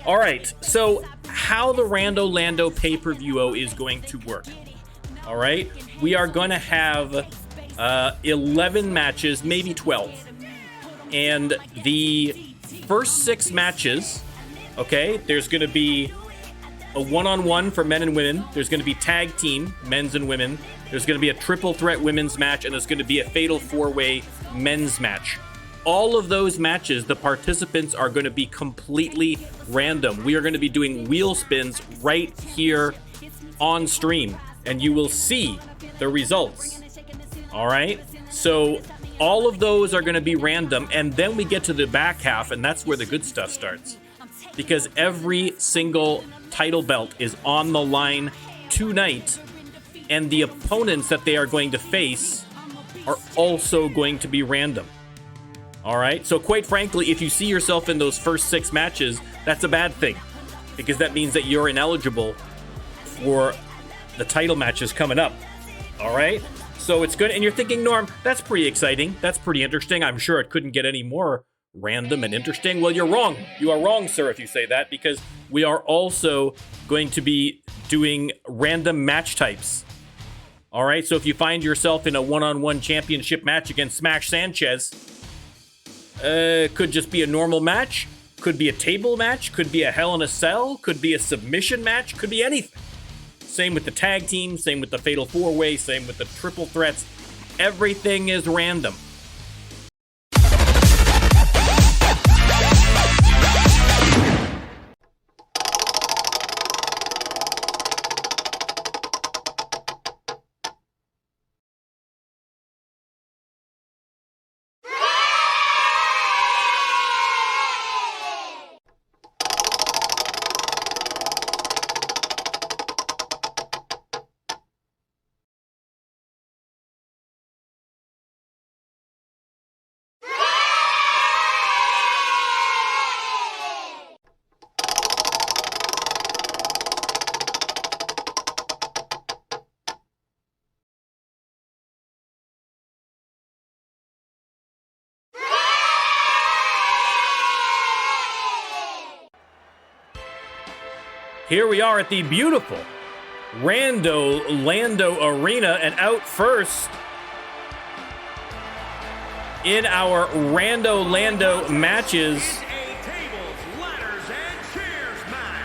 All right, so how the Rando Lando pay-per-view is going to work. All right, we are going to have 11 matches, maybe 12. And the first 6 matches, okay, there's going to be a one-on-one for men and women. There's going to be tag team, men's and women. There's going to be a triple threat women's match, and there's going to be a fatal 4-way men's match. All of those matches, the participants are going to be completely random. We are going to be doing wheel spins right here on stream, and you will see the results. All right? So all of those are going to be random, and then we get to the back half, and that's where the good stuff starts. Because every single title belt is on the line tonight, and the opponents that they are going to face are also going to be random. All right, so quite frankly, if you see yourself in those first 6 matches, that's a bad thing, because that means that you're ineligible for the title matches coming up. All right, so it's good. And you're thinking, Norm, that's pretty exciting. That's pretty interesting. I'm sure it couldn't get any more random and interesting. Well, you're wrong. You are wrong, sir, if you say that, because we are also going to be doing random match types. All right, so if you find yourself in a one-on-one championship match against Smash Sanchez, could just be a normal match, could be a table match, could be a Hell in a Cell, could be a submission match, could be anything. Same with the tag team, same with the fatal 4-way, same with the triple threats. Everything is random. Here we are at the beautiful Rando Lando Arena, and out first in our Rando Lando matches,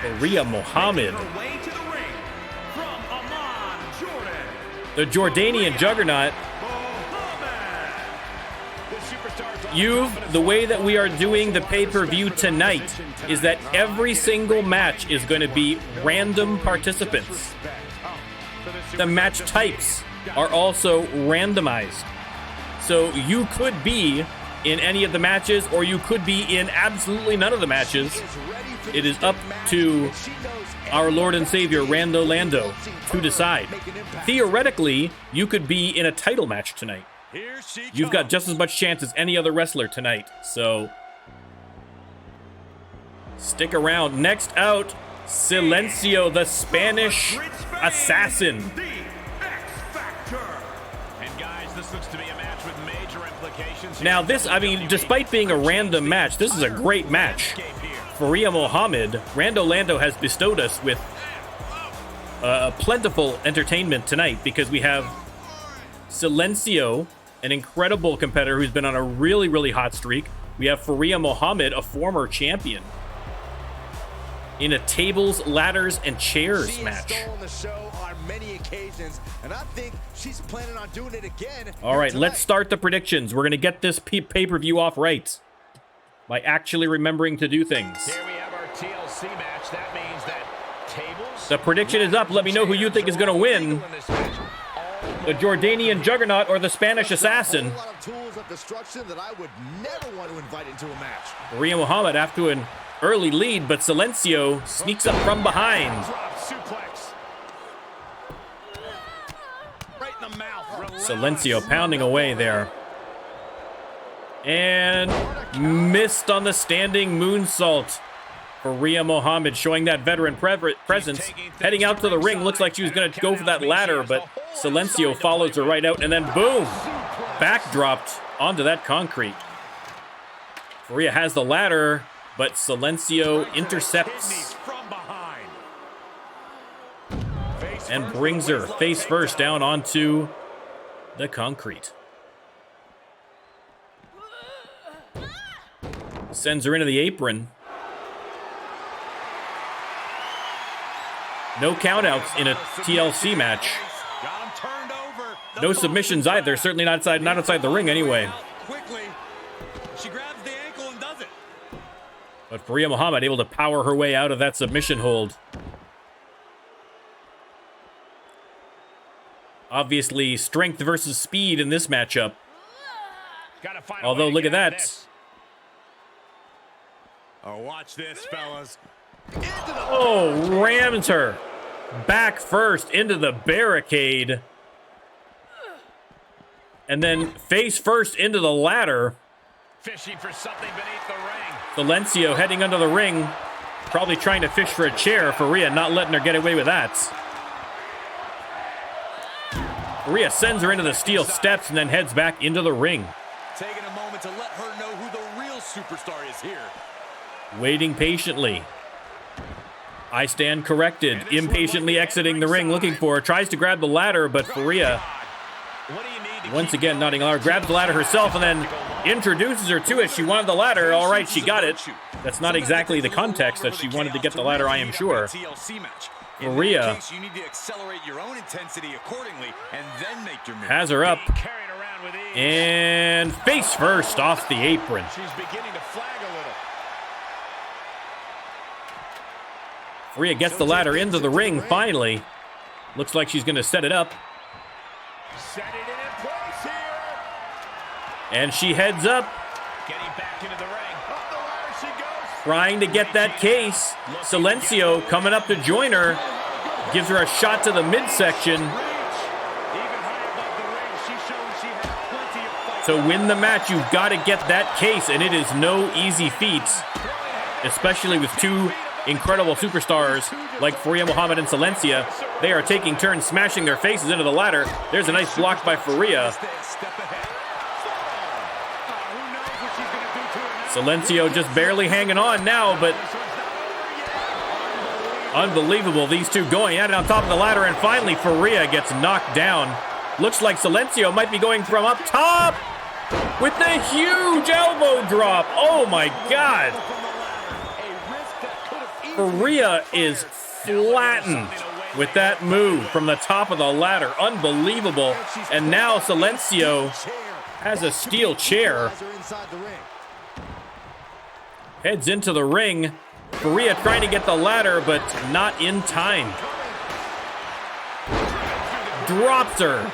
Faria Muhammad, the Jordanian Juggernaut. The way that we are doing the pay-per-view tonight is that every single match is going to be random participants. The match types are also randomized. So you could be in any of the matches, or you could be in absolutely none of the matches. It is up to our Lord and Savior, Rando Lando, to decide. Theoretically, you could be in a title match tonight. You've got just as much chance as any other wrestler tonight, so stick around. Next out, Silencio, the Spanish assassin. Now this, I mean, despite being a random match, this is a great match. Faria Muhammad, Rando Lando has bestowed us with plentiful entertainment tonight, because we have Silencio, an incredible competitor who's been on a really, really hot streak. We have Faria Muhammad, a former champion, in a tables, ladders, and chairs match. All right, let's start the predictions. We're going to get this pay-per-view off right by actually remembering to do things. Here we have our TLC match. That means that tables... The prediction is up. Let me know who you think is going to win. The Jordanian Juggernaut or the Spanish Assassin. Faria Muhammad after an early lead, but Silencio sneaks up from behind. Silencio pounding away there. And missed on the standing moonsault. Faria Muhammad showing that veteran presence. Heading out to the ring. Looks like she was going to go for that ladder, but Silencio follows her right out, and then boom! Backdropped onto that concrete. Faria has the ladder, but Silencio intercepts and brings her face first down onto the concrete. Sends her into the apron. No countouts in a TLC match. No submissions either. Certainly not outside the ring anyway. She grabs the ankle and does it. But Faria Muhammad able to power her way out of that submission hold. Obviously, strength versus speed in this matchup. Although, look at that. Oh, watch this, fellas. Oh, rams her. Back first into the barricade. And then face first into the ladder. Fishing for something beneath the ring. Silencio heading under the ring. Probably trying to fish for a chair. Faria not letting her get away with that. Faria sends her into the steel steps and then heads back into the ring. Taking a moment to let her know who the real superstar is here. Waiting patiently. I stand corrected. Impatiently exiting the ring, looking for her. Tries to grab the ladder, but Faria, once again, nodding along, grabs the ladder herself and then introduces her to it. She wanted the ladder. All right, she got it. That's not exactly the context that she wanted to get the ladder, I am sure. Faria has her up and face first off the apron. She's beginning to flag a little. Faria gets the ladder into the ring finally. Looks like she's going to set it up. Set it in place here. And she heads up. Getting back into the ring. Up the ladder she goes. Trying to get that case. Silencio coming up to join her. Gives her a shot to the midsection. To win the match, you've got to get that case, and it is no easy feat. Especially with two incredible superstars like Faria Muhammad and Silencio. They are taking turns smashing their faces into the ladder. There's a nice block by Faria. Silencio just barely hanging on now, but unbelievable. These two going at it on top of the ladder, and finally Faria gets knocked down. Looks like Silencio might be going from up top with the huge elbow drop. Oh my God. Faria is flattened with that move from the top of the ladder. Unbelievable. And now Silencio has a steel chair. Heads into the ring. Faria trying to get the ladder, but not in time. Drops her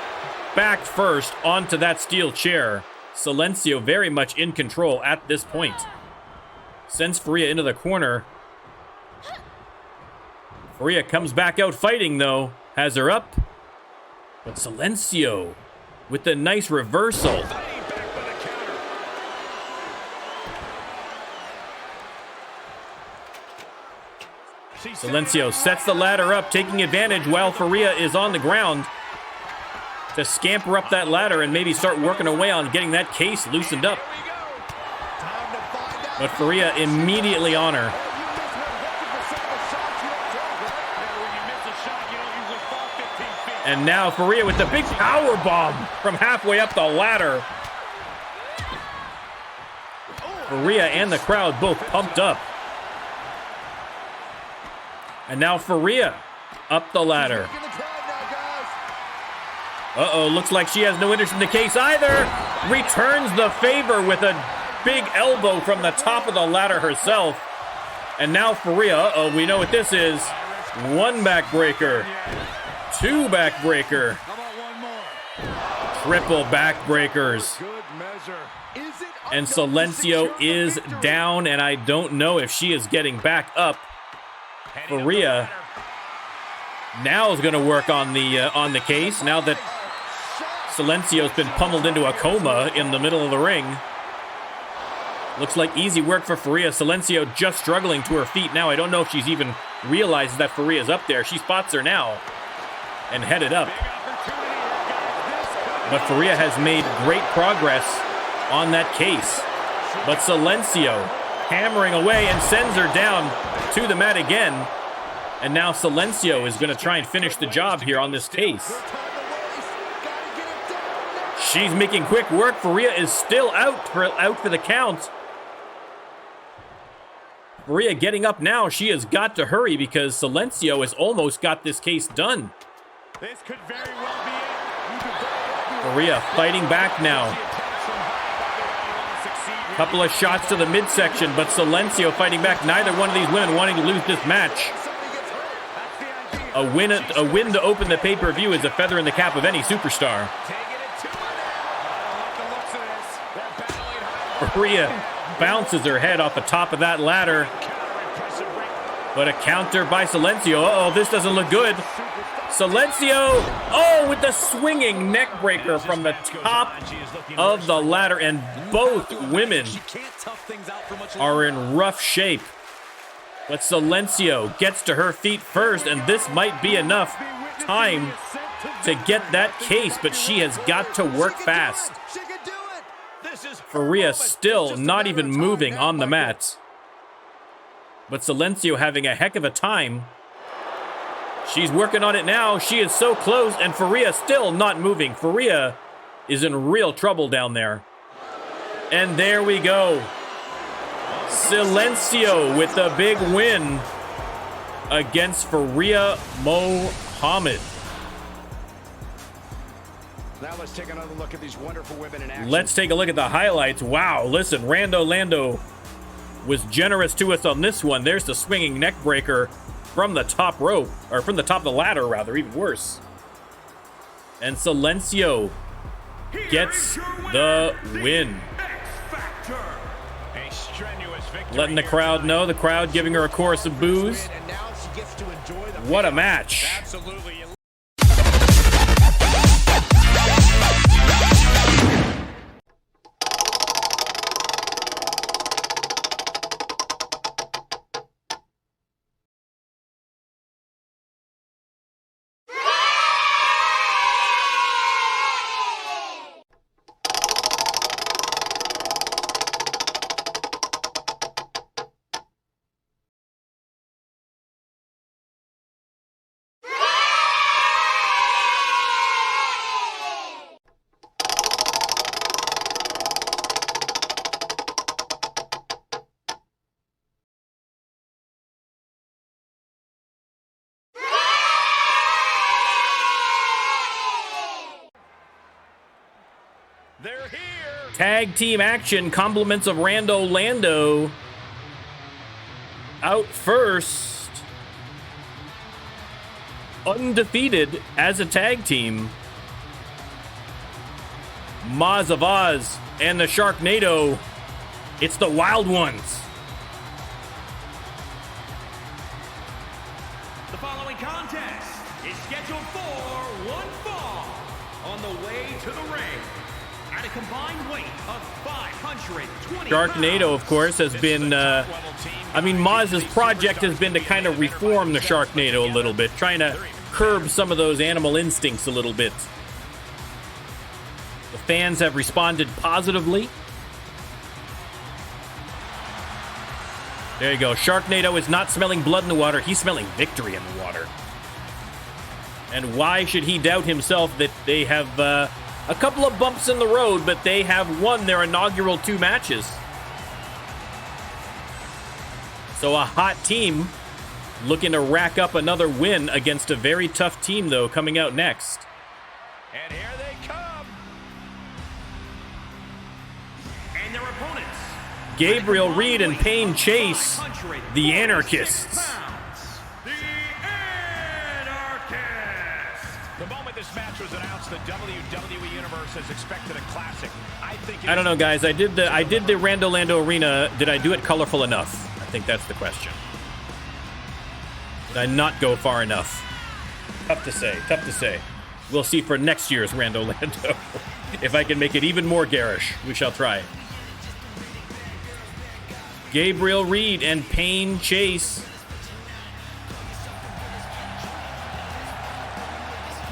back first onto that steel chair. Silencio very much in control at this point. Sends Faria into the corner. Faria comes back out fighting, though. Has her up. But Silencio with the nice reversal. Silencio sets the ladder up, taking advantage while Faria is on the ground to scamper up that ladder and maybe start working away on getting that case loosened up. But Faria immediately on her. And now Faria with the big power bomb from halfway up the ladder. Faria and the crowd both pumped up. And now Faria up the ladder. Uh-oh, looks like she has no interest in the case either. Returns the favor with a big elbow from the top of the ladder herself. And now Faria, uh-oh, we know what this is. One backbreaker. Two backbreaker. Triple backbreakers. And Silencio is down, and I don't know if she is getting back up. Faria now is going to work on the case now that Silencio's been pummeled into a coma in the middle of the ring. Looks like easy work for Faria. Silencio just struggling to her feet now. I don't know if she's even realized that Faria's up there. She spots her now and headed up. But Faria has made great progress on that case. But Silencio hammering away and sends her down to the mat again. And now Silencio is going to try and finish the job here on this case. She's making quick work. Faria is still out for the count. Faria getting up now. She has got to hurry because Silencio has almost got this case done. This could very well be it. Faria fighting back now. Couple of shots to the midsection, but Silencio fighting back. Neither one of these women wanting to lose this match. A win to open the pay-per-view is a feather in the cap of any superstar. Faria bounces her head off the top of that ladder. But a counter by Silencio. Uh-oh, this doesn't look good. Silencio, oh, with the swinging neck breaker from the top of the ladder. And both women are in rough shape. But Silencio gets to her feet first, and this might be enough time to get that case, but she has got to work fast. Faria still not even moving on the mat. But Silencio having a heck of a time. She's working on it now. She is so close, and Faria still not moving. Faria is in real trouble down there. And there we go. Silencio with the big win against Faria Mohammed. Now let's take another look at these wonderful women in action. Let's take a look at the highlights. Wow, listen, Rando Lando was generous to us on this one. There's the swinging neck breaker from the top rope, or from the top of the ladder, rather, even worse. And Silencio gets the win. Letting the crowd know, the crowd giving her a chorus of boos. What a match. Absolutely. They're here. Tag team action, compliments of Rando Lando. Out first. Undefeated as a tag team. Maz of Oz and the Sharknado. It's the Wild Ones. The following contest is scheduled for one fall on the way to the ring. At a combined weight of 520 Sharknado, of course, has been, Maz's project has been to kind of reform the Sharknado a little bit, trying to curb some of those animal instincts a little bit. The fans have responded positively. There you go. Sharknado is not smelling blood in the water. He's smelling victory in the water. And why should he doubt himself that they have a couple of bumps in the road, but they have won their inaugural 2 matches. So a hot team looking to rack up another win against a very tough team, though, coming out next. And here they come. And their opponents, Gabriel Reed and Payne Chase, the Anarchists. The Anarchists. The moment this match was announced, the WWE Universe has expected a classic. I don't know, guys. I did the Rando Lando Arena. Did I do it colorful enough? I think that's the question. Did I not go far enough? Tough to say. Tough to say. We'll see for next year's Rando Lando. If I can make it even more garish, we shall try. Gabriel Reed and Payne Chase.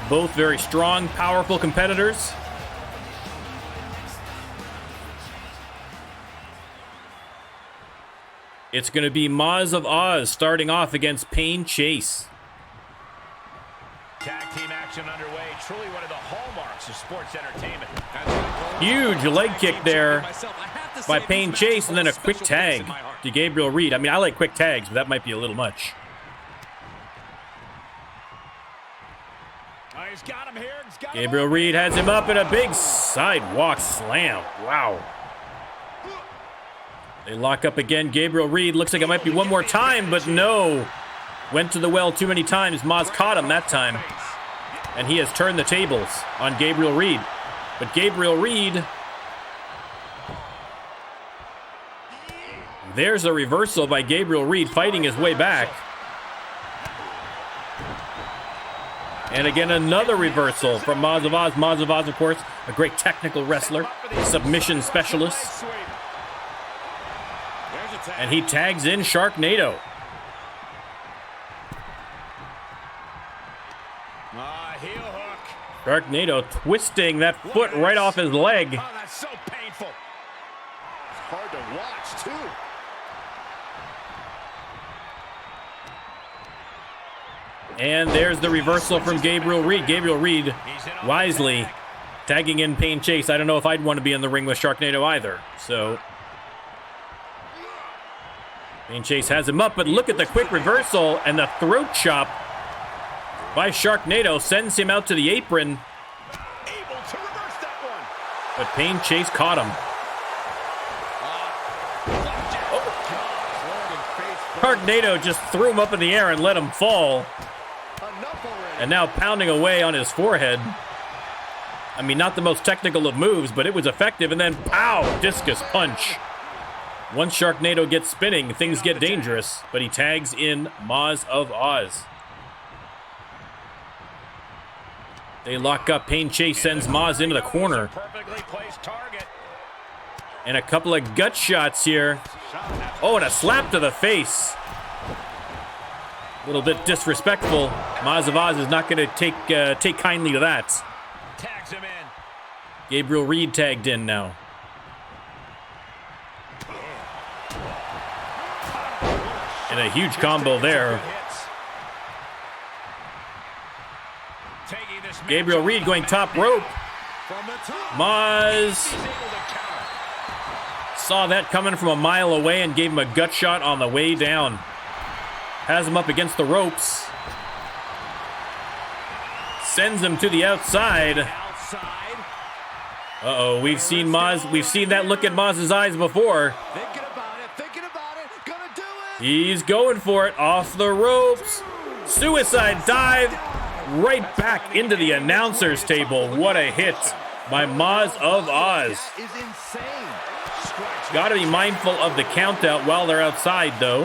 Both very strong, powerful competitors. It's going to be Moz of Oz starting off against Pain Chase. Tag team action underway. Truly one of the hallmarks of sports entertainment. Huge leg kick there by Pain Chase, and then a quick tag to Gabriel Reed. I mean, I like quick tags, but that might be a little much. He's got him here. Gabriel Reed has him up in a big sidewalk slam. Wow. They lock up again. Gabriel Reed looks like it might be one more time, but no. Went to the well too many times. Moz caught him that time. And he has turned the tables on Gabriel Reed. But Gabriel Reed... There's a reversal by Gabriel Reed fighting his way back. And again, another reversal from Moz of Oz. Moz of Oz, of course, a great technical wrestler, submission specialist. And he tags in Sharknado. Heel hook. Sharknado twisting that foot right off his leg. Oh, that's so painful. It's hard to watch, too. And there's the reversal from Gabriel Reed. Gabriel Reed wisely tagging in Pain Chase. I don't know if I'd want to be in the ring with Sharknado either. So Pain Chase has him up, but look at the quick reversal and the throat chop by Sharknado sends him out to the apron. Able to reverse that one. But Pain Chase caught him. Sharknado just threw him up in the air and let him fall. And now pounding away on his forehead. I mean, not the most technical of moves, but it was effective. And then, pow, discus punch. Once Sharknado gets spinning, things get dangerous. But he tags in Moz of Oz. They lock up. Pain Chase sends Moz into the corner. And a couple of gut shots here. Oh, and a slap to the face. A little bit disrespectful. Moz of Oz is not going to take kindly to that. Tags him in. Gabriel Reed tagged in now. And a huge combo there. Gabriel Reed going top rope. Moz saw that coming from a mile away and gave him a gut shot on the way down. Has him up against the ropes. Sends him to the outside. Uh-oh, we've seen Moz. We've seen that look at Moz's eyes before. Thinking about it, gonna do it. He's going for it. Off the ropes. Suicide dive. Right back into the announcer's table. What a hit by Moz of Oz. That is insane. Got to be mindful of the count out while they're outside, though.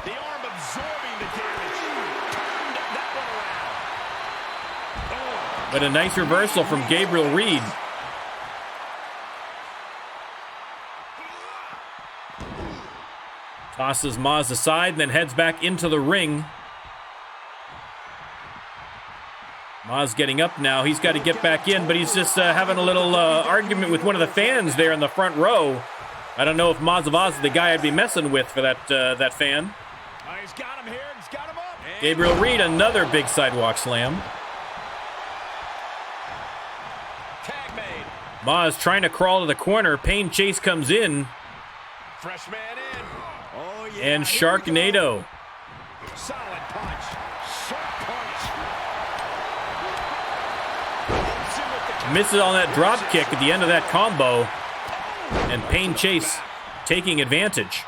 The arm absorbing the damage. Turned that one around. But a nice reversal from Gabriel Reed. Tosses Moz aside and then heads back into the ring. Moz getting up now. He's got to get back in, but he's just having a little argument with one of the fans there in the front row. I don't know if Moz of Oz is the guy I'd be messing with for that fan. He's got him here. He's got him up. Gabriel Reed, another big sidewalk slam. Tag made. Moz trying to crawl to the corner. Pain Chase comes in. Fresh man in. Oh, yeah. And Sharknado. Solid punch. Sharp punch. Misses on that drop kick at the end of that combo. And Pain Chase taking advantage.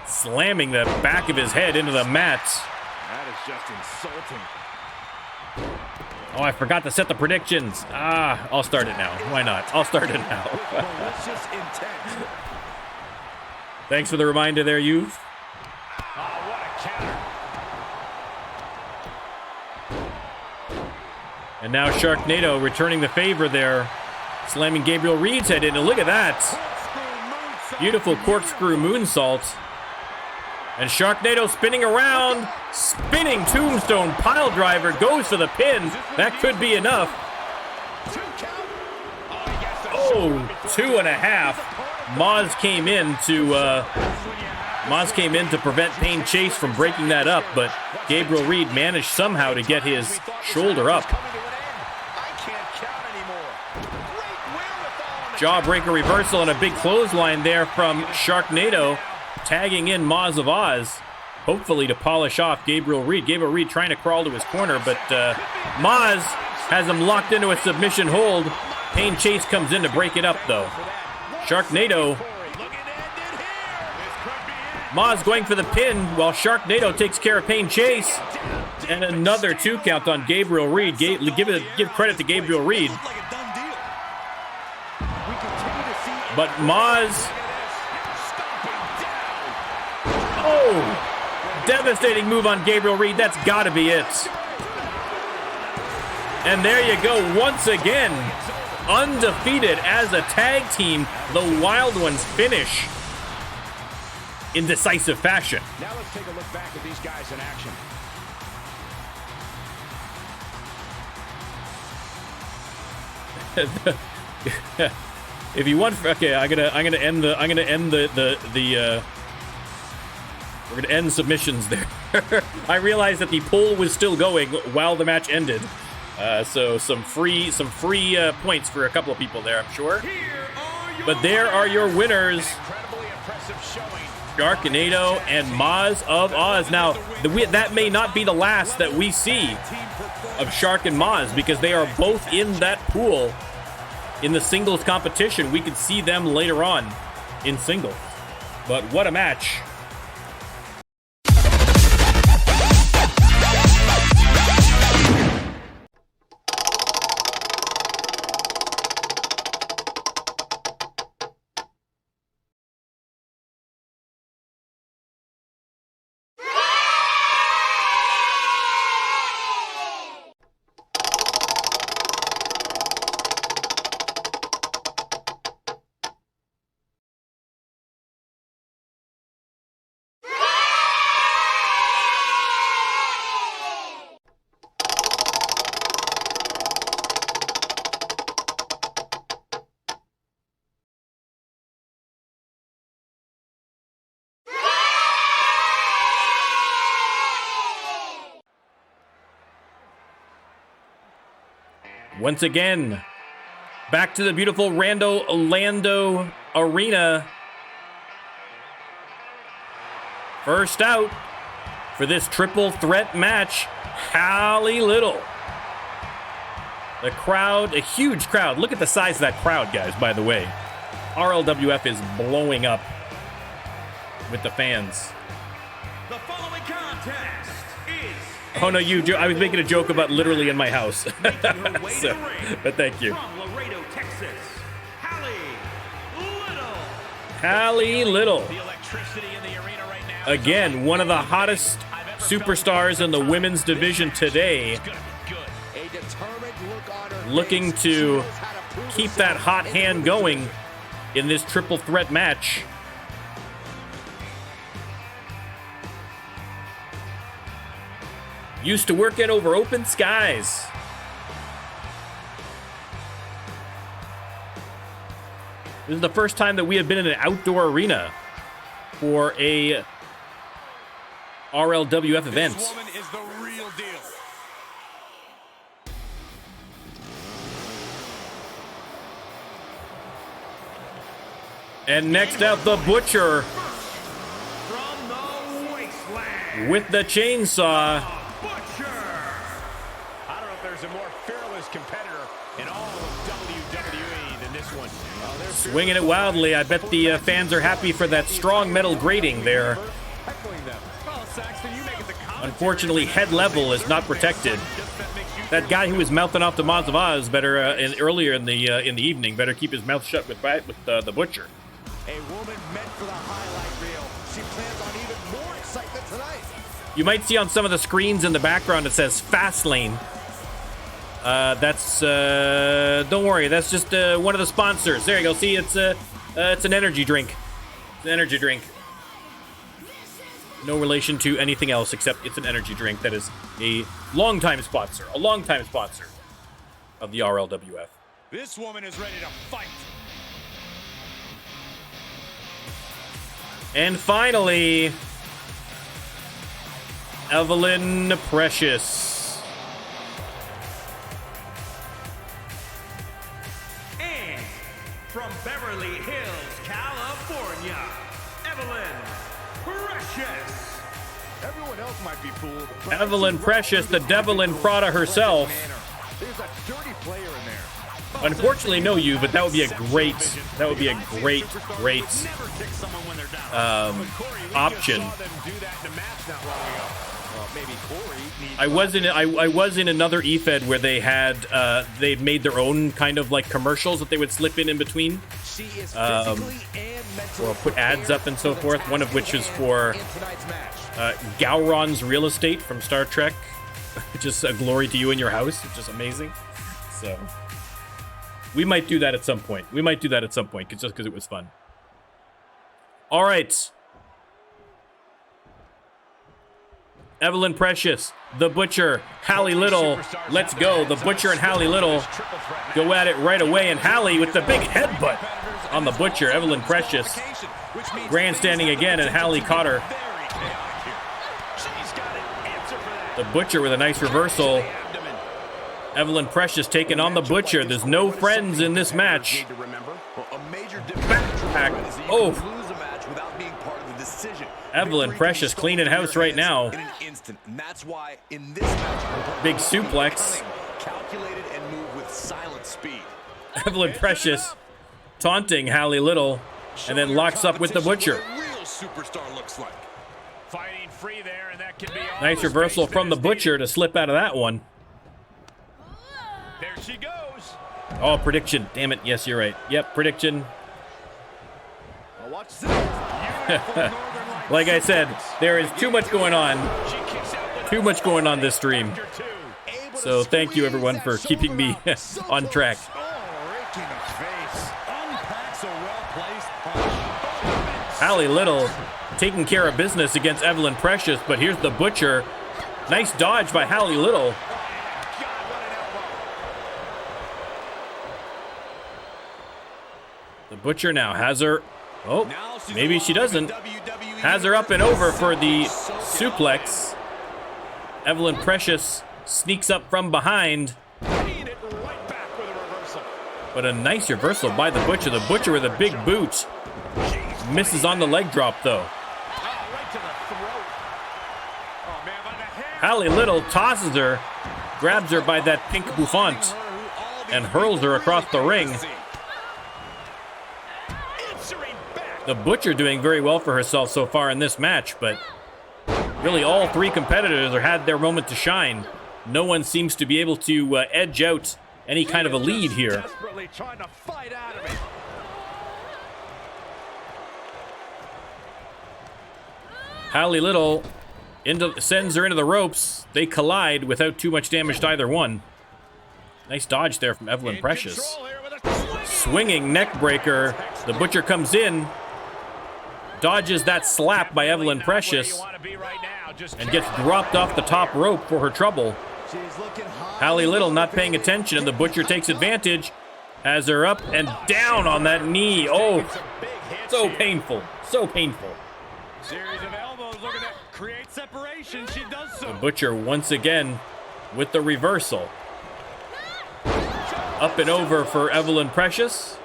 Slamming the back of his head into the mat. That is just insulting. Oh, I forgot to set the predictions. I'll start it now. Why not? I'll start it now. Malicious intent. Thanks for the reminder there, youth. Oh, what a counter. And now Sharknado returning the favor there. Slamming Gabriel Reed's head in. And look at that. Beautiful corkscrew moonsault. And Sharknado spinning around. Spinning tombstone pile driver. Goes for the pin. That could be enough. Oh, 2.5. Moz came in to prevent Pain Chase from breaking that up, but Gabriel Reed managed somehow to get his shoulder up. Jawbreaker reversal and a big clothesline there from Sharknado, tagging in Moz of Oz, hopefully to polish off Gabriel Reed. Gabriel Reed trying to crawl to his corner, but Moz has him locked into a submission hold. Pain Chase comes in to break it up, though. Sharknado. Moz going for the pin while Sharknado takes care of Pain Chase. And another 2 count on Gabriel Reed. Give credit to Gabriel Reed. But Moz. Oh! Devastating move on Gabriel Reed. That's got to be it. And there you go. Once again, undefeated as a tag team. The Wild Ones finish in decisive fashion. Now let's take a look back at these guys in action. If you want, okay, we're gonna end submissions there. I realized that the poll was still going while the match ended. So some free points for a couple of people there, I'm sure. But there are your winners. Sharknado and Moz of Oz. Now, that may not be the last that we see of Shark and Moz, because they are both in that pool in the singles competition. We could see them later on in singles. But what a match. Once again, back to the beautiful Rando Lando Arena. First out for this triple threat match, Hallie Little. The crowd, a huge crowd. Look at the size of that crowd, guys, by the way. RLWF is blowing up with the fans. The following contest is... Oh, no, I was making a joke about literally in my house. But thank you. From Laredo, Texas, Hallie Little. Hallie Little. The electricity in the arena right now. Again, one of the hottest superstars in the women's division today. Looking to keep that hot hand going in this triple threat match. Used to work it over open skies. This is the first time that we have been in an outdoor arena for a RLWF event. This woman is the real deal. And next out, the Butcher From the wasteland, with the chainsaw. Butcher. I don't know if there's a more fearless competitor in all of WWE than this one. Swinging it wildly. I bet the fans are happy for that strong metal grating there. Unfortunately, head level is not protected. That guy who was mouthing off the Moz of Oz better earlier in the evening better keep his mouth shut with the Butcher. A woman meant for the highlight reel. She plans on even more excitement tonight. You might see on some of the screens in the background it says Fastlane. Don't worry, that's just one of the sponsors. There you go. See, it's an energy drink. It's an energy drink. No relation to anything else except it's an energy drink that is a longtime sponsor of the RLWF. This woman is ready to fight. And finally, Evelyn Precious. And from Beverly Hills, California, Evelyn Precious. Everyone else might be fooled. Evelyn Precious, the devil in Prada herself. There's a dirty player in there. Unfortunately, no you, but that would be a great, option. I was in another eFed where they had they'd made their own kind of like commercials that they would slip in between, or put ads up and so forth. One of which is for Gowron's Real Estate from Star Trek, which is a glory to you and your house, which is amazing. So we might do that at some point. Just because it was fun. All right. Evelyn Precious, The Butcher, Hallie Little. Let's go. The Butcher and Hallie Little go at it right away. And Hallie with the big headbutt on The Butcher. Evelyn Precious grandstanding again, and Hallie caught her. The Butcher with a nice reversal. Evelyn Precious taking on The Butcher. There's no friends in this match. Back. Oh. Evelyn Precious cleaning house right now. Big suplex. Evelyn Precious taunting Hallie Little, and then locks up with The Butcher. Nice reversal from The Butcher to slip out of that one. There she goes. Oh, prediction. Damn it. Yes, you're right. Yep, prediction. Like I said, there is too much going on. Too much going on this stream. So thank you, everyone, for keeping me on track. Hallie Little taking care of business against Evelyn Precious, but here's The Butcher. Nice dodge by Hallie Little. The Butcher now has her. Oh, maybe she doesn't. Has her up and over for the suplex. Evelyn Precious sneaks up from behind. But a nice reversal by The Butcher. The Butcher with a big boot. Misses on the leg drop, though. Hallie Little tosses her, grabs her by that pink bouffant, and hurls her across the ring. The Butcher doing very well for herself so far in this match, but really all three competitors have had their moment to shine. No one seems to be able to edge out any kind of a lead here. Hallie Little sends her into the ropes. They collide without too much damage to either one. Nice dodge there from Evelyn Precious. Swinging neck breaker. The Butcher comes in. Dodges that slap by Evelyn Precious and gets dropped off the top rope for her trouble. Hallie Little not paying attention, and The Butcher takes advantage. Has her up and down on that knee. Oh, so painful. So painful. Series of elbows looking to create separation. She does so. The Butcher once again with the reversal. Up and over for Evelyn Precious.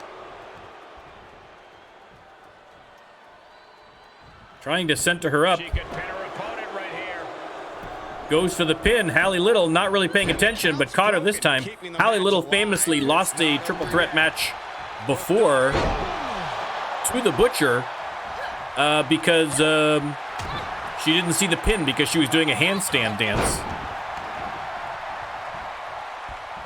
Trying to center her up. She could pin her opponent right here. Goes for the pin. Hallie Little not really paying attention, but caught her this time. Hallie Little famously lost a triple threat match before to The Butcher because she didn't see the pin because she was doing a handstand dance.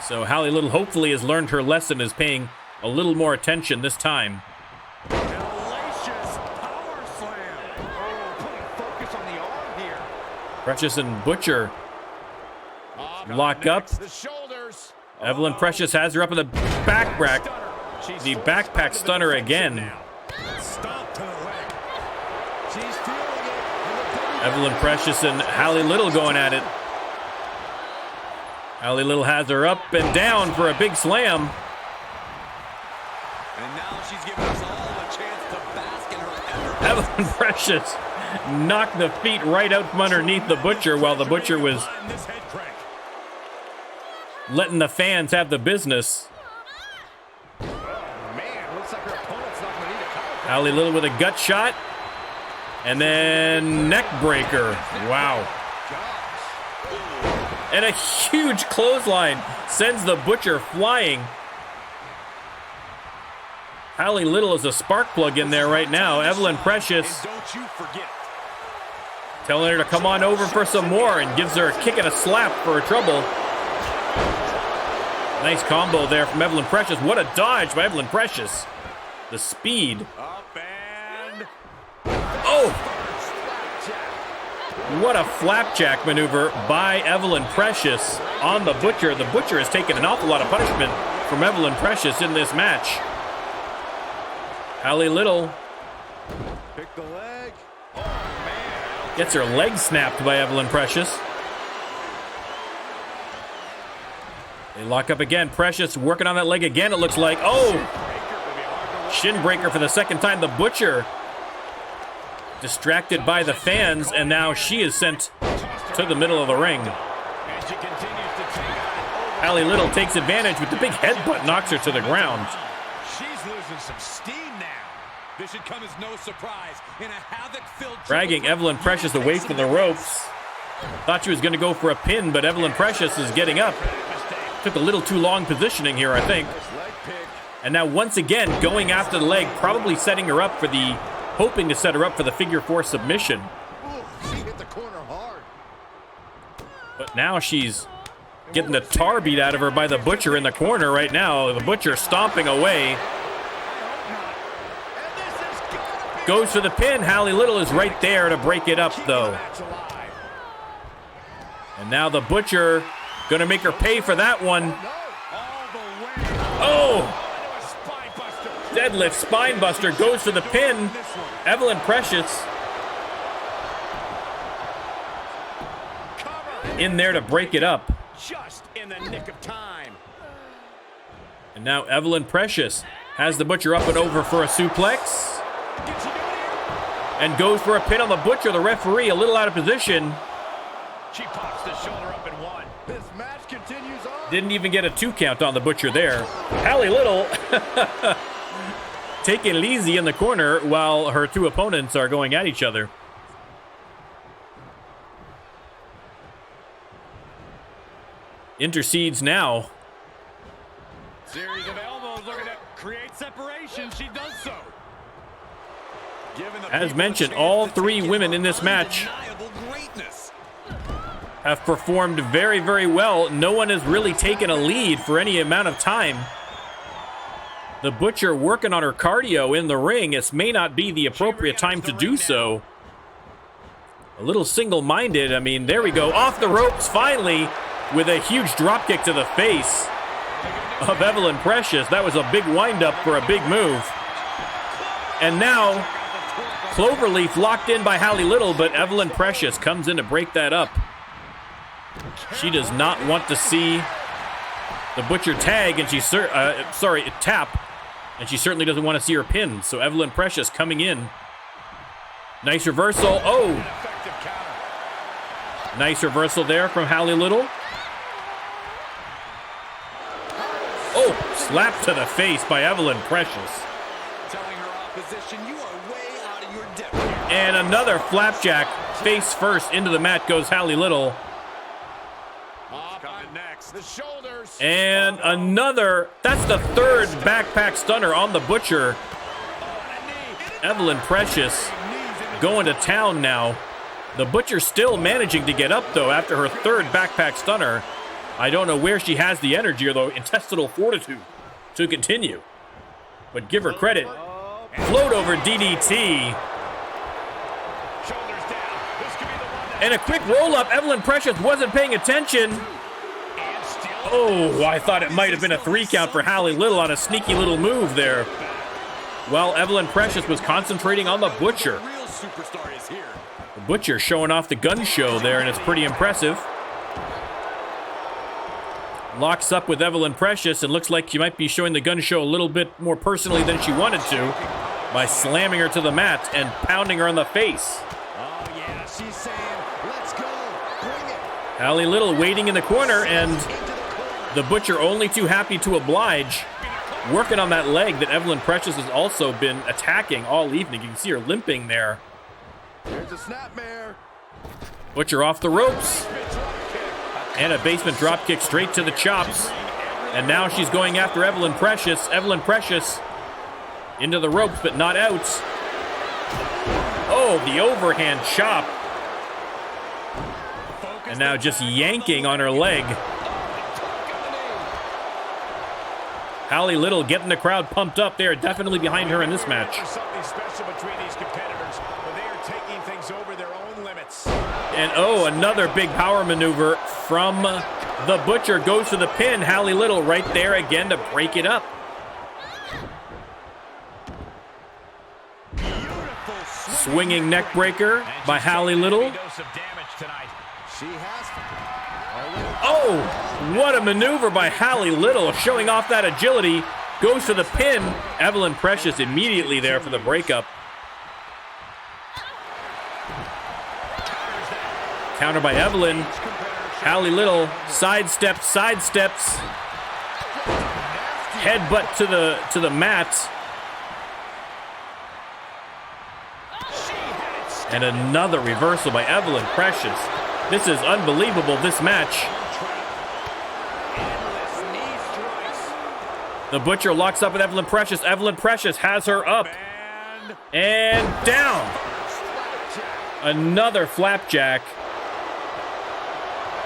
So Hallie Little hopefully has learned her lesson, is paying a little more attention this time. Precious and Butcher lock up. Evelyn Precious has her up in the backpack. The backpack stunner again. Evelyn Precious and Hallie Little going at it. Hallie Little has her up and down for a big slam. And now she's giving us all a chance to bask in her Evelyn Precious knocked the feet right out from underneath the Butcher while the Butcher was letting the fans have the business. Allie Little with a gut shot. And then neck breaker. Wow. And a huge clothesline sends the Butcher flying. Allie Little is a spark plug in there right now. Evelyn Precious telling her to come on over for some more and gives her a kick and a slap for her trouble. Nice combo there from Evelyn Precious. What a dodge by Evelyn Precious. The speed. Oh! What a flapjack maneuver by Evelyn Precious on the Butcher. The Butcher has taken an awful lot of punishment from Evelyn Precious in this match. Allie Little Pick the leg. gets her leg snapped by Evelyn Precious. They lock up again. Precious working on that leg again, it looks like. Oh! Shin breaker for the second time. The Butcher distracted by the fans, and now she is sent to the middle of the ring. Allie Little takes advantage with the big headbutt, knocks her to the ground. She's losing some steam now. This should come as no surprise in a havoc-filled Dragging Evelyn Precious away from the ropes. Thought she was going to go for a pin, but Evelyn Precious is getting up. Took a little too long positioning here, I think. And now once again going after the leg, probably setting her up for the, hoping to set her up for the figure 4 submission. She hit the corner hard. But now she's getting the tar beat out of her by the Butcher in the corner right now. The Butcher stomping away. Goes for the pin. Allie Little is right there to break it up, though. And now the Butcher gonna make her pay for that one. Oh! Deadlift spine buster, goes for the pin. Evelyn Precious in there to break it up. Just in the nick of time. And now Evelyn Precious has the Butcher up and over for a suplex. And goes for a pin on the Butcher. The referee a little out of position. She pops the shoulder up and one. This match continues on. Didn't even get a 2 count on the Butcher there. Allie Little taking it easy in the corner while her 2 opponents are going at each other. Intercedes now. Series of elbows looking to create separation. She does so. As mentioned, all 3 women in this match have performed very, very well. No one has really taken a lead for any amount of time. The Butcher working on her cardio in the ring. It may not be the appropriate time to do so. A little single-minded. I mean, there we go. Off the ropes finally with a huge dropkick to the face of Evelyn Precious. That was a big wind-up for a big move. And now Cloverleaf locked in by Allie Little, but Evelyn Precious comes in to break that up. She does not want to see the Butcher tag, and tap, and she certainly doesn't want to see her pin. So Evelyn Precious coming in. Nice reversal. Oh! Nice reversal there from Allie Little. Oh! Slap to the face by Evelyn Precious. Telling her opposition, you are way out of your depth. And another flapjack, face first into the mat goes Allie Little. The shoulders. And another, that's the 3rd backpack stunner on the Butcher. Evelyn Precious going to town now. The Butcher still managing to get up, though, after her 3rd backpack stunner. I don't know where she has the energy or the intestinal fortitude to continue. But give her credit. Float over DDT. And a quick roll-up. Evelyn Precious wasn't paying attention. Oh, I thought it might have been a 3 count for Allie Little on a sneaky little move there. While Evelyn Precious was concentrating on the Butcher. The Butcher showing off the gun show there, and it's pretty impressive. Locks up with Evelyn Precious, and looks like she might be showing the gun show a little bit more personally than she wanted to. by slamming her to the mat and pounding her in the face. Oh, yeah, she's saying, let's go, bring it. Hallie Little waiting in the corner, and the Butcher only too happy to oblige, working on that leg that Evelyn Precious has also been attacking all evening. You can see her limping there. There's a snapmare. Butcher off the ropes. And a basement drop kick straight to the chops. And now she's going after Evelyn Precious. Evelyn Precious into the ropes, but not out. Oh, the overhand chop. And now just yanking on her leg. Hallie Little getting the crowd pumped up. They are definitely behind her in this match. There's something special between these competitors, but they are taking things over their own limits. And oh, another big power maneuver from the Butcher. Goes to the pin. Hallie Little right there again to break it up. Swinging neck breaker by Hallie Little. Oh, what a maneuver by Hallie Little, showing off that agility. Goes to the pin. Evelyn Precious immediately there for the breakup. Counter by Evelyn. Hallie Little sidesteps. Headbutt to the mat. And another reversal by Evelyn Precious. This is unbelievable, this match. The Butcher locks up with Evelyn Precious. Evelyn Precious has her up. And down. Another flapjack.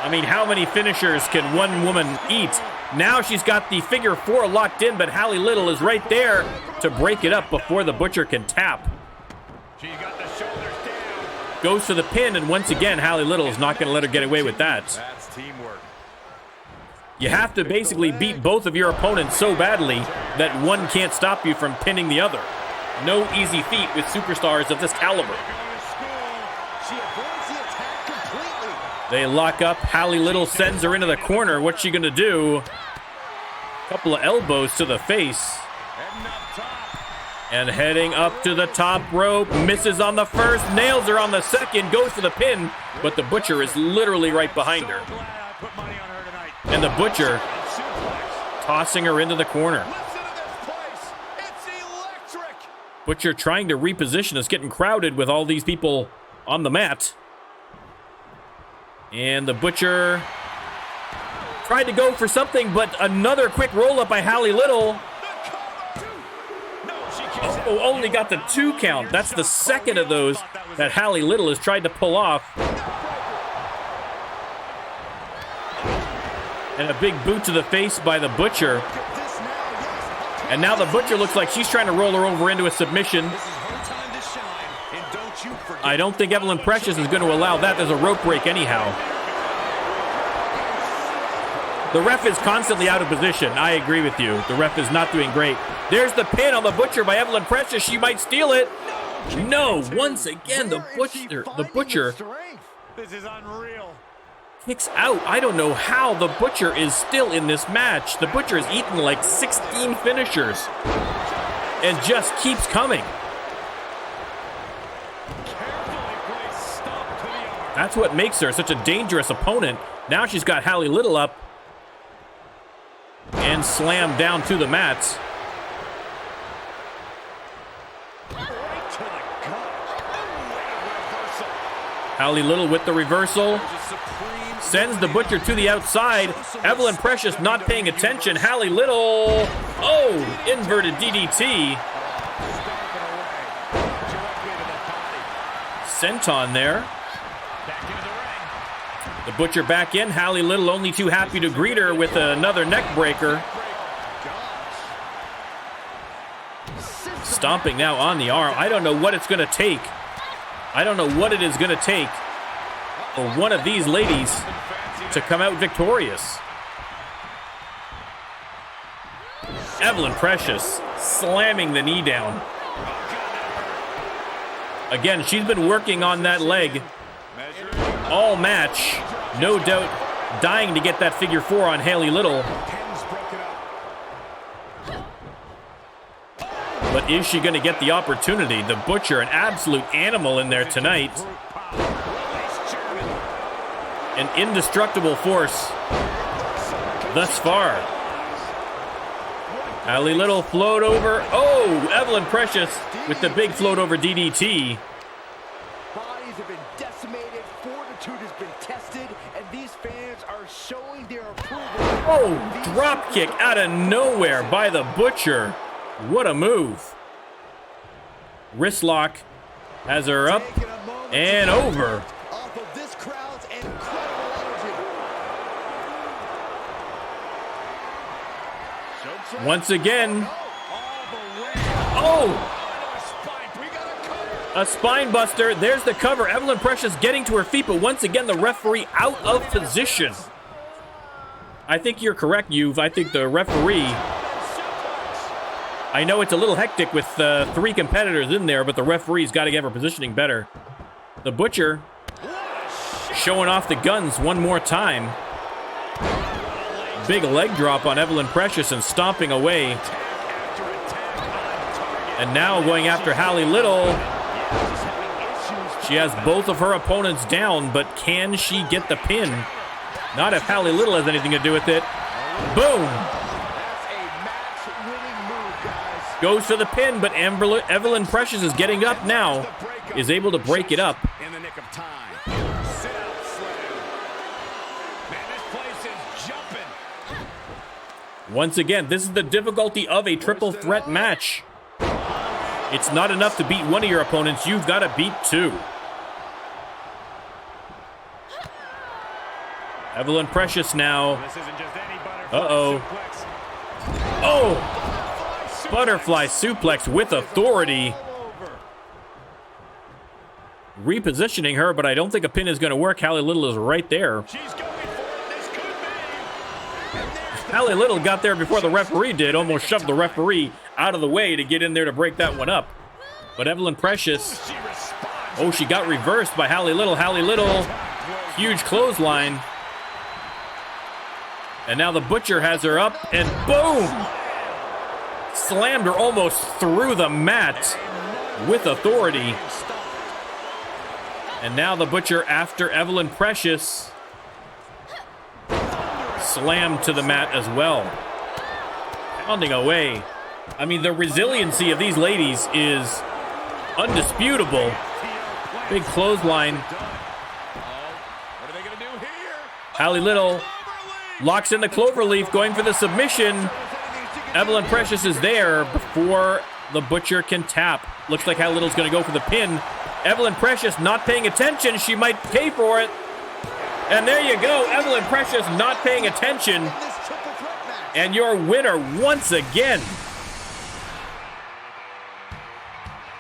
I mean, how many finishers can one woman eat? Now she's got the figure 4 locked in, but Hallie Little is right there to break it up before the Butcher can tap. She got the shoulders down. Goes to the pin, and once again, Hallie Little is not going to let her get away with that. That's teamwork. You have to basically beat both of your opponents so badly that one can't stop you from pinning the other. No easy feat with superstars of this caliber. She avoids the attack completely. They lock up. Hallie Little sends her into the corner. What's she going to do? Couple of elbows to the face. And heading up to the top rope. Misses on the first. Nails her on the second. Goes to the pin. But the Butcher is literally right behind her. And the Butcher tossing her into the corner. Butcher trying to reposition us, getting crowded with all these people on the mat. And the Butcher tried to go for something, but another quick roll-up by Hallie Little. Oh, only got the 2 count. That's the second of those that Hallie Little has tried to pull off. And a big boot to the face by the Butcher. And now the Butcher looks like she's trying to roll her over into a submission. I don't think Evelyn Precious is going to allow that. There's a rope break anyhow. The ref is constantly out of position. I agree with you. The ref is not doing great. There's the pin on the Butcher by Evelyn Precious. She might steal it. No, once again, the Butcher This is unreal. kicks out. I don't know how the Butcher is still in this match. The Butcher has eaten like 16 finishers and just keeps coming. That's what makes her such a dangerous opponent. Now she's got Hallie Little up and slammed down to the mats. Hallie Little with the reversal. Sends the Butcher to the outside. Evelyn Precious not paying attention. Hallie Little. Oh, inverted DDT. Senton there. The Butcher back in. Hallie Little only too happy to greet her with another neck breaker. Stomping now on the arm. I don't know what it's going to take. I don't know what it is going to take for one of these ladies to come out victorious. Evelyn Precious slamming the knee down. Again, she's been working on that leg all match. No doubt dying to get that figure 4 on Hallie Little. But is she going to get the opportunity? The Butcher, an absolute animal in there tonight. An indestructible force thus far. Allie Little float over. Oh, Evelyn Precious with the big float over DDT. Bodies have been decimated, fortitude has been tested, and these fans are showing their approval. Oh, drop kick out of nowhere by the Butcher. What a move. Wrist lock has her up and over. Off of this crowd's incredible energy. Once again. Oh! A spine buster. There's the cover. Evelyn Precious getting to her feet, but once again, the referee out of position. I think you're correct, You've. I think the referee... I know it's a little hectic with 3 competitors in there, but the referee's got to get her positioning better. The Butcher showing off the guns one more time. Big leg drop on Evelyn Precious and stomping away. And now going after Hallie Little. She has both of her opponents down, but can she get the pin? Not if Hallie Little has anything to do with it. Boom! Goes for the pin, but Evelyn Precious is getting up now. Is able to break it up. In the nick of time. Sit out slam. Man, this place is jumping. Once again, this is the difficulty of a triple threat match. It's not enough to beat one of your opponents. You've got to beat 2. Evelyn Precious now. Uh-oh. Oh! Butterfly suplex with authority. Repositioning her, but I don't think a pin is going to work. Hallie Little is right there. Hallie Little got there before the referee did. Almost shoved the referee out of the way to get in there to break that one up. But Evelyn Precious... Oh, she got reversed by Hallie Little. Hallie Little, huge clothesline. And now the Butcher has her up, and boom! Slammed her almost through the mat with authority. And now the Butcher after Evelyn Precious. Slammed to the mat as well. Pounding away. I mean, the resiliency of these ladies is undisputable. Big clothesline. What are they going to do here? Hallie Little locks in the cloverleaf, going for the submission. Evelyn Precious is there before the Butcher can tap. Looks like Hallie Little's going to go for the pin. Evelyn Precious not paying attention. She might pay for it. And there you go. Evelyn Precious not paying attention. And your winner once again.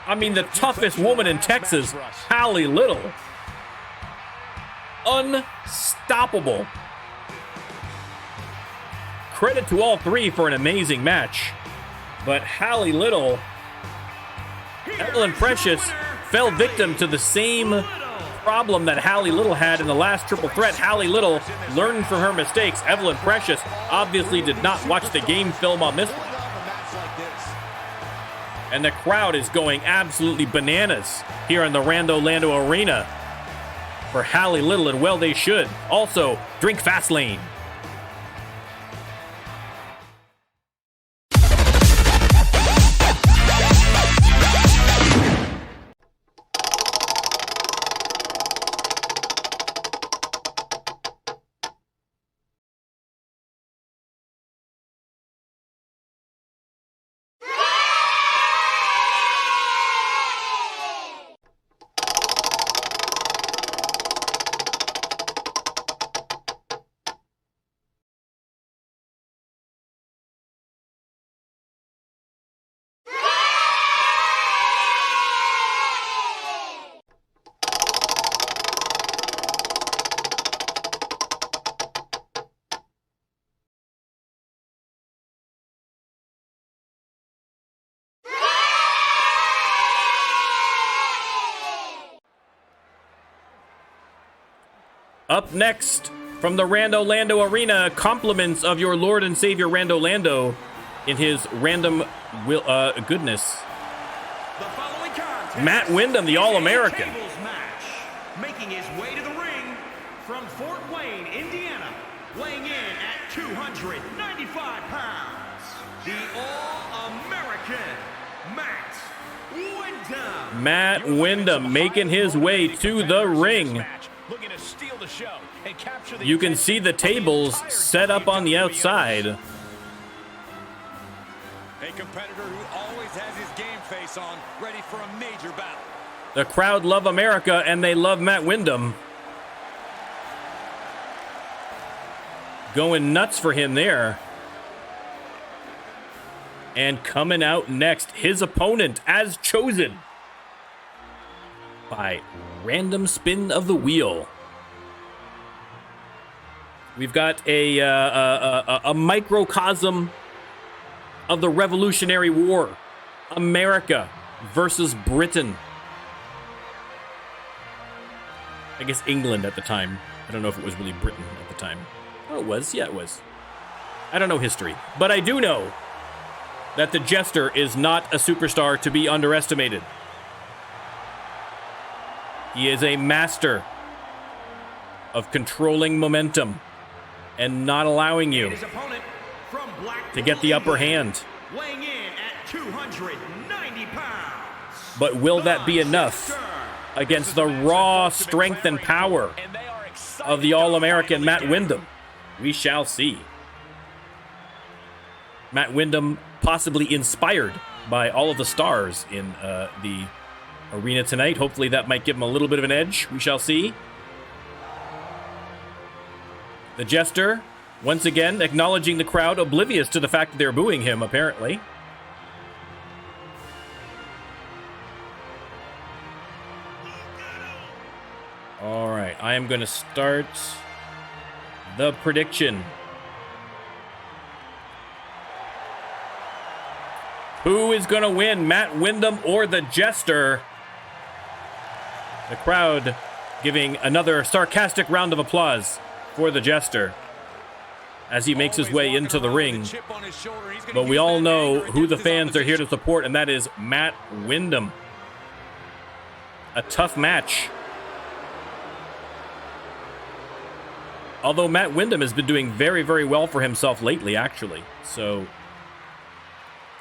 I mean, the toughest woman in Texas, Hallie Little. Unstoppable. Credit to all 3 for an amazing match. But Hallie Little, Evelyn Precious fell victim to the same problem that Hallie Little had in the last triple threat. Hallie Little learned from her mistakes. Evelyn Precious obviously did not watch the game film on this one. And the crowd is going absolutely bananas here in the Rando Lando Arena for Hallie Little, and well, they should. Also, drink Fastlane. Up next, from the Rando Lando Arena, compliments of your Lord and Savior Rando Lando. in his random goodness. The following contest Matt Windham, the All-American. is a tables match. Making his way to the ring from Fort Wayne, Indiana, weighing in at 295 pounds, the All-American Matt Windham. Matt Windham making his way to the ring. Looking to steal the show and capture the You can see the tables set up on the outside. A competitor who always has his game face on, ready for a major battle. The crowd love America, and they love Matt Windham. Going nuts for him there. And coming out next, his opponent as chosen by random spin of the wheel. We've got a microcosm of the Revolutionary War. America versus Britain. I guess England at the time. I don't know if it was really Britain at the time. Oh, it was. Yeah, it was. I don't know history. But I do know that the Jester is not a superstar to be underestimated. He is a master of controlling momentum and not allowing you His opponent from to get the upper hand. weighing in at 290 pounds. But will that be enough against the raw strength and power of the All-American Matt Windham? We shall see. Matt Windham possibly inspired by all of the stars in the arena tonight. Hopefully that might give him a little bit of an edge. We shall see. The Jester, once again, acknowledging the crowd, oblivious to the fact that they're booing him, apparently. All right, I am going to start the prediction. Who is going to win, Matt Windham or the Jester? The crowd giving another sarcastic round of applause for the Jester as he makes his way into the ring. But we all know who the fans are here to support, and that is Matt Windham. A tough match. Although Matt Windham has been doing very, very well for himself lately, actually. So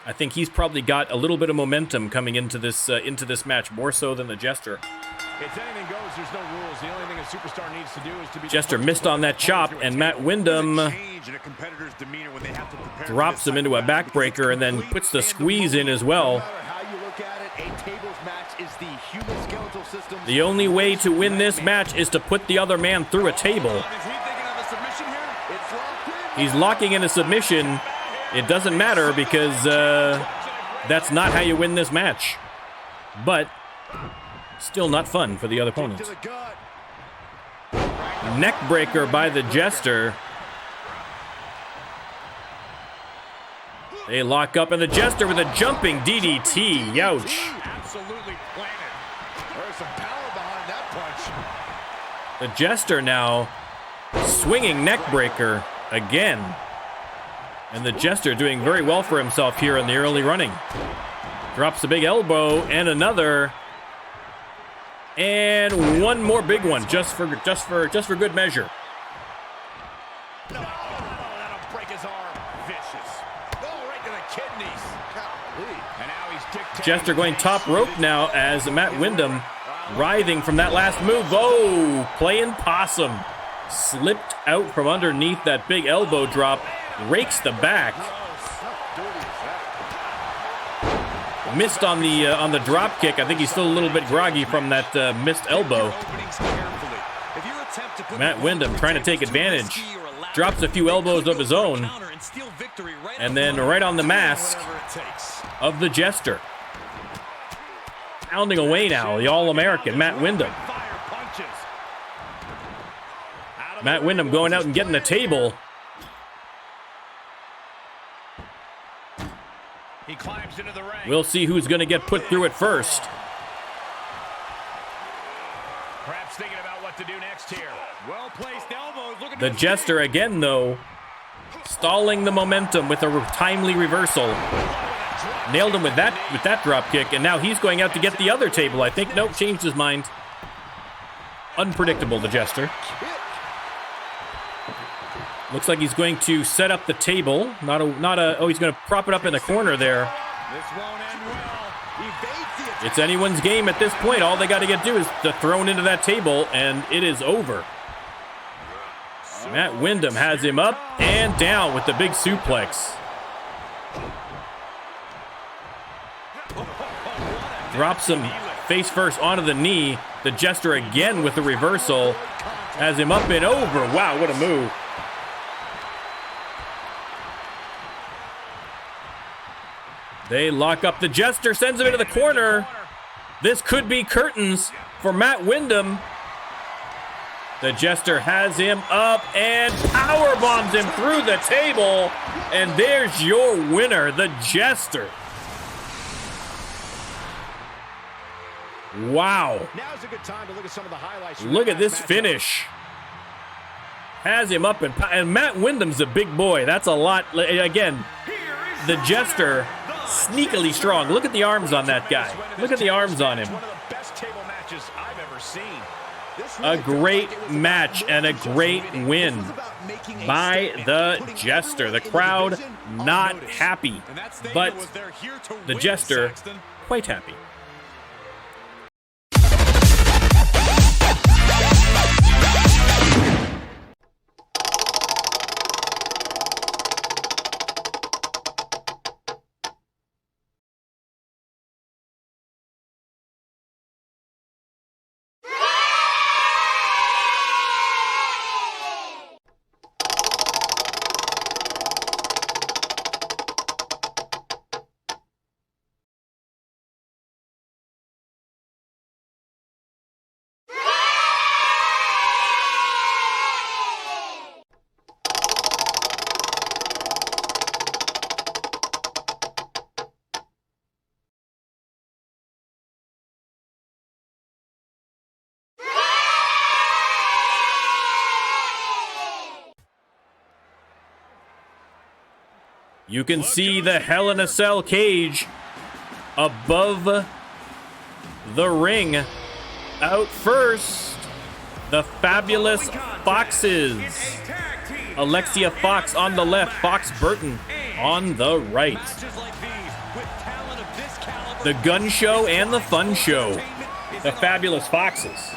I think he's probably got a little bit of momentum coming into this match, more so than the Jester. It's anything goes, there's no rules. The only thing a superstar needs to do is to be Jester missed on that chop, and Matt Windham drops him into a backbreaker and then puts the squeeze in as well. The only way to win this match is to put the other man through a table. He's locking in a submission. It doesn't matter because that's not how you win this match. But still not fun for the other opponent. Neckbreaker by the Jester. They lock up, and the Jester with a jumping DDT. Youch. absolutely planted. There's some power behind that punch. The Jester now swinging neckbreaker again. And the Jester doing very well for himself here in the early running. Drops a big elbow and another. And one more big one just for good measure. No, that'll break his arm. Vicious. Oh, right to the kidneys. And now he's dictating. Jester going top rope now as Matt Windham writhing from that last move. Oh, playing possum. Slipped out from underneath that big elbow drop. Rakes the back. Missed on the drop kick. I think he's still a little bit groggy from that missed elbow. Matt Windham trying to take advantage. Drops a few elbows of his own. And then right on the mask of the Jester. Pounding away now, the All-American Matt Windham. Matt Windham going out and getting a table. He climbs into the ring. We'll see who's going to get put through it first. Perhaps thinking about what to do next here. Well-placed elbows. Look at The Jester again, though, Stalling the momentum with a timely reversal. Nailed him with that drop kick, and now he's going out to get the other table, I think. Nope, changed his mind. Unpredictable, the Jester. Looks like he's going to set up the table. Oh, he's going to prop it up in the corner there. It's anyone's game at this point. All they got to do is to throw it into that table, and it is over. Matt Windham has him up and down with the big suplex. Drops him face first onto the knee. The Jester again with the reversal. Has him up and over. Wow, what a move. They lock up the Jester, sends him into the corner. This could be curtains for Matt Windham. The Jester has him up and power bombs him through the table. And there's your winner, the Jester. Wow. Now's a good time to look at some of the highlights. Look at this finish. Has him up and Matt Windham's a big boy. That's a lot. Again, the Jester sneakily strong. Look at the arms on that guy. Look at the arms on him. One of the best table matches I've ever seen. A great match and a great win by the Jester. The crowd not happy, but the Jester quite happy. You can see the Hell in a Cell cage above the ring. Out first, the Fabulous Foxes. Alexia Fox on the left, Fox Burton on the right. The Gun Show and the Fun Show. The Fabulous Foxes.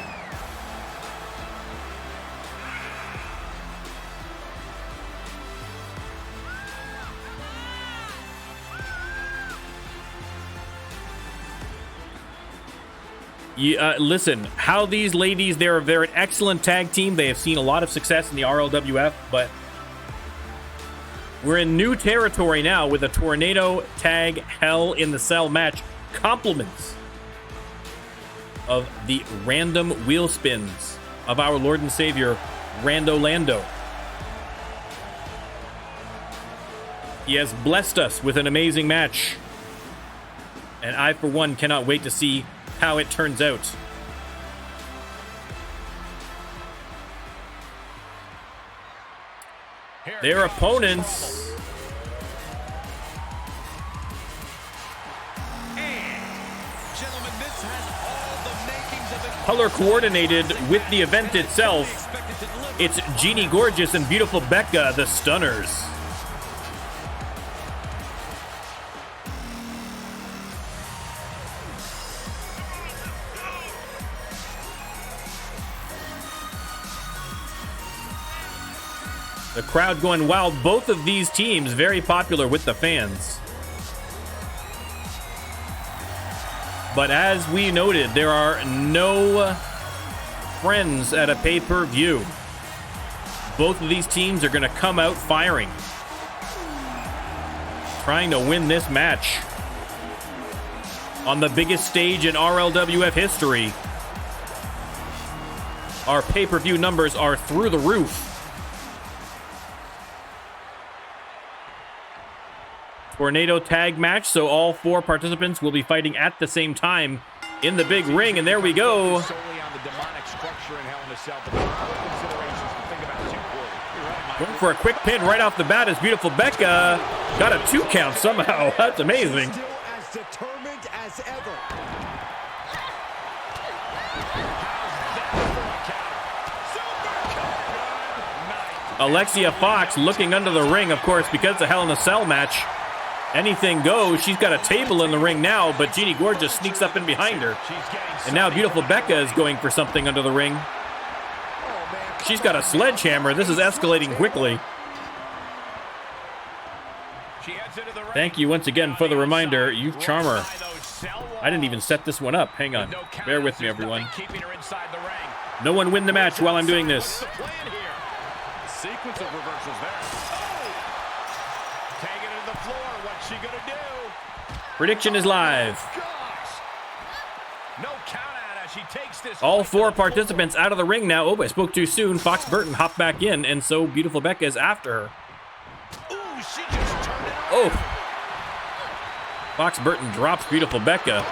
Listen, how these ladies, they're an excellent tag team. They have seen a lot of success in the RLWF, but we're in new territory now with a Tornado Tag Hell in the Cell match. Compliments of the random wheel spins of our Lord and Savior, Rando Lando. He has blessed us with an amazing match, and I, for one, cannot wait to see how it turns out. Their opponents color coordinated with the event itself. It's Jeannie Gorgeous and Beautiful Becca, the Stunners. The crowd going wild. Both of these teams very popular with the fans. But as we noted, there are no friends at a pay-per-view. Both of these teams are going to come out firing, trying to win this match on the biggest stage in RLWF history. Our pay-per-view numbers are through the roof. Tornado tag match, so all four participants will be fighting at the same time in the big ring, and there we go. Going for a quick pin right off the bat is beautiful Becca. Got a 2 count somehow. That's amazing. Still as determined as ever. Alexia Fox looking under the ring, of course, because it's a Hell in a Cell match. Anything goes. She's got a table in the ring now, but Jeannie Gorgeous sneaks up in behind her. And now beautiful Becca is going for something under the ring. She's got a sledgehammer. This is escalating quickly. Thank you once again for the reminder. You've Charmer. I didn't even set this one up. Hang on. Bear with me, everyone. No one win the match while I'm doing this. Sequence of reversals there. Taking it to the floor. What's she gonna do? Prediction is live. No count out as she takes this. All 4 participants out of the ring now. Oh, I spoke too soon. Fox Burton hopped back in, and so beautiful Becca is after her. Ooh, she just turned it around. Oh. Fox Burton drops beautiful Becca.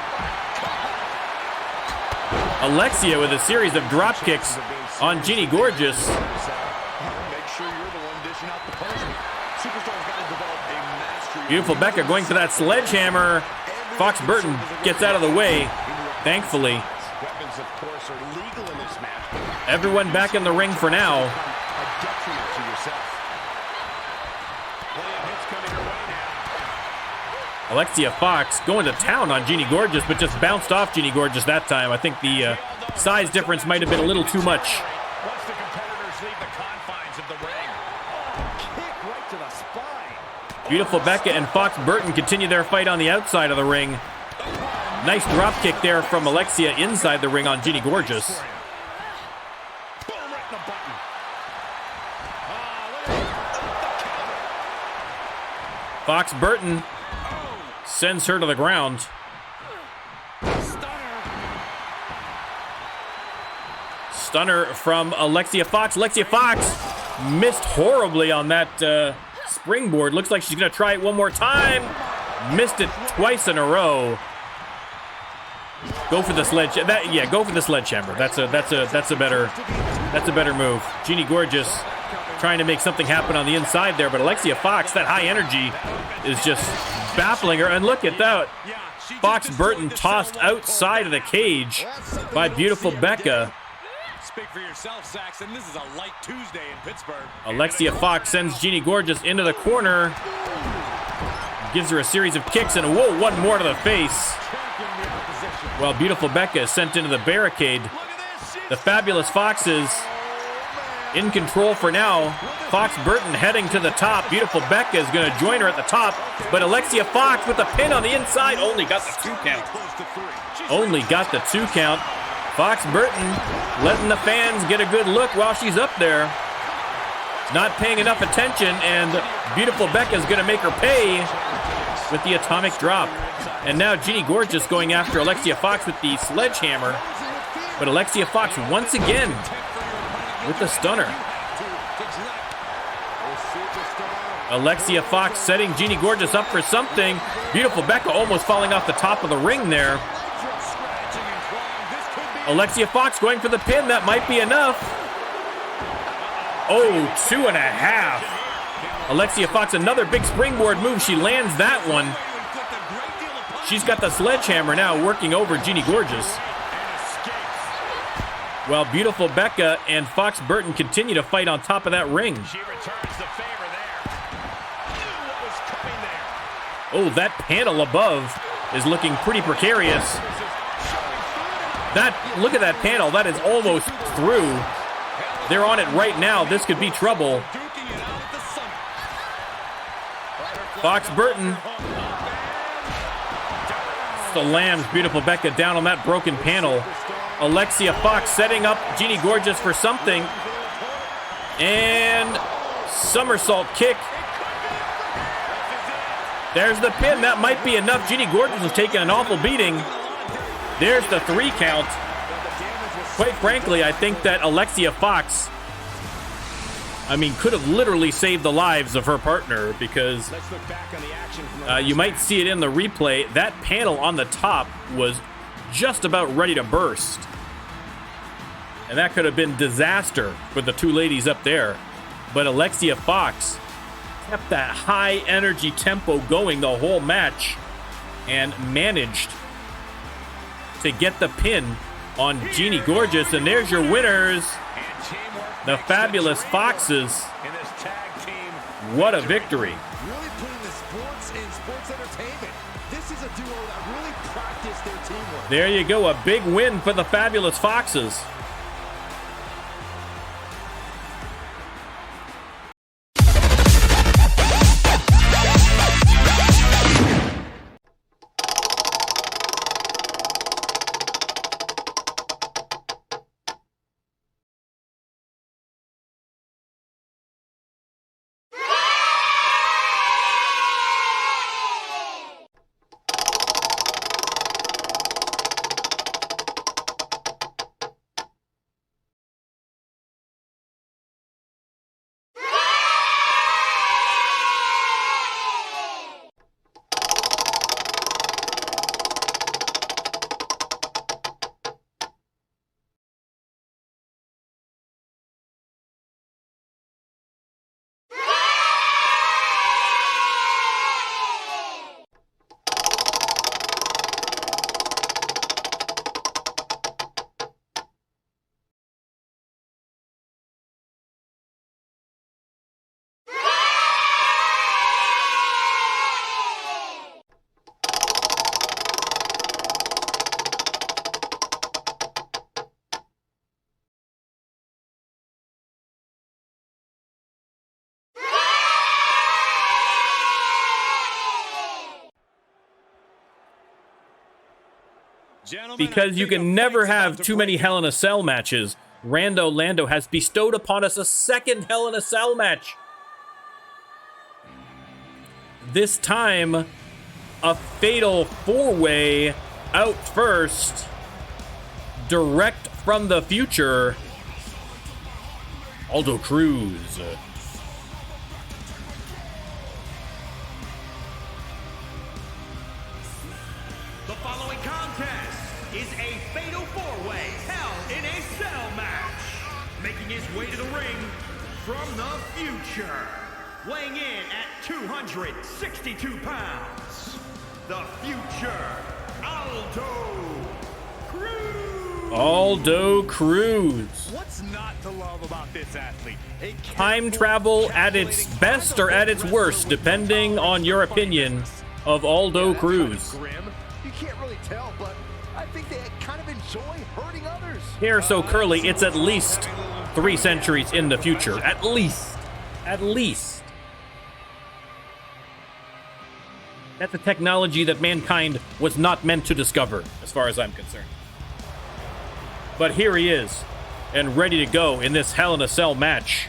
Alexia with a series of drop kicks on Jeannie Gorgeous. Beautiful Becca going for that sledgehammer. Fox Burton gets out of the way, thankfully. Weapons, of course, are legal in this match. Everyone back in the ring for now. A detriment to yourself. Plenty of hits coming her way now. Alexia Fox going to town on Jeannie Gorgeous, but just bounced off Jeannie Gorgeous that time. I think the size difference might have been a little too much. Once the competitors leave the confines of the ring. Kick right to the spine. Beautiful Becca and Fox Burton continue their fight on the outside of the ring. Nice drop kick there from Alexia inside the ring on Jeannie Gorgeous. Boom, right in the button. Fox Burton sends her to the ground. Stunner from Alexia Fox. Alexia Fox missed horribly on that springboard. Looks like she's gonna try it one more time. Missed it twice in a row. Go for the sledge. Go for the sledgehammer. That's a better move. Jeannie Gorgeous trying to make something happen on the inside there, but Alexia Fox, that high energy is just baffling her. And look at that. Fox Burton tossed outside of the cage by beautiful Becca. Speak for yourself, Saxon. This is a light Tuesday in Pittsburgh. Alexia Fox sends Jeannie Gorgeous into the corner. Gives her a series of kicks, and whoa, one more to the face. Well, beautiful Becca is sent into the barricade. The fabulous Foxes in control for now. Fox Burton heading to the top. Beautiful Becca is going to join her at the top, but Alexia Fox with a pin on the inside only got the 2 count. Only got the 2 count. Fox Burton letting the fans get a good look while she's up there. Not paying enough attention, and beautiful Becca's going to make her pay with the atomic drop. And now Jeannie Gorgeous going after Alexia Fox with the sledgehammer. But Alexia Fox once again with the stunner. Alexia Fox setting Jeannie Gorgeous up for something. Beautiful Becca almost falling off the top of the ring there. Alexia Fox going for the pin. That might be enough. Oh, 2.5. Alexia Fox, another big springboard move. She lands that one. She's got the sledgehammer now working over Jeannie Gorgeous. Well, beautiful Becca and Fox Burton continue to fight on top of that ring. She returns the favor there. Knew what was coming there. Oh, that panel above is looking pretty precarious. Look at that panel. That is almost through. They're on it right now. This could be trouble. Fox Burton slams beautiful Becca down on that broken panel. Alexia Fox setting up Jeannie Gorgeous for something. And somersault kick. There's the pin. That might be enough. Jeannie Gorgeous was taking an awful beating. There's the 3 count. Quite frankly, I think that Alexia Fox, could have literally saved the lives of her partner, because you might see it in the replay. That panel on the top was just about ready to burst. And that could have been disaster with the 2 ladies up there. But Alexia Fox kept that high energy tempo going the whole match and managed to get the pin on Jeannie Gorgeous. And there's your winners, the Fabulous Foxes. What a victory. Really putting the sports in sports entertainment. This is a duo that really practiced their teamwork. There you go, a big win for the Fabulous Foxes. Because you can never have too many Hell in a Cell matches, Rando Lando has bestowed upon us a second Hell in a Cell match. This time, a fatal four-way out first, direct from the future, Aldo Cruz. The following contest is a fatal four-way Hell in a Cell match. Making his way to the ring from the future, weighing in at 262 pounds, the future, Aldo Cruz. Aldo Cruz. What's not to love about this athlete? Time travel at its best or at its worst, depending on your opinion of Aldo Cruz. You can't really tell, but I think they kind of enjoy hurting others. Hair so curly, it's at least 3 centuries in the future. At least. At least. That's a technology that mankind was not meant to discover, as far as I'm concerned. But here he is, and ready to go in this Hell in a Cell match.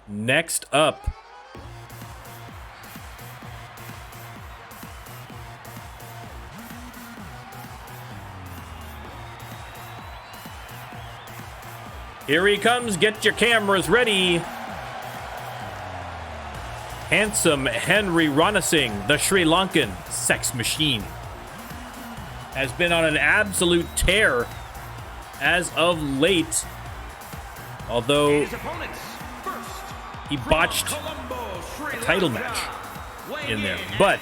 Next up, here he comes. Get your cameras ready. Handsome Henry Ranasinghe, the Sri Lankan sex machine, has been on an absolute tear as of late. Although he botched a title match in there. But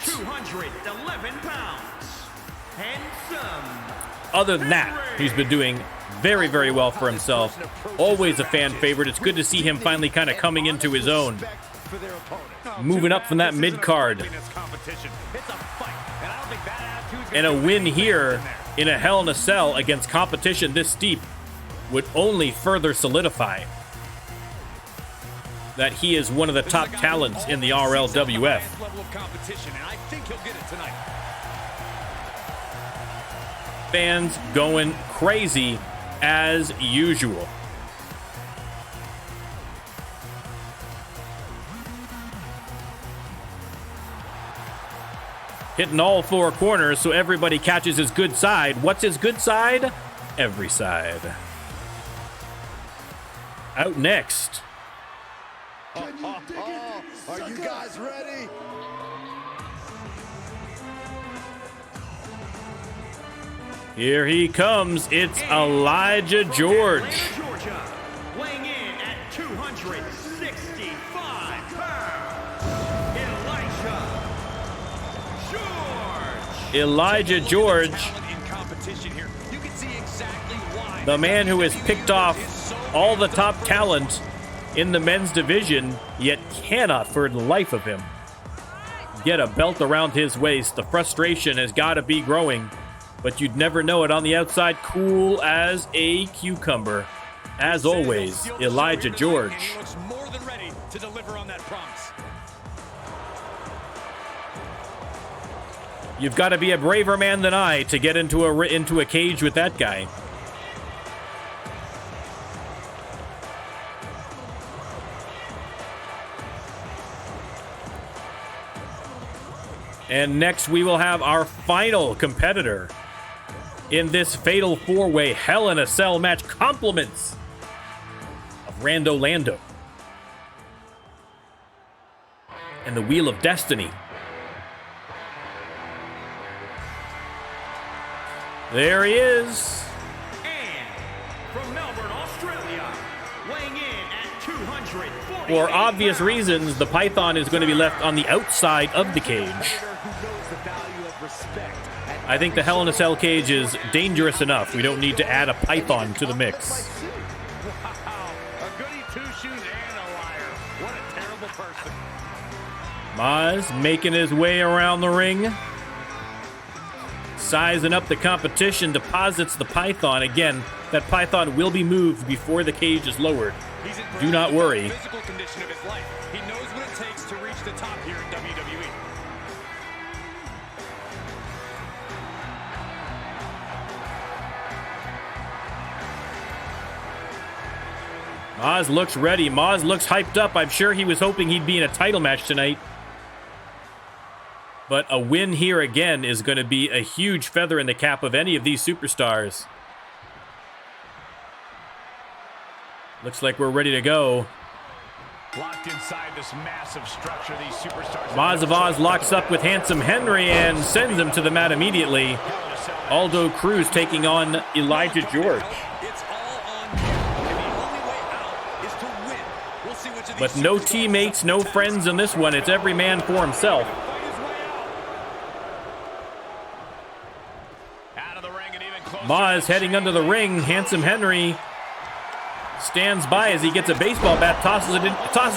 other than that, he's been doing very, very well for himself. Always a fan favorite. It's good to see him finally kind of coming into his own. Moving up from that mid-card. And a win here in a Hell in a Cell against competition this steep would only further solidify that he is one of the top talents in the RLWF. Fans going crazy as usual. Hitting all 4 corners so everybody catches his good side. What's his good side? Every side. Out next. Are you guys ready? Here he comes. It's Elijah George. Georgia, weighing in at 265 pounds, Elijah George, the man who has picked off all the top talent in the men's division, yet cannot for the life of him get a belt around his waist. The frustration has got to be growing, but you'd never know it on the outside. Cool as a cucumber. As always, Elijah George. Looks more than ready to deliver on that promise. You've got to be a braver man than I to get into a cage with that guy. And next we will have our final competitor in this fatal four-way Hell in a Cell match. Compliments of Rando Lando and the Wheel of Destiny. There he is. And from Melbourne, Australia, weighing in at 240. For obvious reasons, the Python is going to be left on the outside of the cage. I think the Hell in a Cell cage is dangerous enough. We don't need to add a Python to the mix. Wow, a goody two-shoes and a liar. What a terrible person. Maz making his way around the ring. Sizing up the competition, deposits the Python. Again, that Python will be moved before the cage is lowered. Do not worry. Physical condition of his life. He knows what it takes to reach the top here in WWE. Maz looks ready. Maz looks hyped up. I'm sure he was hoping he'd be in a title match tonight. But a win here again is going to be a huge feather in the cap of any of these superstars. Looks like we're ready to go. Locked inside this massive structure, these superstars. Maz of Oz locks up with Handsome Henry and sends him to the mat immediately. Aldo Cruz taking on Elijah George. It's all on him. And the only way out is to win. We'll see which of these But no teammates, no friends in this one. It's every man for himself. Out of the ring and even closer. Maz heading under the ring. Handsome Henry stands by as he gets a baseball bat, tosses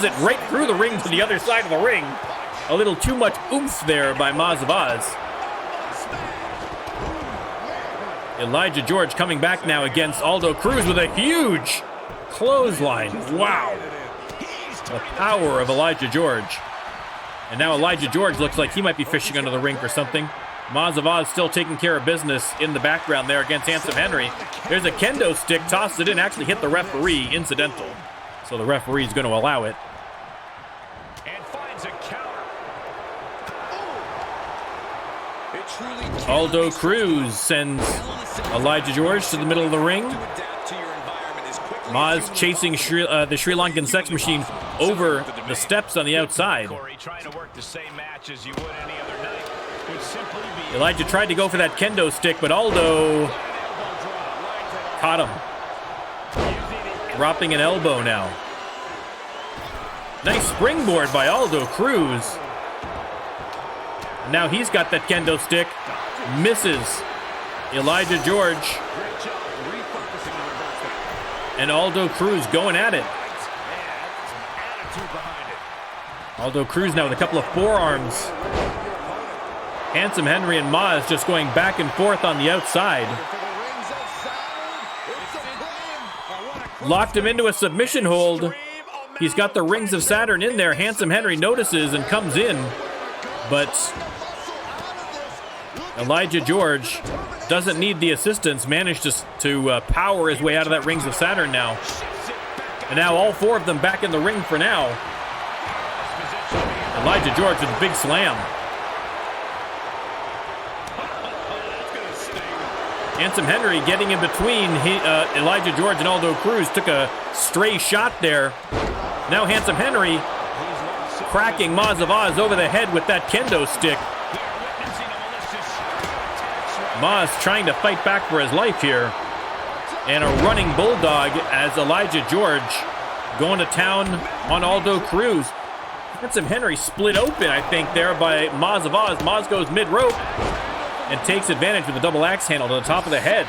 it right through the ring to the other side of the ring. A little too much oomph there by Maz of Oz. Elijah George coming back now against Aldo Cruz with a huge clothesline. Wow. The power of Elijah George. And now Elijah George looks like he might be fishing under the ring for something. Maz of Oz still taking care of business in the background there against Handsome Henry. There's a kendo stick, tossed it in, actually hit the referee, incidental. So the referee's going to allow it. And finds a counter. It truly Aldo Cruz sends Elijah George to the middle of the ring. adapt to your environment as quickly Maz chasing the Sri Lankan sex machine over the steps on the outside. Corey trying to work the same match as you would any other night. Would simply be Elijah tried to go for that kendo stick, but Aldo caught him. Dropping an elbow now. Nice springboard by Aldo Cruz. Now he's got that kendo stick. Misses Elijah George. And Aldo Cruz going at it. Aldo Cruz now with a couple of forearms. Handsome Henry and Maz just going back and forth on the outside. Locked him into a submission hold. He's got the Rings of Saturn in there. Handsome Henry notices and comes in. But Elijah George doesn't need the assistance. Managed to power his way out of that Rings of Saturn now. And now all four of them back in the ring for now. Elijah George with a big slam. Handsome Henry getting in between Elijah George and Aldo Cruz. Took a stray shot there. Now Handsome Henry cracking Maz of Oz over the head with that kendo stick. Maz trying to fight back for his life here. And a running bulldog as Elijah George going to town on Aldo Cruz. Handsome Henry split open, I think, there by Maz of Oz. Maz goes mid-rope and takes advantage with a double axe handle to the top of the head.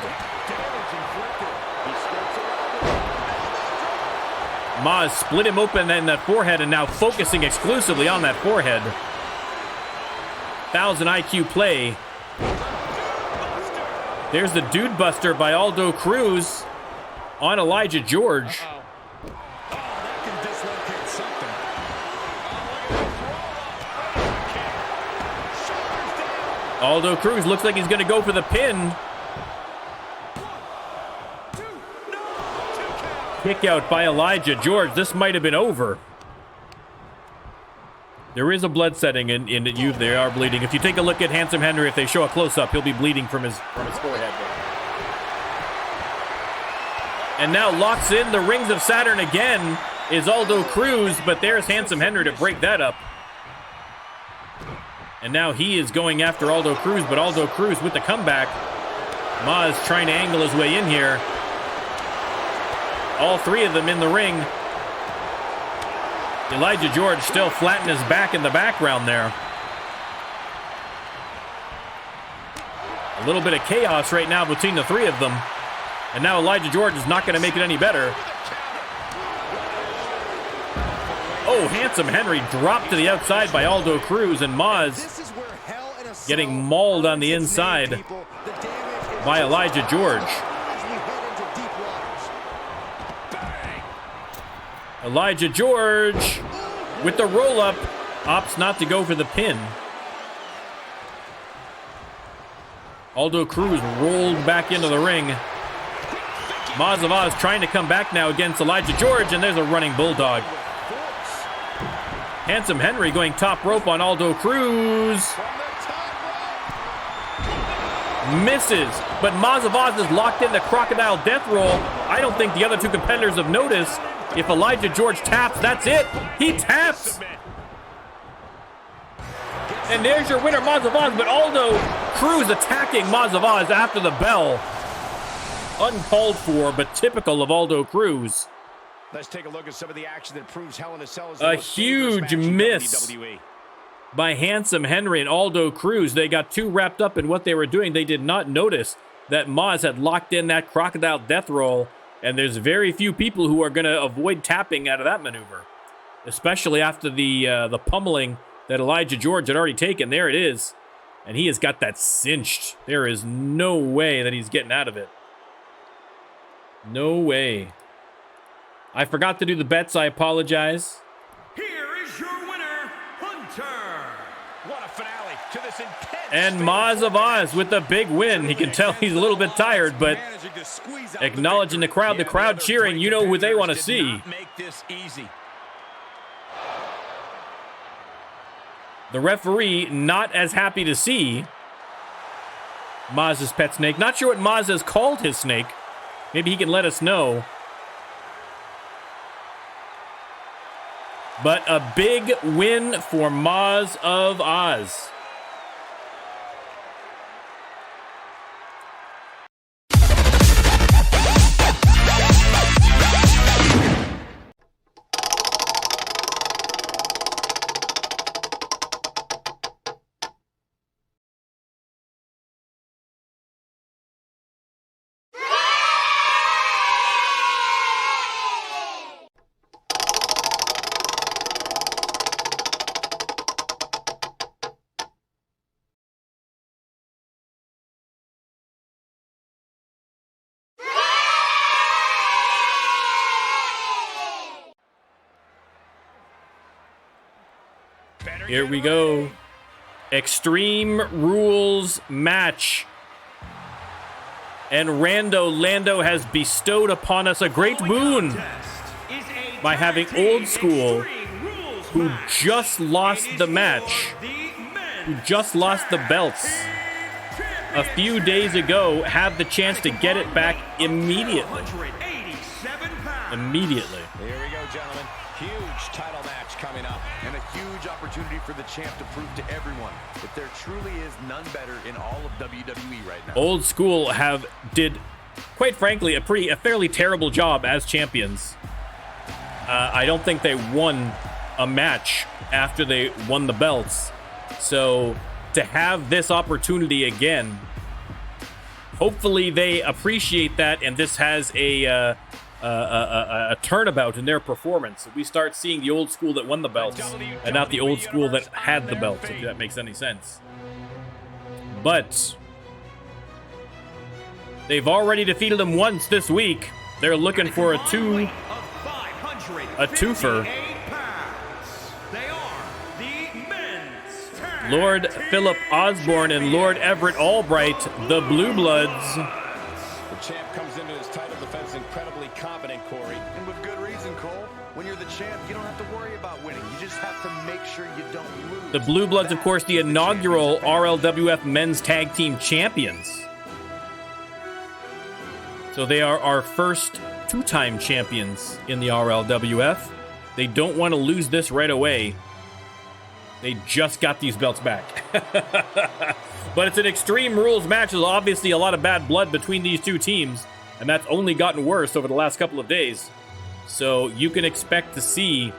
Maz split him open in that forehead and now focusing exclusively on that forehead. 1000 IQ play. There's the Dude Buster by Aldo Cruz on Elijah George. Aldo Cruz looks like he's going to go for the pin. Kick out by Elijah George. This might have been over. There is a blood setting in you. They are bleeding. If you take a look at Handsome Henry, if they show a close-up, he'll be bleeding from his forehead. And now locks in the Rings of Saturn again is Aldo Cruz, but there's Handsome Henry to break that up. And now he is going after Aldo Cruz, but Aldo Cruz with the comeback. Maz trying to angle his way in here. All three of them in the ring. Elijah George still flattening his back in the background there. A little bit of chaos right now between the three of them. And now Elijah George is not going to make it any better. Oh, Handsome Henry dropped to the outside by Aldo Cruz, and Maz getting mauled on the inside by Elijah George. Elijah George with the roll-up opts not to go for the pin. Aldo Cruz rolled back into the ring. Maz of Oz trying to come back now against Elijah George, and there's a running bulldog. Handsome Henry going top rope on Aldo Cruz. Misses, but Maz of Oz is locked in the crocodile death roll. I don't think the other two competitors have noticed. If Elijah George taps, that's it. He taps. And there's your winner, Maz of Oz, but Aldo Cruz attacking Maz of Oz after the bell. Uncalled for, but typical of Aldo Cruz. Let's take a look at some of the action that proves Hell in a Cell is a huge miss by Handsome Henry and Aldo Cruz. They got too wrapped up in what they were doing. They did not notice that Maz had locked in that crocodile death roll, and there's very few people who are going to avoid tapping out of that maneuver, especially after the pummeling that Elijah George had already taken. There it is, and he has got that cinched. There is no way that he's getting out of it. No way. I forgot to do the bets. I apologize. Here is your winner, Hunter. What a finale to this intense. And Maz of Oz with the big win. He can tell he's a little bit tired, but acknowledging the crowd cheering. You know who they want to see. Make this easy. The referee not as happy to see Maz's pet snake. Not sure what Maz has called his snake. Maybe he can let us know. But a big win for Maz of Oz. Here we go. Extreme Rules match. And Rando Lando has bestowed upon us a great boon by having Old School, who just lost the match, who just lost the belts a few days ago, have the chance to get it back immediately. immediately. Here we go, gentlemen. Huge title match coming up. And a huge opportunity for the champ to prove to everyone that there truly is none better in all of WWE right now. Old School did, quite frankly, a fairly terrible job as champions. I don't think they won a match after they won the belts. So to have this opportunity again, hopefully they appreciate that, and this has a turnabout in their performance. We start seeing the Old School that won the belts and not the Old School that had the belts, if that makes any sense. But they've already defeated them once this week. They're looking for a twofer. Lord Philip Osborne and Lord Everett Albright, the Blue Bloods. The champ comes into his title defense incredibly confident, Corey. And with good reason, Cole. When you're the champ, you don't have to worry about winning. You just have to make sure you don't lose. The Blue Bloods, of course, the inaugural RLWF Men's Tag Team Champions. So they are our first two-time champions in the RLWF. They don't want to lose this right away. They just got these belts back. But it's an Extreme Rules match. There's obviously a lot of bad blood between these two teams, and that's only gotten worse over the last couple of days. So you can expect to see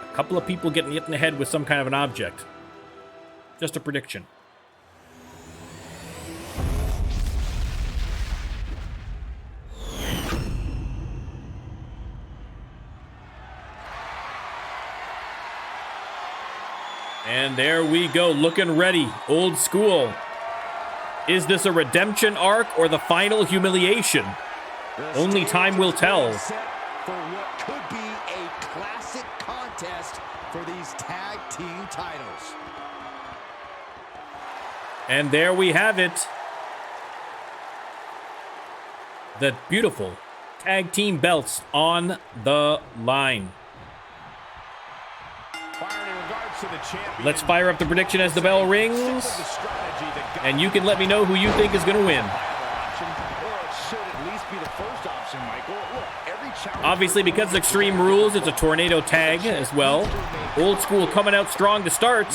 a couple of people getting hit in the head with some kind of an object. Just a prediction. And there we go, looking ready. Old School. Is this a redemption arc or the final humiliation? Only time will tell. For what could be a classic contest for these tag team titles. And there we have it. The beautiful tag team belts on the line. Let's fire up the prediction as the bell rings. And you can let me know who you think is going to win. Obviously, because it's Extreme Rules, it's a tornado tag as well. Old School coming out strong to start.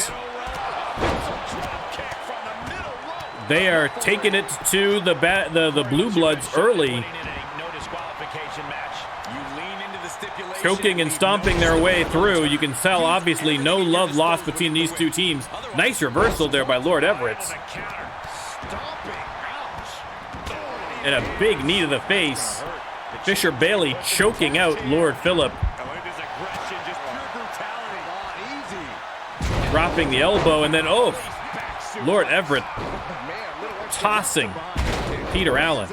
They are taking it to the Blue Bloods early. Choking and stomping their way through. You can tell, obviously, no love lost between these two teams. Nice reversal there by Lord Everett. And a big knee to the face. Fisher Bailey choking out Lord Philip. Dropping the elbow, and then, oh, Lord Everett tossing Peter Allen.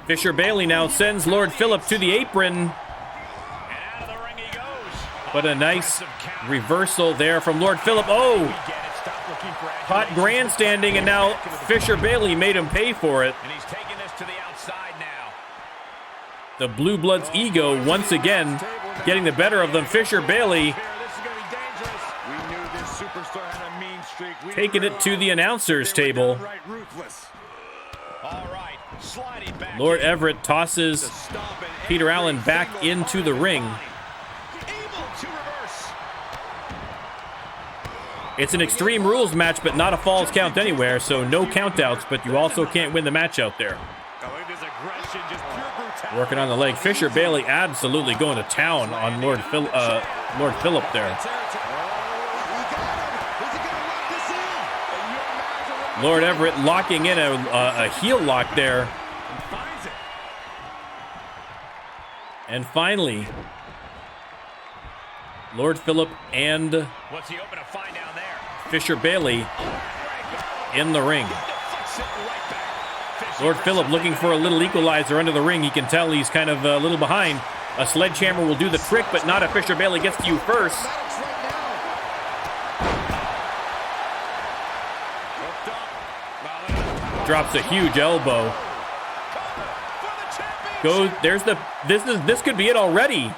Fisher Bailey now sends Lord Philip to the apron. But a nice reversal there from Lord Philip. Oh! Caught grandstanding, and now Fisher Bailey made him pay for it. The Blue Bloods' ego once again getting the better of them. Fisher Bailey taking it to the announcer's table. Lord Everett tosses Peter Allen back into the ring. It's an Extreme Rules match, but not a Falls Count Anywhere, so no countouts, but you also can't win the match out there. Working on the leg. Fisher Bailey absolutely going to town on Lord Philip there. Lord Everett locking in a heel lock there. And finally, Lord Philip and Fisher Bailey in the ring. Lord Philip looking for a little equalizer under the ring. He can tell he's kind of a little behind. A sledgehammer will do the trick, but not if Fisher Bailey gets to you first. Drops a huge elbow. This could be it already.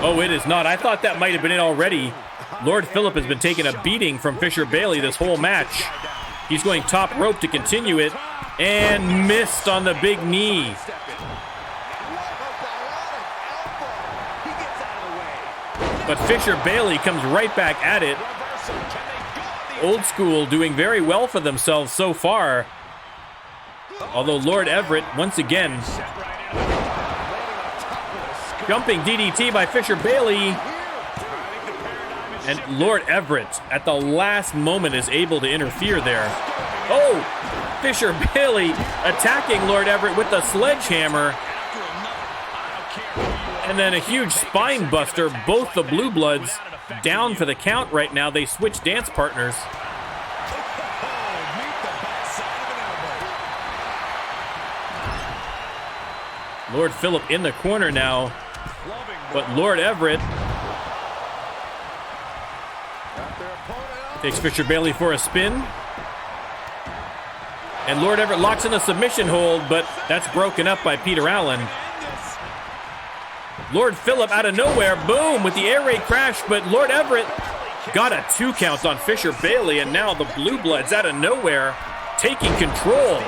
Oh, it is not. I thought that might have been it already. Lord Phillip has been taking a beating from Fisher Bailey this whole match. He's going top rope to continue it, and missed on the big knee. But Fisher Bailey comes right back at it. Old School doing very well for themselves so far. Although Lord Everett, once again, jumping DDT by Fisher Bailey. And Lord Everett, at the last moment, is able to interfere there. Oh, Fisher Bailey attacking Lord Everett with the sledgehammer. And then a huge spine buster. Both the Blue Bloods down for the count right now. They switch dance partners. Lord Phillip in the corner now. But Lord Everett takes Fisher Bailey for a spin. And Lord Everett locks in a submission hold, but that's broken up by Peter Allen. Lord Phillip out of nowhere, boom, with the air raid crash, but Lord Everett got a 2 count on Fisher Bailey, and now the Blue Bloods out of nowhere taking control.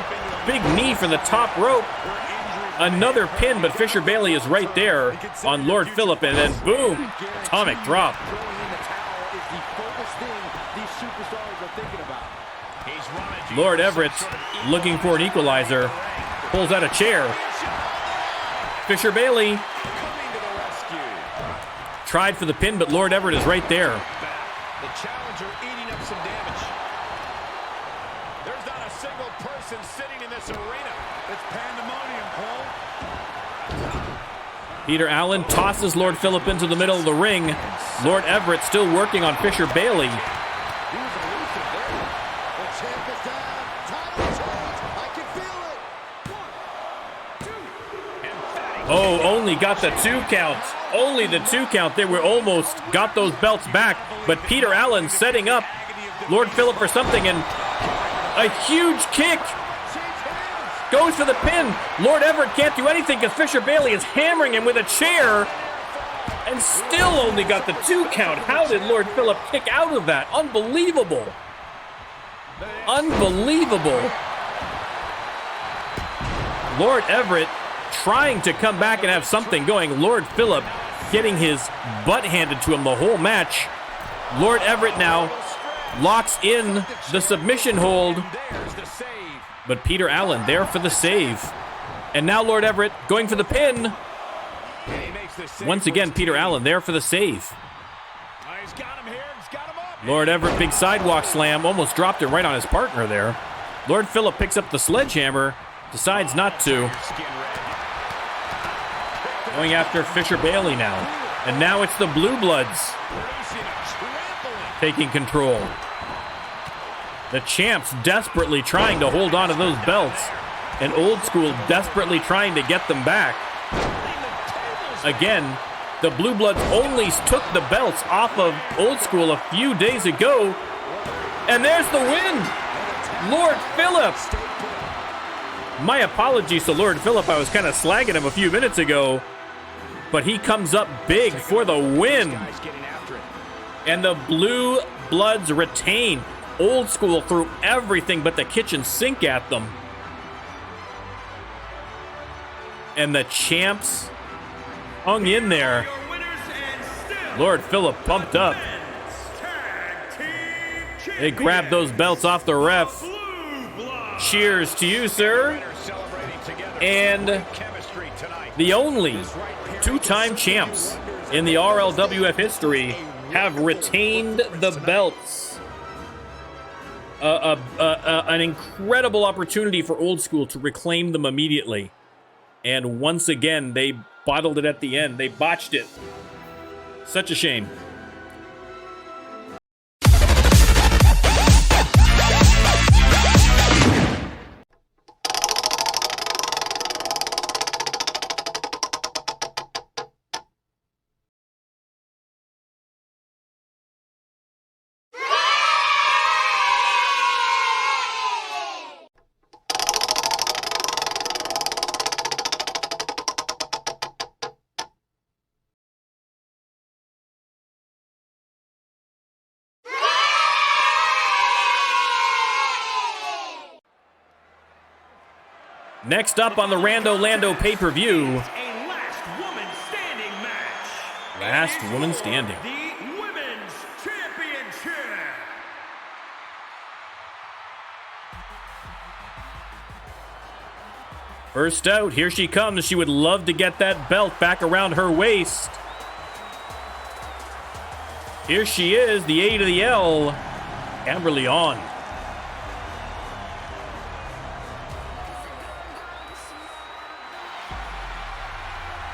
Big knee from the top rope. Another pin, but Fisher Bailey is right there on Lord Phillip, and then boom, atomic drop. Lord Everett looking for an equalizer, pulls out a chair. Fisher Bailey tried for the pin, but Lord Everett is right there. The challenger eating up some damage. There's not a single person sitting in this arena. It's pandemonium, Cole. Peter Allen tosses Lord Phillip into the middle of the ring. Lord Everett still working on Fisher Bailey. Oh, only got the 2 count. Only the 2 count. They were almost got those belts back, but Peter Allen setting up Lord Phillip for something, and a huge kick. Goes for the pin. Lord Everett can't do anything because Fisher Bailey is hammering him with a chair, and still only got the 2 count. How did Lord Phillip kick out of that? Unbelievable. Unbelievable. Lord Everett trying to come back and have something going. Lord Phillip getting his butt handed to him the whole match. Lord Everett now locks in the submission hold, but Peter Allen there for the save. And now Lord Everett going for the pin. Once again, Peter Allen there for the save. Lord Everett, big sidewalk slam, almost dropped it right on his partner there. Lord Phillip picks up the sledgehammer, decides not to. Going after Fisher Bailey now. And now it's the Blue Bloods taking control. The champs desperately trying to hold on to those belts, and Old School desperately trying to get them back. Again, the Blue Bloods only took the belts off of Old School a few days ago, and there's the win! Lord Phillip! My apologies to Lord Phillip, I was kind of slagging him a few minutes ago, but he comes up big for the win. And the Blue Bloods retain. Old School threw everything but the kitchen sink at them. And the champs hung in there. Lord Phillip pumped up. They grabbed those belts off the ref. Cheers to you, sir. And the only 2-time champs in the RLWF history have retained the belts. An incredible opportunity for Old School to reclaim them immediately. And once again, they bottled it at the end. They botched it. Such a shame. Next up on the Rando Lando pay-per-view, A last woman standing match. last woman standing. The Women's Championship. First out, here she comes. She would love to get that belt back around her waist. Here she is, the A to the L, Amber Leon.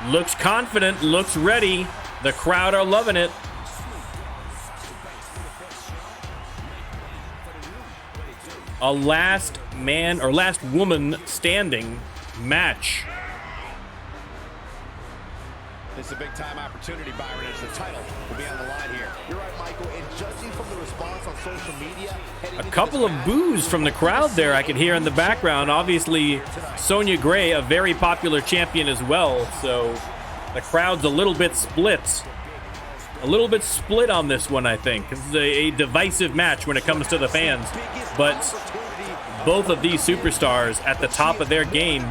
Looks confident, looks ready. The crowd are loving it. A last man or last woman standing match. This is a big-time opportunity, Byron, as the title will be on the line here. You're right, Michael, and judging from the response on social media... A couple of boos from the crowd there I could hear in the background. Obviously, Sonya Gray, a very popular champion as well, so the crowd's a little bit split. A little bit split on this one, I think. This is a divisive match when it comes to the fans, but both of these superstars at the top of their game.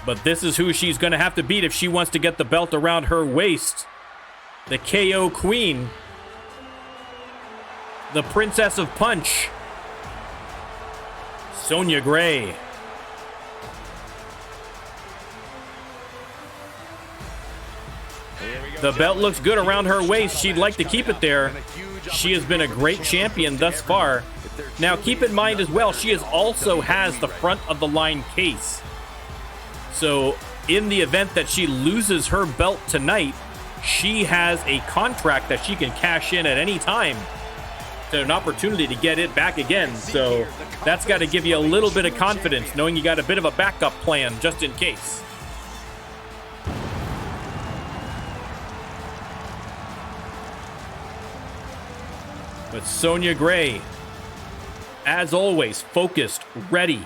But this is who she's going to have to beat if she wants to get the belt around her waist. The KO Queen. The Princess of Punch. Sonya Gray. The belt looks good around her waist. She'd like to keep it there. She has been a great champion thus far. Now, keep in mind as well, she also has the front of the line case. So, in the event that she loses her belt tonight, she has a contract that she can cash in at any time. To an opportunity to get it back again. So, that's got to give you a little bit of confidence, knowing you got a bit of a backup plan just in case. But Sonya Gray, as always, focused, ready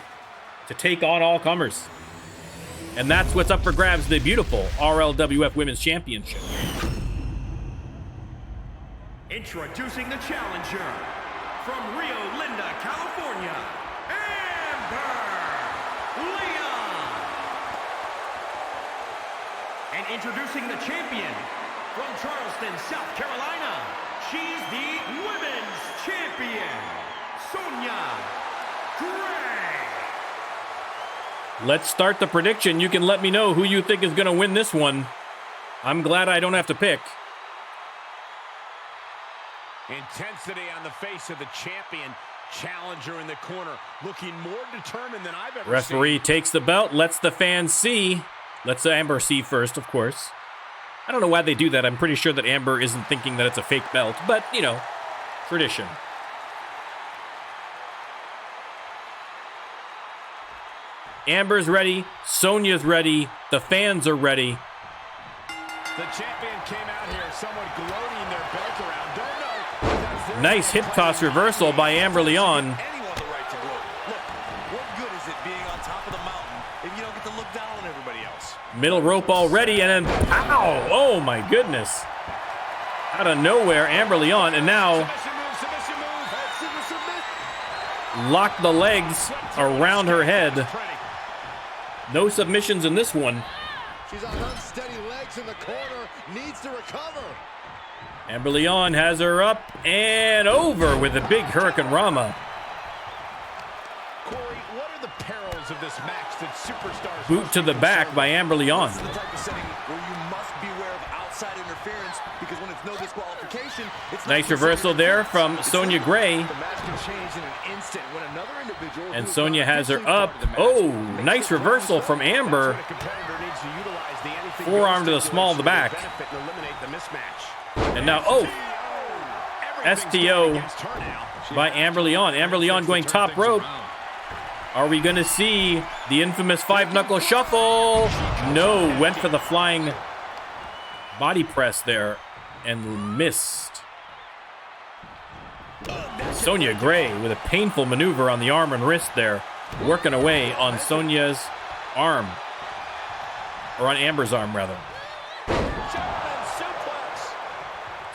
to take on all comers. And that's what's up for grabs, the beautiful RLWF Women's Championship. Introducing the challenger from Rio Linda, California, Amber Leon. And introducing the champion from Charleston, South Carolina, she's the Women's Champion, Sonya Gray. Let's start the prediction. You can let me know who you think is going to win this one. I'm glad I don't have to pick. Intensity on the face of the champion. Challenger in the corner, looking more determined than I've ever seen. Referee takes the belt, lets the fans see. Lets Amber see first, of course. I don't know why they do that. I'm pretty sure that Amber isn't thinking that it's a fake belt, but, you know, tradition. Amber's ready, Sonya's ready, the fans are ready. The champion came out here somewhat gloating their belt around. Don't know. Nice hip toss reversal by Amber Leon. Anyone the right to gloat. Look, what good is it being on top of the mountain if you don't get to look down on everybody else? Middle rope already, and then pow! Oh my goodness. Out of nowhere, Amber Leon, and now lock the legs around her head. No submissions in this one. She's on unsteady legs in the corner, needs to recover. Amber Leon has her up and over with a big Hurricane Rama. Corey, what are the perils of this match that superstars... Boot to the back by Amber Leon. This is the type of setting where you must beware of outside interference because when it's no disqualification, it's nice reversal there from Sonya Gray. The match can change in an instant when another individual... And Sonya has her up. Oh, nice reversal from Amber. Forearm to the small of the back. And now, oh, STO by Amber Leon. Amber Leon going top rope. Are we going to see the infamous five-knuckle shuffle? No, went for the flying body press there and missed. Sonya Gray with a painful maneuver on the arm and wrist there, working away on Sonya's arm. Or on Amber's arm, rather.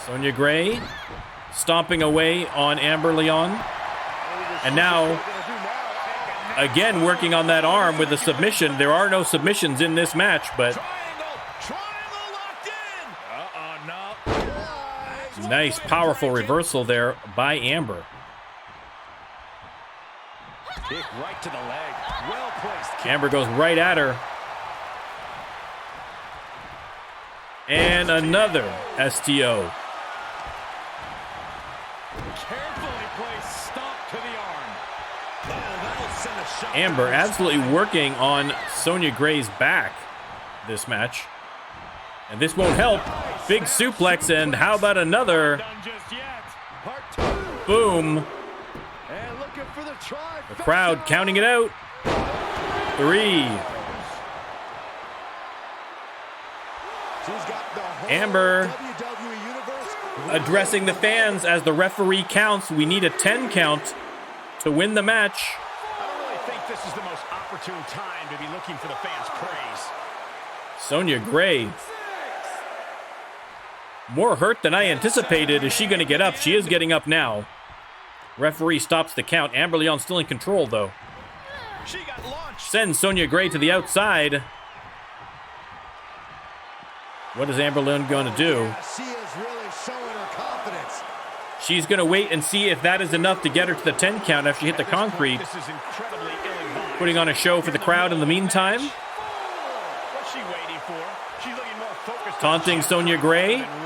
Sonya Gray stomping away on Amber Leon. And now, again, working on that arm with a submission. There are no submissions in this match, but Triangle locked in. No. nice, powerful reversal there by Amber. Kick right to the leg. Well placed kick. Amber goes right at her. And another STO. Carefully placed stomp to the arm. Oh, that'll send a shot. Amber absolutely working on Sonya Gray's back this match. And this won't help. Big suplex, and how about another? Done just yet. Part two. Boom. And looking for the try. The crowd counting it out. 3. She's got the whole Amber WWE universe. addressing the fans as the referee counts. We need a 10 count to win the match. I don't really think this is the most opportune time to be looking for the fans' praise. Sonya Gray. More hurt than I anticipated. Is she going to get up? She is getting up now. Referee stops the count. Amber Leon still in control, though. She got launched. Sends Sonya Gray to the outside. What is Amber Leon going to do? She is really showing her confidence. She's going to wait and see if that is enough to get her to the 10 count after she hit the concrete. This is incredibly ill-advised. Putting on a show for the crowd in the meantime. What's she waiting for? She's looking more focused. Taunting Sonya Gray. Than winning.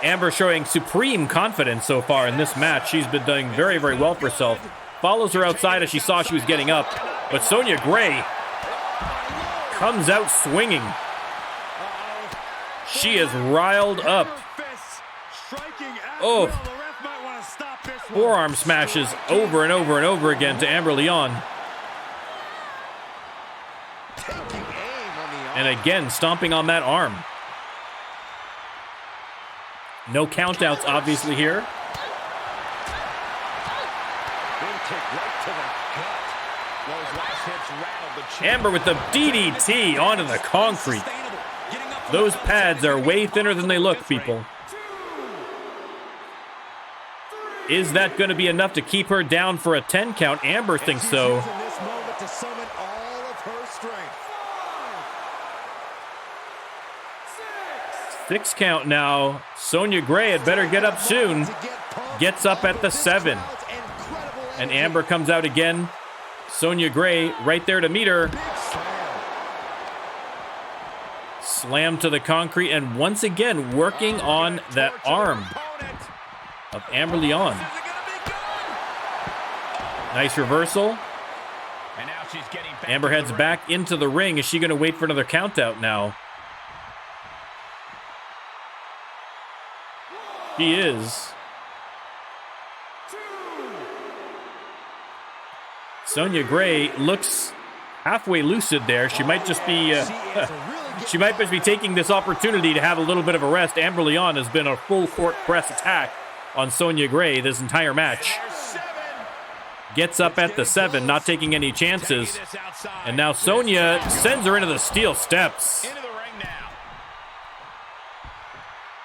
Amber showing supreme confidence so far in this match. She's been doing very, very well for herself. Follows her outside as she saw she was getting up. But Sonya Gray comes out swinging. She is riled up. Oh, forearm smashes over and over and over again to Amber Leon. And again, stomping on that arm. No countouts, obviously, here. Amber with the DDT onto the concrete. Those pads are way thinner than they look, people. Is that going to be enough to keep her down for a 10 count? Amber thinks so. 6 count now. Sonya Gray had better get up soon. Gets up at the 7. And Amber comes out again. Sonya Gray right there to meet her. Slam to the concrete, and once again working on that arm of Amber Leon. Nice reversal. Amber heads back into the ring. Is she going to wait for another count out now? She is. Sonya Gray looks halfway lucid there. She might just be she might just be taking this opportunity to have a little bit of a rest. Amber Leon has been a full court press attack on Sonya Gray this entire match. Gets up at the 7, not taking any chances. And now Sonya sends her into the steel steps.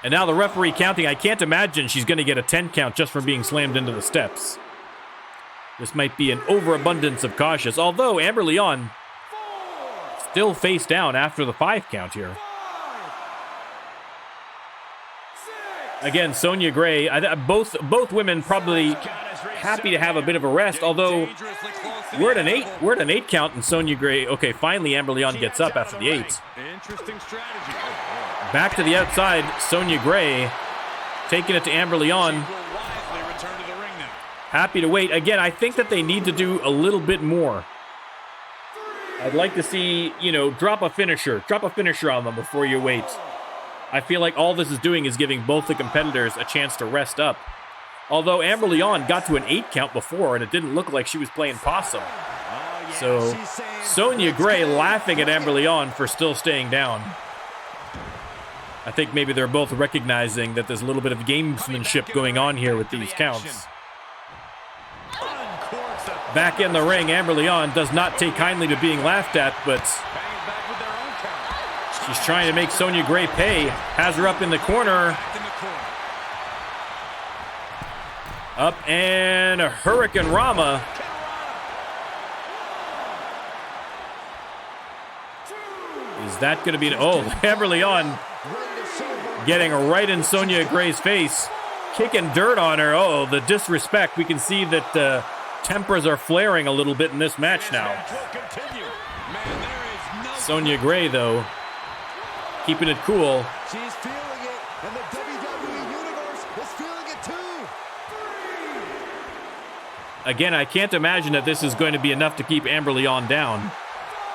And now the referee counting. I can't imagine she's going to get a 10 count just from being slammed into the steps. This might be an overabundance of cautious, although Amber Leon still face down after the 5 count here. Again, Sonya Gray, both women probably happy to have a bit of a rest, although we're at an 8 count, and Sonya Gray, okay, finally Amber Leon gets up after the 8. Interesting strategy. Back to the outside, Sonya Gray taking it to Amber Leon. Happy to wait. Again, I think that they need to do a little bit more. I'd like to see, drop a finisher on them before you wait. I feel like all this is doing is giving both the competitors a chance to rest up. Although Amber Leon got to an 8 count before, and it didn't look like she was playing possum. So, Sonya Gray laughing at Amber Leon for still staying down. I think maybe they're both recognizing that there's a little bit of gamesmanship going on here with these counts. Back in the ring, Amber Leon does not take kindly to being laughed at, but she's trying to make Sonya Gray pay. Has her up in the corner. Up and Hurricane Rama. Is that going to be... Oh, Amber Leon getting right in Sonya Gray's face. Kicking dirt on her. Oh, the disrespect. We can see that tempers are flaring a little bit in this match now. Sonya Gray, though, keeping it cool. She's feeling it, and the WWE Universe is feeling it too. Again, I can't imagine that this is going to be enough to keep Amber Leon down,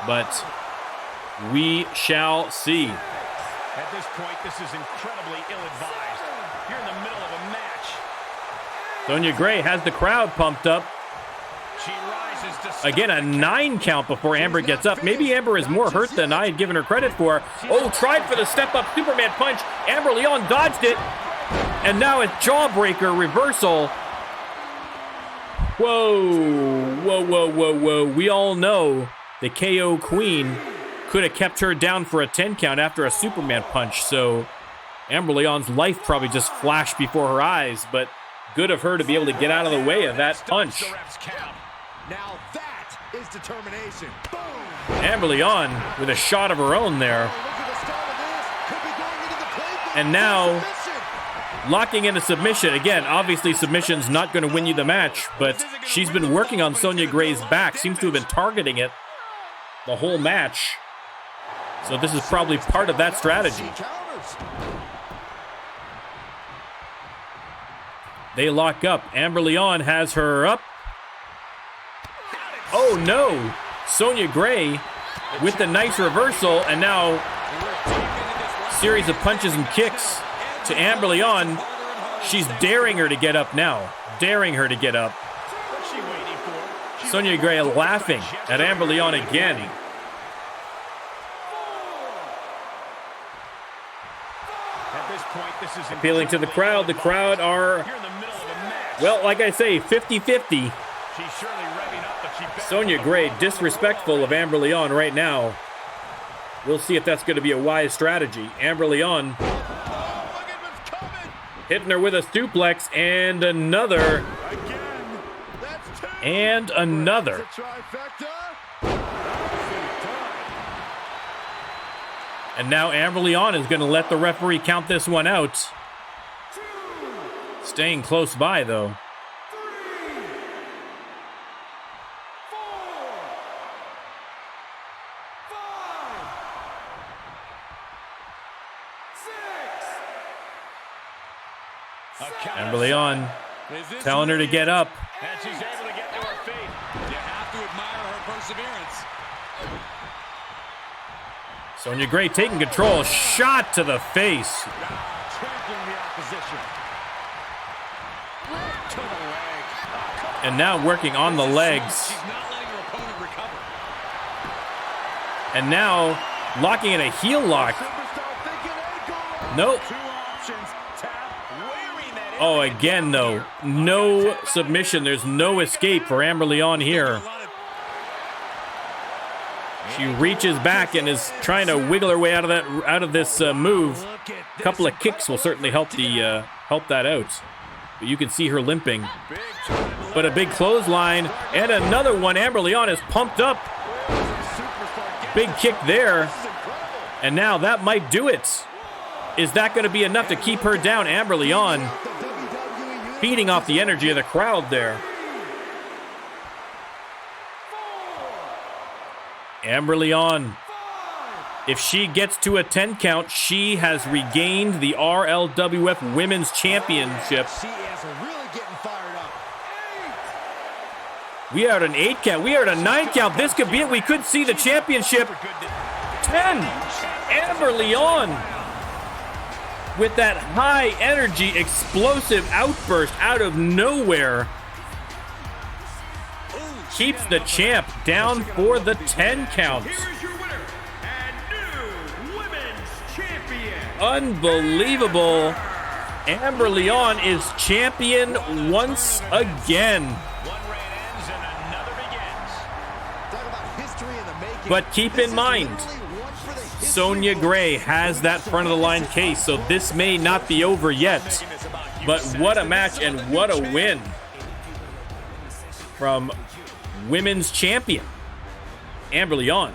but we shall see. At this point, this is incredibly ill-advised. You're in the middle of a match. Sonya Gray has the crowd pumped up. She rises to Again, a 9 count before Amber gets up. Maybe Amber is more hurt than I had given her credit for. Oh, tried for the step-up Superman punch. Amber Leon dodged it. And now it's jawbreaker reversal. Whoa, whoa, whoa, whoa, whoa. We all know the KO Queen could have kept her down for a 10 count after a Superman punch. So Amber Leon's life probably just flashed before her eyes, but good of her to be able to get out of the way of that punch. Now that is determination. Boom. Amber Leon with a shot of her own there. Look at the start of this. Could be going into the playbook. And now Submission. locking in a submission. Again, obviously submission's not going to win you the match, but she's been working on Sonya Gray's back. Seems to have been targeting it the whole match. So this is probably part of that strategy. Counters. They lock up. Amber Leon has her up. Oh no! Sonya Gray with the nice reversal, and now series of punches and kicks to Amber Leon. She's daring her to get up now. Daring her to get up. Sonya Gray laughing at Amber Leon again. Appealing to the crowd. The crowd are, well, like I say, 50-50. Sonya Gray disrespectful of Amber Leon right now. We'll see if that's going to be a wise strategy. Amber Leon hitting her with a suplex and another. And another. And now Amber Leon is going to let the referee count this one out. Staying close by, though. Amber Leon telling her to get up. And she's able to get to her feet. You have to admire her perseverance. Sonya Gray taking control. Shot to the face. Trampling the opposition. To the leg. And now working on the legs. She's not letting her opponent recover. And now locking in a heel lock. Nope. Two options. Tap. Wearing that. Oh, again, though. No submission. There's no escape for Amber Leon here. She reaches back and is trying to wiggle her way out of this move. A couple of kicks will certainly help that out. But you can see her limping. But a big clothesline and another one. Amber Leon is pumped up. Big kick there. And now that might do it. Is that going to be enough to keep her down? Amber Leon feeding off the energy of the crowd there. Amber Leon, if she gets to a 10 count, she has regained the RLWF Women's Championship. She is really getting fired up. We are at an 8 count. We are at a 9 count. This could be it. We could see the championship. 10. Amber Leon with that high energy, explosive outburst out of nowhere. Keeps the champ down for the 10 count. Here's your winner and new women's champion. Unbelievable. Amber Leon is champion once again. One reign ends and another begins. Talk about history in the making. But keep in mind, Sonya Gray has that front of the line case, so this may not be over yet. But what a match and what a win from women's champion, Amber Leon.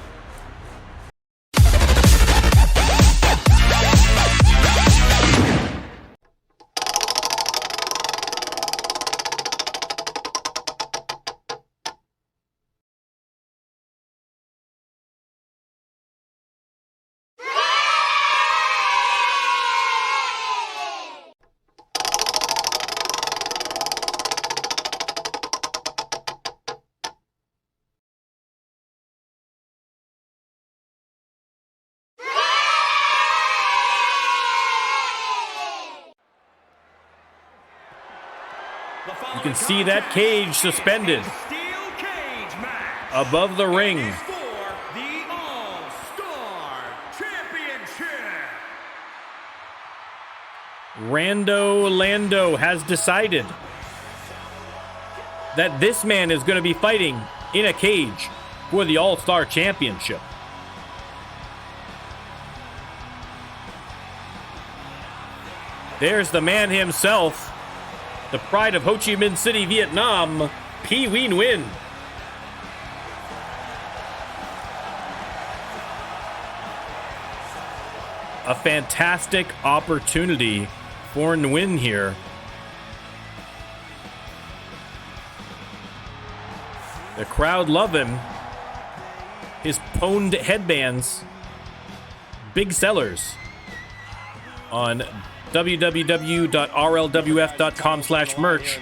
You can see that cage suspended above the ring. The All-Star Championship. Rando Lando has decided that this man is going to be fighting in a cage for the All-Star Championship. There's the man himself, the pride of Ho Chi Minh City, Vietnam, Phi Nguyen. A fantastic opportunity for Nguyen here. The crowd love him. His pwned headbands, big sellers on www.rlwf.com/merch.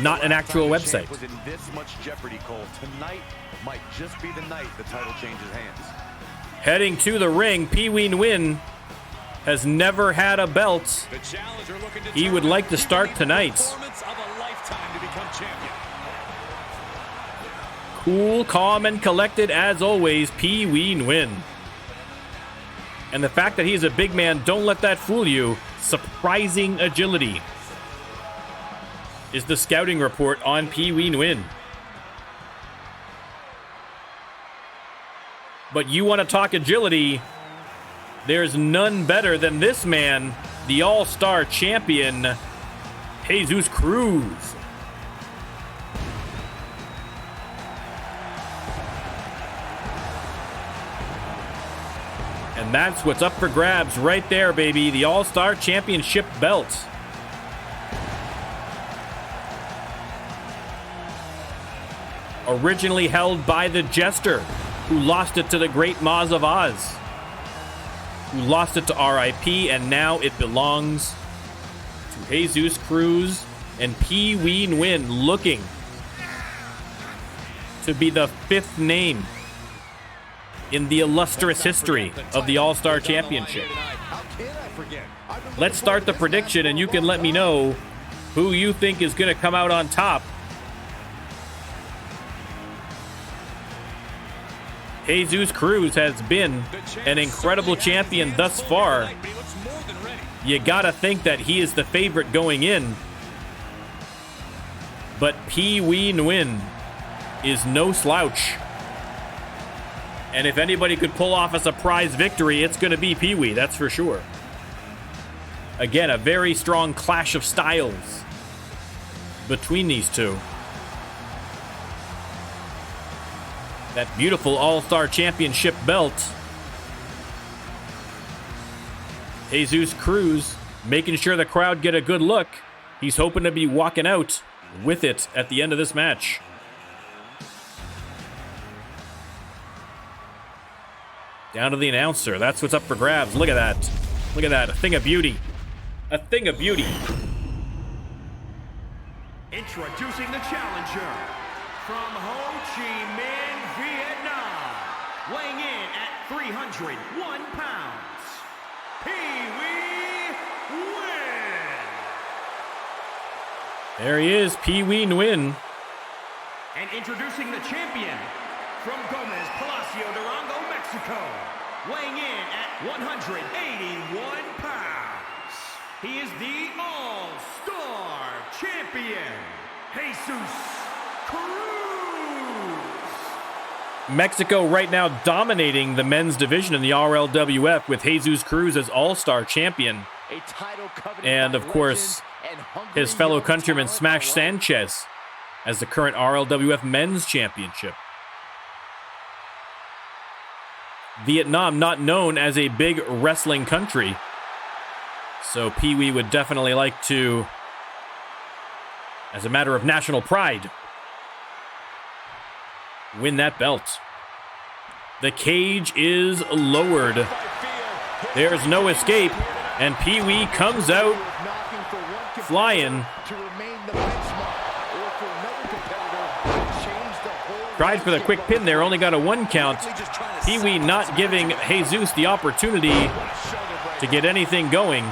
Not an actual website. Was in this much jeopardy, Cole. Tonight might just be the night the title changes hands. Heading to the ring, Phi Nguyen has never had a belt. He would like to start tonight. Cool, calm, and collected as always, Phi Nguyen. And the fact that he's a big man, don't let that fool you. Surprising agility is the scouting report on Phi Nguyen. But you want to talk agility, there's none better than this man, the All-Star champion, Jesus Cruz. And that's what's up for grabs right there, baby. The All-Star Championship belt. Originally held by the Jester, who lost it to the Great Maz of Oz, who lost it to RIP, and now it belongs to Jesus Cruz and Phi Nguyen, looking to be the fifth name in the illustrious history of the All-Star Championship. Let's start the prediction, and you can let me know who you think is going to come out on top. Jesus Cruz has been an incredible champion thus far. You gotta think that he is the favorite going in. But Phi Nguyen is no slouch. And if anybody could pull off a surprise victory, it's going to be Pee Wee, that's for sure. Again, a very strong clash of styles between these two. That beautiful All-Star Championship belt. Jesus Cruz making sure the crowd get a good look. He's hoping to be walking out with it at the end of this match. Down to the announcer. That's what's up for grabs. Look at that. Look at that. A thing of beauty. A thing of beauty. Introducing the challenger from Ho Chi Minh, Vietnam, weighing in at 301 pounds, Phi Nguyen. There he is, Phi Nguyen. And introducing the champion from Gomez Palacio, Durango, Mexico, weighing in at 181 pounds. He is the All-Star Champion, Jesus Cruz. Mexico right now dominating the men's division in the RLWF with Jesus Cruz as All-Star champion. And, of course, his fellow countryman Smash Sanchez as the current RLWF men's championship. Vietnam not known as a big wrestling country. So Pee-wee would definitely like to, as a matter of national pride, win that belt. The cage is lowered. There's no escape, and Pee-wee comes out flying. Tried for the quick pin there, only got a 1 count. Pee-wee not giving Jesus the opportunity to get anything going.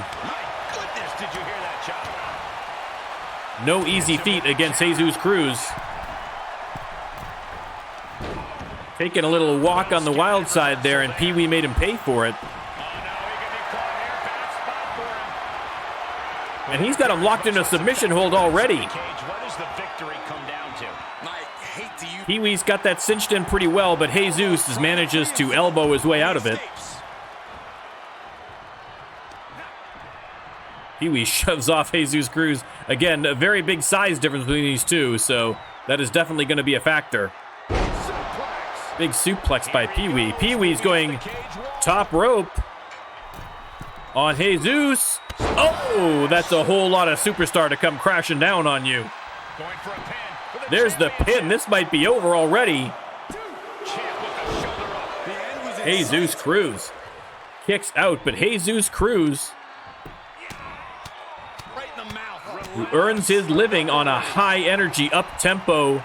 No easy feat against Jesus Cruz. Taking a little walk on the wild side there, and Pee-wee made him pay for it. And he's got him locked in a submission hold already. Pee-wee's got that cinched in pretty well, but Jesus manages to elbow his way out of it. Pee-wee shoves off Jesus Cruz. Again, a very big size difference between these two, so that is definitely going to be a factor. Big suplex by Pee-wee. Pee-wee's going top rope on Jesus. Oh, that's a whole lot of superstar to come crashing down on you. There's the pin. This might be over already. Jesus Cruz kicks out, but Jesus Cruz, who earns his living on a high-energy, up-tempo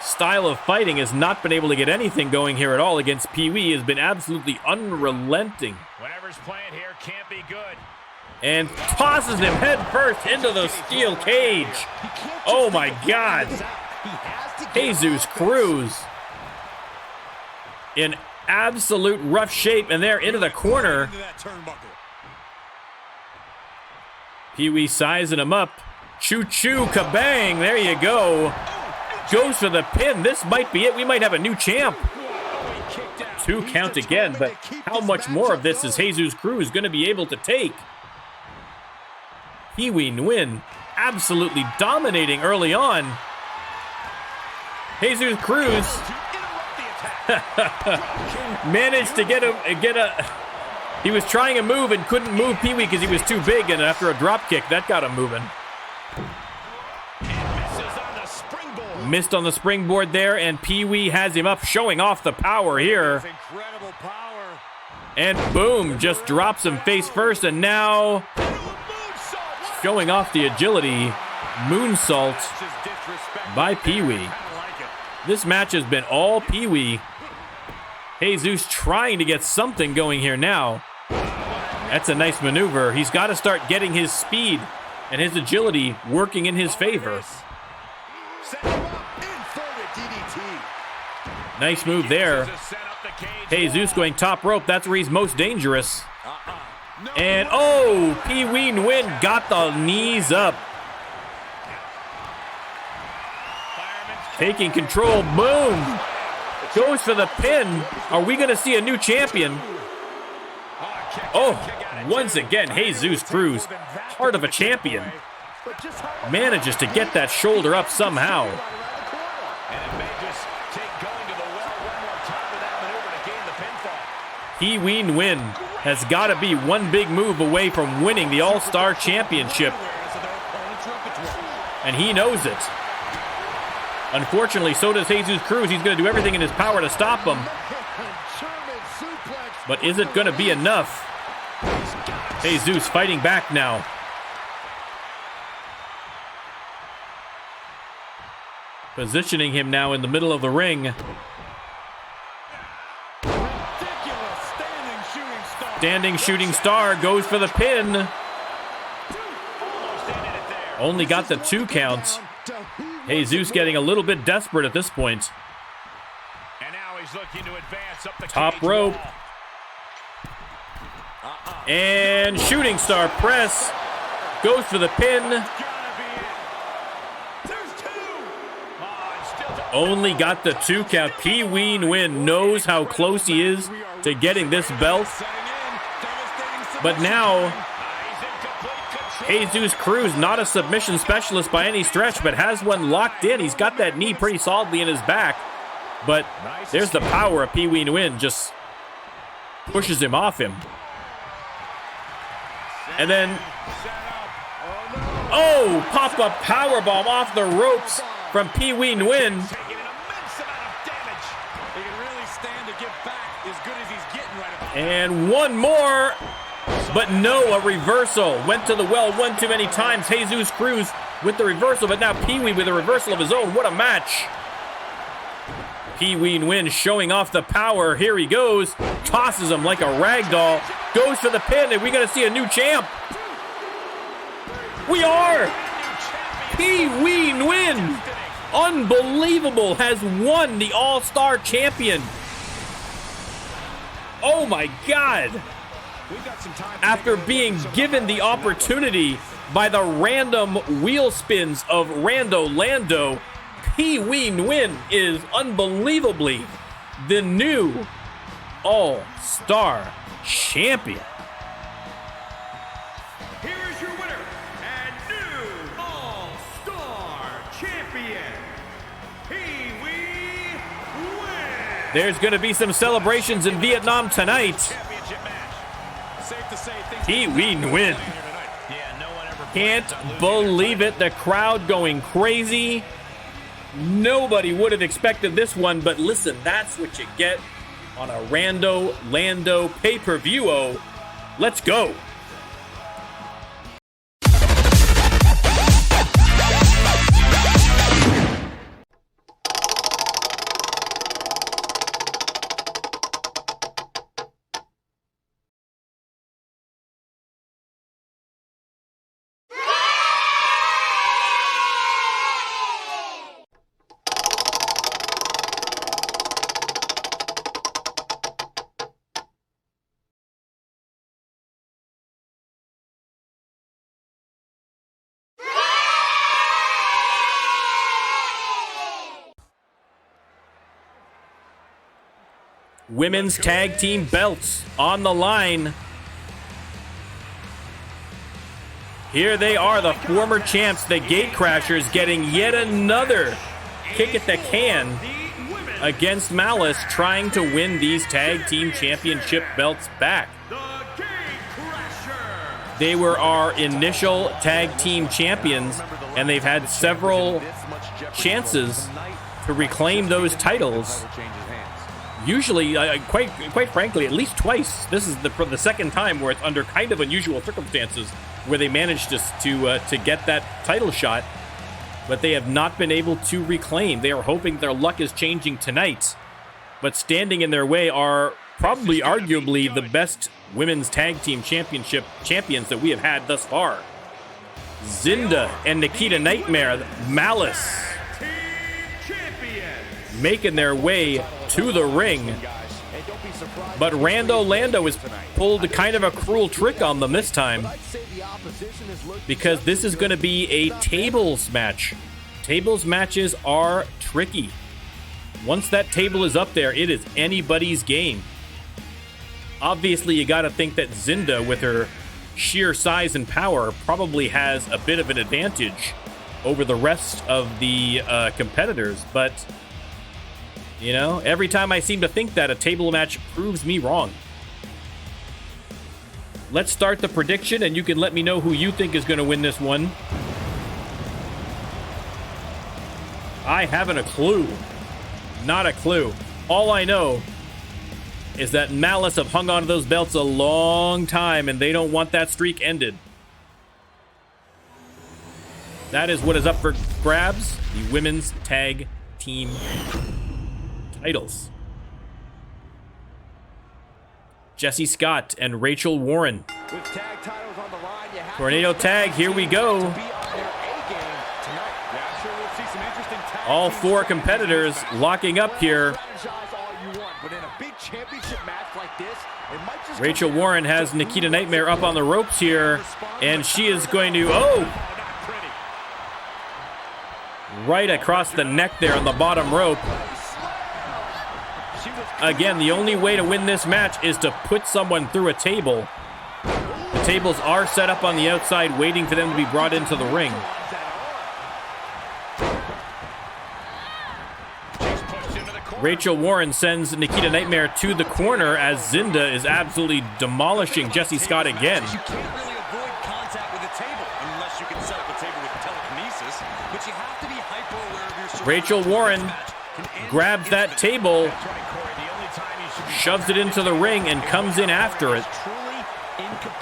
style of fighting, has not been able to get anything going here at all against Pee-wee. Has been absolutely unrelenting. Whatever's playing here can't be good. And tosses him head first into the steel cage. Oh my God. Jesus Cruz in absolute rough shape, and they're into the corner. Pee-wee sizing him up. Choo-choo, kabang, there you go. Goes for the pin. This might be it. We might have a new champ. 2 count again, but how much more of this is Jesus Cruz going to be able to take? Pee-wee Nguyen absolutely dominating early on. Jesus Cruz managed to he was trying a move and couldn't move Pee-wee because he was too big, and after a drop kick, that got him moving. Missed on the springboard there, and Pee-wee has him up, showing off the power here. And boom, just drops him face first, and now showing off the agility. Moonsault by Pee-wee. This match has been all Pee-wee. Jesus trying to get something going here now. That's a nice maneuver. He's got to start getting his speed and his agility working in his favor. Nice move there. Jesus going top rope. That's where he's most dangerous. And oh, Pee-wee Nguyen got the knees up. Taking control. Boom. Goes for the pin. Are we going to see a new champion? Oh, once again, Jesus Cruz, heart of a champion, manages to get that shoulder up somehow. Pee-wee Nguyen has got to be one big move away from winning the All-Star Championship, and he knows it. Unfortunately, so does Jesus Cruz. He's going to do everything in his power to stop him. But is it going to be enough? Jesus fighting back now. Positioning him now in the middle of the ring. Standing shooting star goes for the pin. Only got the 2 count. Jesus getting a little bit desperate at this point. And now he's looking to advance up the top rope. And shooting star press. Goes for the pin. Only got the 2 count. Pee Wee Nguyen knows how close he is to getting this belt. But now, Jesus Cruz, not a submission specialist by any stretch, but has one locked in. He's got that knee pretty solidly in his back. But there's the power of Pee Wee Nguyen, just pushes him off him. And then, oh, pop-up powerbomb off the ropes from Pee Wee Nguyen. And one more, but no, a reversal. Went to the well one too many times. Jesus Cruz with the reversal, but now Pee Wee with a reversal of his own. What a match. Pee Wee Nguyen showing off the power. Here he goes. Tosses him like a rag doll. Goes for the pin, and we're going to see a new champ. We are. Pee Wee Nguyen, unbelievable, has won the All-Star Champion. Oh my God. After being given the opportunity by the random wheel spins of Rando Lando, Pee Wee Nguyen is unbelievably the new All-Star Champion. Here is your winner and new All-Star Champion, Pee Wee Nguyen. There's going to be some celebrations in Vietnam tonight. Pee Wee Nguyen. Can't believe it. The crowd going crazy. Nobody would have expected this one, but listen, that's what you get on a Rando Lando pay-per-view-o. Let's go. Women's tag team belts on the line. Here they are, the former champs, the Gatecrashers, getting yet another kick at the can against Malice, trying to win these tag team championship belts back. They were our initial tag team champions, and they've had several chances to reclaim those titles. Usually, quite frankly, at least twice. This is the second time where it's under kind of unusual circumstances where they managed to get that title shot, but they have not been able to reclaim. They are hoping their luck is changing tonight, but standing in their way are probably arguably the best women's tag team championship champions that we have had thus far. Zinda and Nikita Nightmare, Malice, making their way to the ring. But Rando Lando has pulled kind of a cruel trick on them this time, because this is going to be a tables match. Tables matches are tricky. Once that table is up there, it is anybody's game. Obviously, you got to think that Zinda, with her sheer size and power, probably has a bit of an advantage over the rest of the competitors, but you know, every time I seem to think that, a table match proves me wrong. Let's start the prediction, and you can let me know who you think is going to win this one. I haven't a clue. Not a clue. All I know is that Malice have hung on to those belts a long time, and they don't want that streak ended. That is what is up for grabs. The women's tag team titles. Jesse Scott and Rachel Warren. With tag titles on the line, you have Tornado tag, here we go. All four competitors locking up here. Rachel Warren has Nikita Nightmare up on the ropes here, and she is going to, oh! right across the neck there on the bottom rope. Again, the only way to win this match is to put someone through a table. The tables are set up on the outside, waiting for them to be brought into the ring. Rachel Warren sends Nikita Nightmare to the corner as Zinda is absolutely demolishing Jesse Scott again. You can't really avoid contact with a table unless you can set up a table with telekinesis, but you have to be hyper aware of your surroundings. Rachel Warren grabs that table, shoves it into the ring, and comes in after it.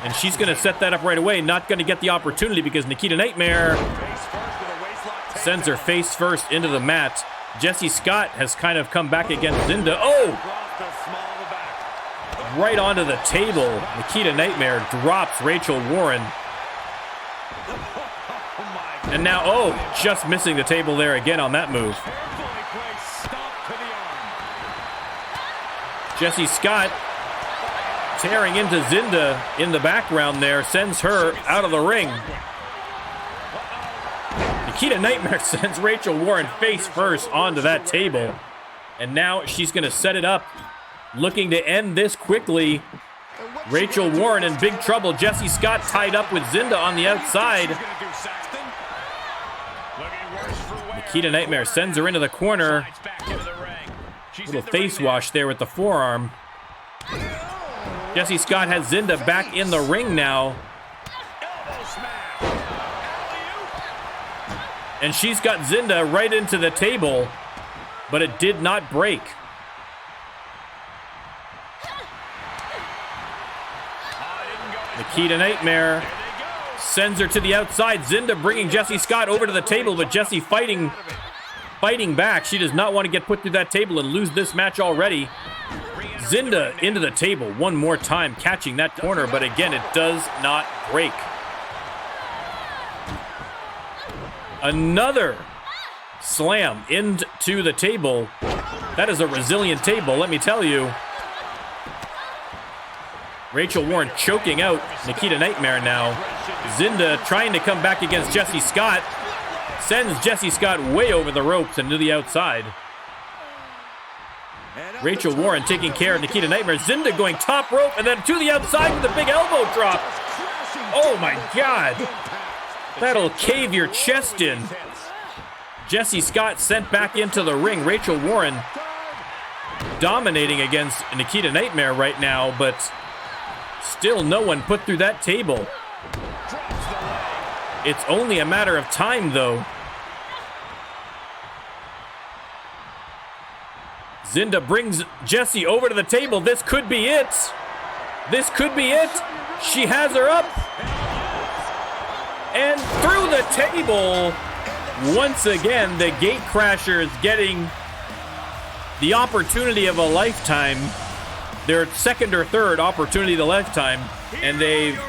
And she's going to set that up right away. Not going to get the opportunity because Nikita Nightmare sends her face first into the mat. Jesse Scott has kind of come back against Zinda. Oh! Right onto the table. Nikita Nightmare drops Rachel Warren. And now, oh, just missing the table there again on that move. Jesse Scott tearing into Zinda in the background there, sends her out of the ring. Nikita Nightmare sends Rachel Warren face first onto that table. And now she's going to set it up, looking to end this quickly. Rachel Warren in big trouble. Jesse Scott tied up with Zinda on the outside. Nikita Nightmare sends her into the corner. Little face wash there with the forearm. Jesse Scott has Zinda back in the ring now. And she's got Zinda right into the table, but it did not break. Nikita Nightmare sends her to the outside. Zinda bringing Jesse Scott over to the table, but Jesse fighting back. She does not want to get put through that table and lose this match already. Zinda into the table one more time, catching that corner, but again, it does not break. Another slam into the table. That is a resilient table, let me tell you. Rachel Warren choking out Nikita Nightmare now. Zinda trying to come back against Jesse Scott. Sends Jesse Scott way over the ropes and to the outside. Rachel Warren taking care of Nikita Nightmare. Zinda going top rope and then to the outside with a big elbow drop. Oh my God. That'll cave your chest in. Jesse Scott sent back into the ring. Rachel Warren dominating against Nikita Nightmare right now, but still no one put through that table. It's only a matter of time, though. Zinda brings Jesse over to the table. This could be it. This could be it. She has her up. And through the table. Once again, the Gate Crashers getting the opportunity of a lifetime. Their second or third opportunity of a lifetime. And they've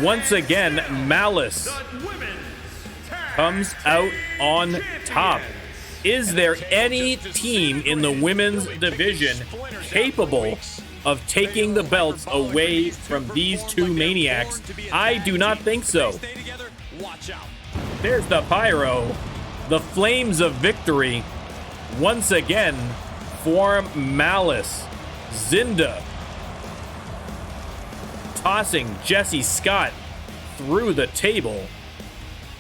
once again, Malice comes out on top. Is there any team in the women's division capable of taking the belts away from these two maniacs? I do not think so. There's the pyro. The flames of victory once again for Malice. Zinda tossing Jesse Scott through the table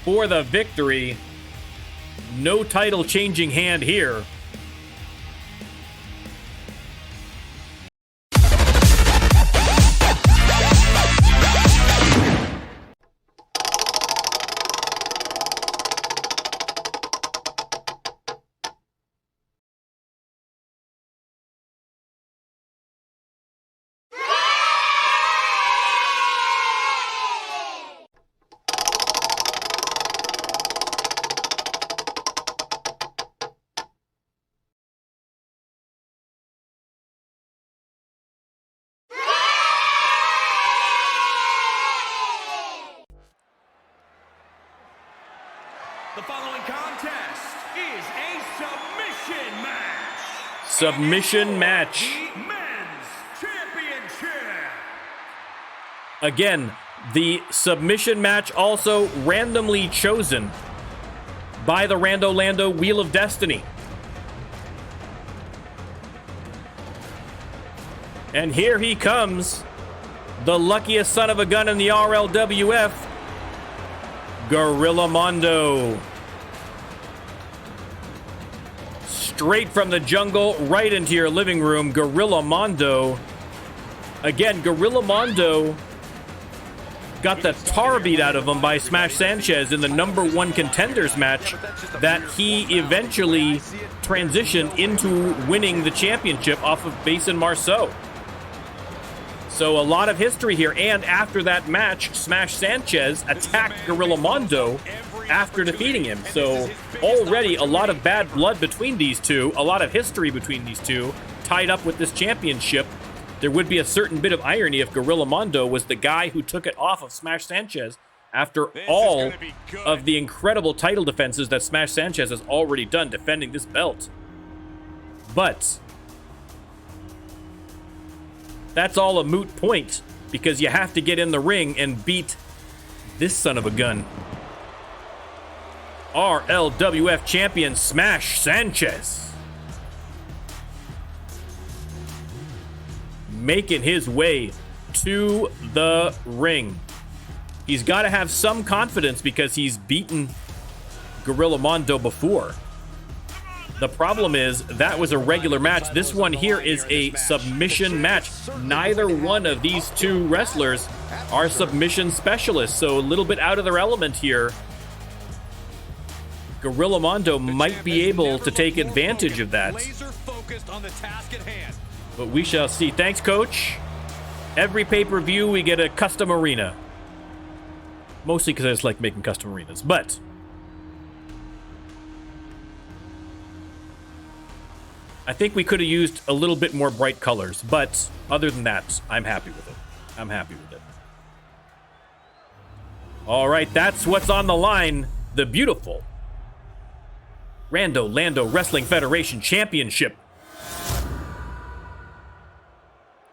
for the victory. No title changing hand here. The following contest is a submission match. Submission match. The Men's Championship. Again, the submission match also randomly chosen by the Rando Lando Wheel of Destiny. And here he comes, the luckiest son of a gun in the RLWF, Gorilla Mondo. Straight from the jungle, right into your living room, Gorilla Mondo. Again, Gorilla Mondo got the tar beat out of him by Smash Sanchez in the #1 contenders match that he eventually transitioned into winning the championship off of Basin Marceau. So a lot of history here, and after that match, Smash Sanchez attacked Gorilla Mondo after defeating him. So already a lot of bad blood between these two, a lot of history between these two, tied up with this championship. There would be a certain bit of irony if Gorilla Mondo was the guy who took it off of Smash Sanchez after all of the incredible title defenses that Smash Sanchez has already done defending this belt. But that's all a moot point, because you have to get in the ring and beat this son of a gun. RLWF champion Smash Sanchez. Making his way to the ring. He's got to have some confidence because he's beaten Gorilla Mondo before. The problem is that was a regular match. This one here is a submission match. Neither one of these two wrestlers are submission specialists, so a little bit out of their element here. Gorilla Mondo might be able to take advantage of that. But we shall see. Thanks, Coach. Every pay-per-view, we get a custom arena. Mostly because I just like making custom arenas. But I think we could have used a little bit more bright colors. But other than that, I'm happy with it. I'm happy with it. All right, that's what's on the line. The beautiful Rando Lando Wrestling Federation Championship.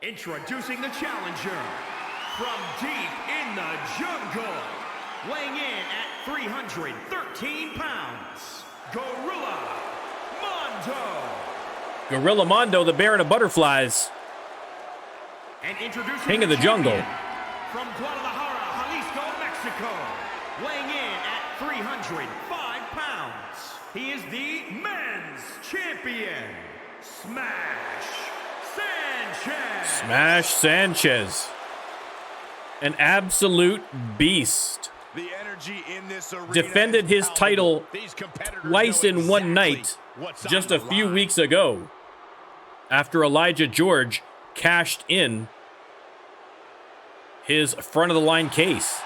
Introducing the challenger from deep in the jungle, weighing in at 313 pounds, Gorilla Mondo. Gorilla Mondo, the Baron of Butterflies. And introducing King of the Jungle. From Guadalajara, Jalisco, Mexico, weighing in at 305 pounds. He is the men's champion, Smash Sanchez. Smash Sanchez. An absolute beast. The energy in this arena defended his title twice in one exactly night just a few weeks ago after Elijah George cashed in his front of the line case.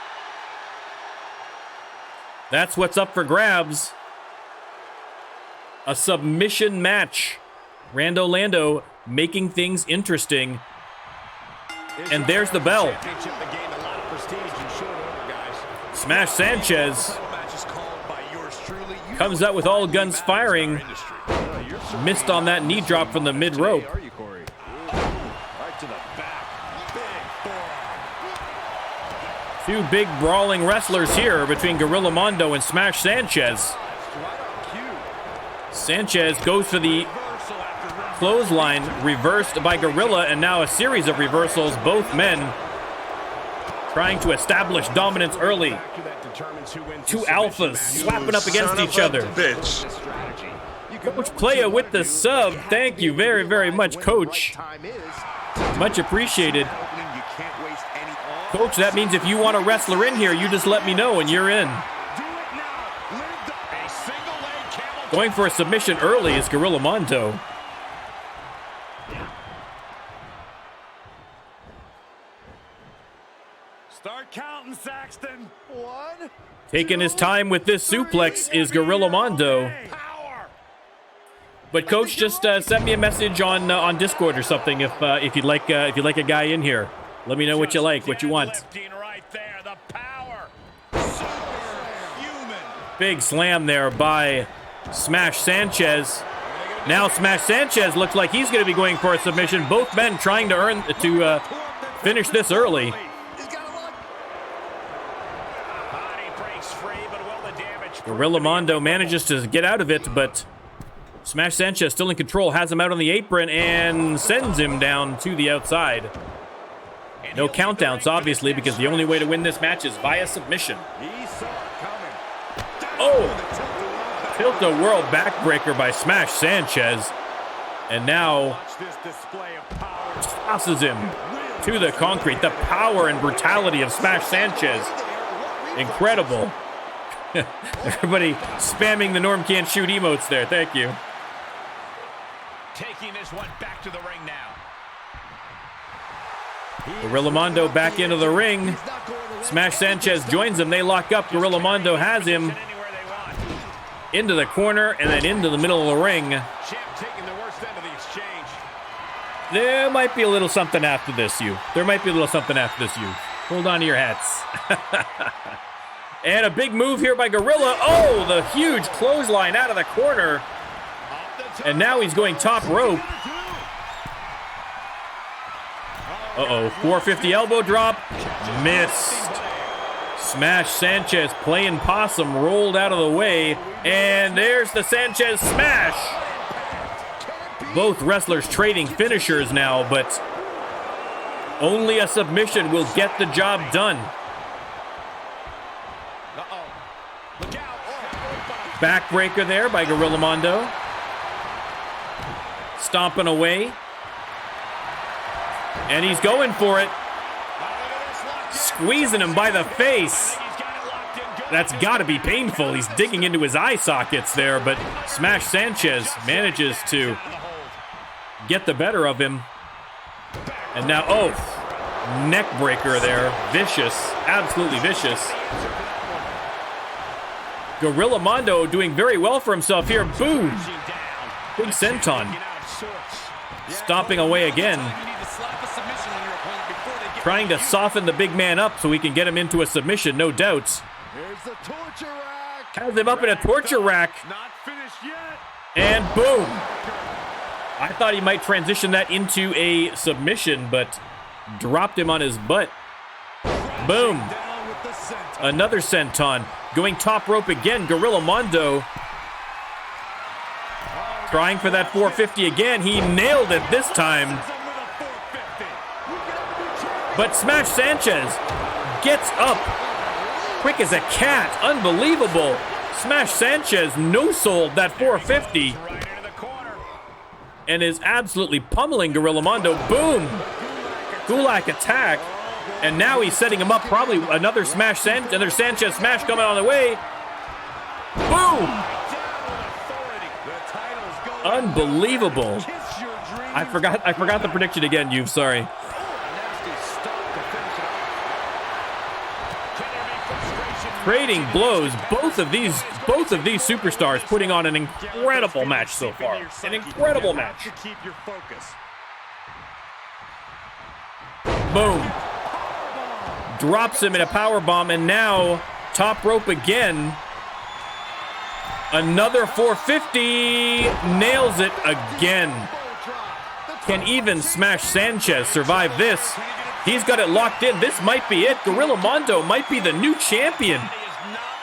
That's what's up for grabs. A submission match. Rando Lando making things interesting. And there's the bell. Smash Sanchez comes out with all guns firing. Missed on that knee drop from the mid-rope. Two big brawling wrestlers here between Gorilla Mondo and Smash Sanchez. Sanchez goes for the clothesline, reversed by Gorilla, and now a series of reversals. Both men trying to establish dominance early. Two alphas slapping up against each other. Coach Playa with the sub. Thank you very, very much, Coach. Much appreciated. Coach, that means if you want a wrestler in here, you just let me know and you're in. Going for a submission early is Gorilla Mondo. Start counting, Saxton. One. Taking his time with this suplex is Gorilla Mondo. But Coach, just send me a message on Discord or something if you'd like a guy in here. Let me know what you like, what you want. Big slam there by Smash Sanchez. Now Smash Sanchez looks like he's going to be going for a submission. Both men trying to finish this early. Gorilla Mondo manages to get out of it, but Smash Sanchez still in control, has him out on the apron and sends him down to the outside. No countdowns, obviously, because the only way to win this match is via submission. Oh! Tilt-a-whirl backbreaker by Smash Sanchez. And now tosses him to the concrete. The power and brutality of Smash Sanchez. Incredible. Everybody spamming the NormCantShoot emotes there. Thank you. Taking this one back to the ring now. Gorilla Mondo back into the ring. Smash Sanchez joins him. They lock up. Gorilla Mondo has him into the corner and then into the middle of the ring. There might be a little something after this, you. There might be a little something after this, you. Hold on to your hats. And a big move here by Gorilla. Oh, the huge clothesline out of the corner. And now he's going top rope. Uh-oh, 450 elbow drop. Missed. Smash Sanchez playing possum, rolled out of the way. And there's the Sanchez smash. Both wrestlers trading finishers now, but only a submission will get the job done. Backbreaker there by Gorilla Mondo. Stomping away. And he's going for it. Squeezing him by the face. That's got to be painful. He's digging into his eye sockets there, but Smash Sanchez manages to get the better of him. And now, oh, neck breaker there. Vicious, absolutely vicious. Gorilla Mondo doing very well for himself here. Boom. Big senton. Stomping away again. Trying to soften the big man up so we can get him into a submission, no doubts. Has him up in a torture rack. And boom. I thought he might transition that into a submission, but dropped him on his butt. Boom. Another senton. Going top rope again. Gorilla Mondo trying for that 450 again. He nailed it this time. But Smash Sanchez gets up quick as a cat. Unbelievable. Smash Sanchez no-sold that 450 and is absolutely pummeling Gorilla Mondo. Boom. Gulak attack. And now he's setting him up. Probably another another Sanchez smash coming on the way. Boom. Unbelievable. I forgot the prediction again, you. Sorry. Trading blows. Both of these superstars putting on an incredible match so far. An incredible match. Boom. Drops him in a powerbomb, and now top rope again. Another 450. Nails it again. Can even Smash Sanchez survive this? He's got it locked in. This might be it. Gorilla Mondo might be the new champion.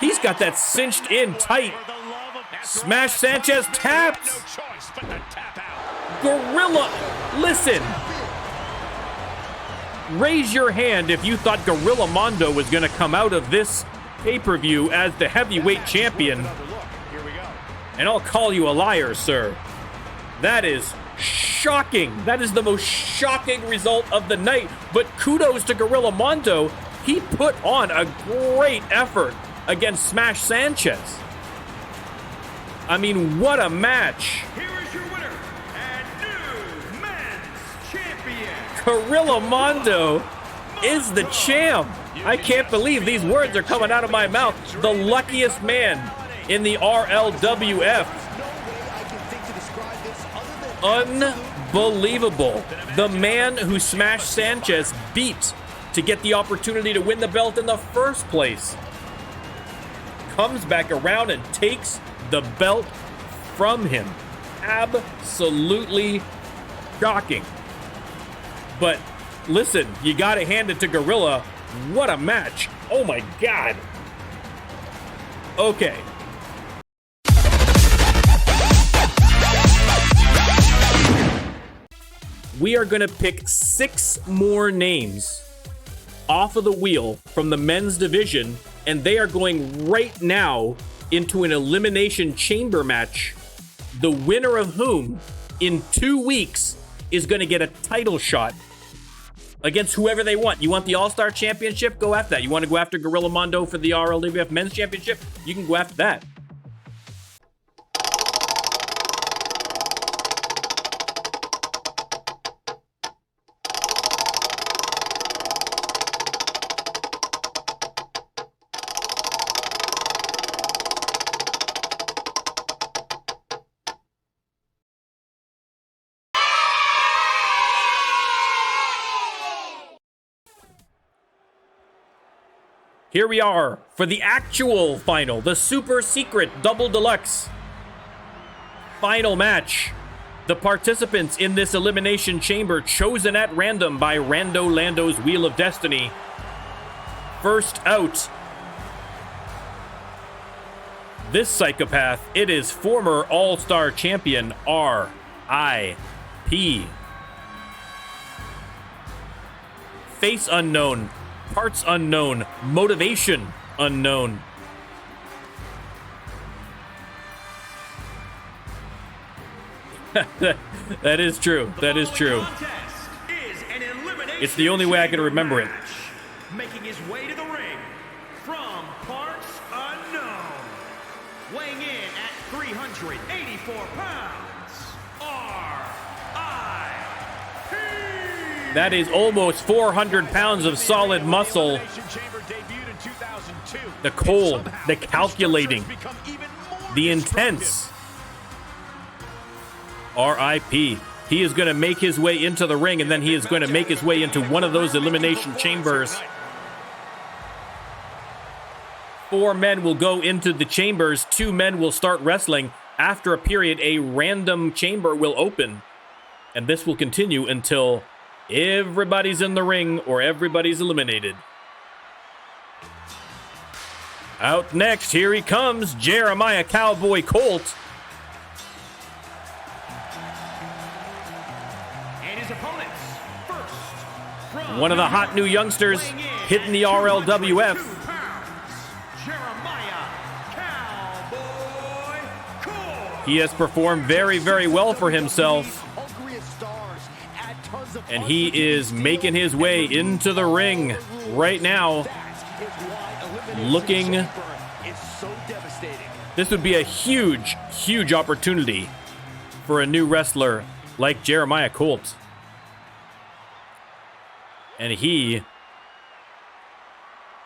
He's got that cinched in tight. Smash Sanchez taps. Gorilla, listen. Raise your hand if you thought Gorilla Mondo was going to come out of this pay-per-view as the heavyweight champion. And I'll call you a liar, sir. That is shocking. That is the most shocking result of the night. But kudos to Gorilla Mondo. He put on a great effort against Smash Sanchez. I mean, what a match. Here is your winner and new men's champion. Gorilla Mondo is the champ. I can't believe these words are coming out of my mouth. The luckiest man in the RLWF. Unbelievable. The man who Smash Sanchez beat to get the opportunity to win the belt in the first place comes back around and takes the belt from him. Absolutely shocking. But listen, you gotta hand it to Gorilla. What a match. Oh my God. Okay, we are going to pick 6 more names off of the wheel from the men's division, and they are going right now into an elimination chamber match, the winner of whom in 2 weeks is going to get a title shot against whoever they want. You want the All-Star Championship? Go after that. You want to go after Gorilla Mondo for the RLWF Men's Championship? You can go after that. Here we are for the actual final, the super secret double deluxe final match. The participants in this elimination chamber chosen at random by Rando Lando's Wheel of Destiny. First out, this psychopath, it is former All-Star champion R.I.P. Face unknown. Parts unknown. Motivation unknown. That is true. That is true. It's the only way I can remember it. Making his way to the ring from parts unknown, weighing in at 384 pounds, R.I.P. That is almost 400 pounds of solid muscle. The cold, the calculating, the intense. R.I.P. He is going to make his way into the ring, and then he is going to make his way into one of those elimination chambers. 4 men will go into the chambers. 2 men will start wrestling. After a period, a random chamber will open. And this will continue until everybody's in the ring or everybody's eliminated. Out next, here he comes, Jeremiah Cowboy Colt. And his opponents, first, from one of the hot new youngsters hitting the RLWF. Jeremiah Cowboy Colt. He has performed very, very well for himself. And he is making his way into the ring right now. Looking. This would be a huge, huge opportunity for a new wrestler like Jeremiah Colt. And he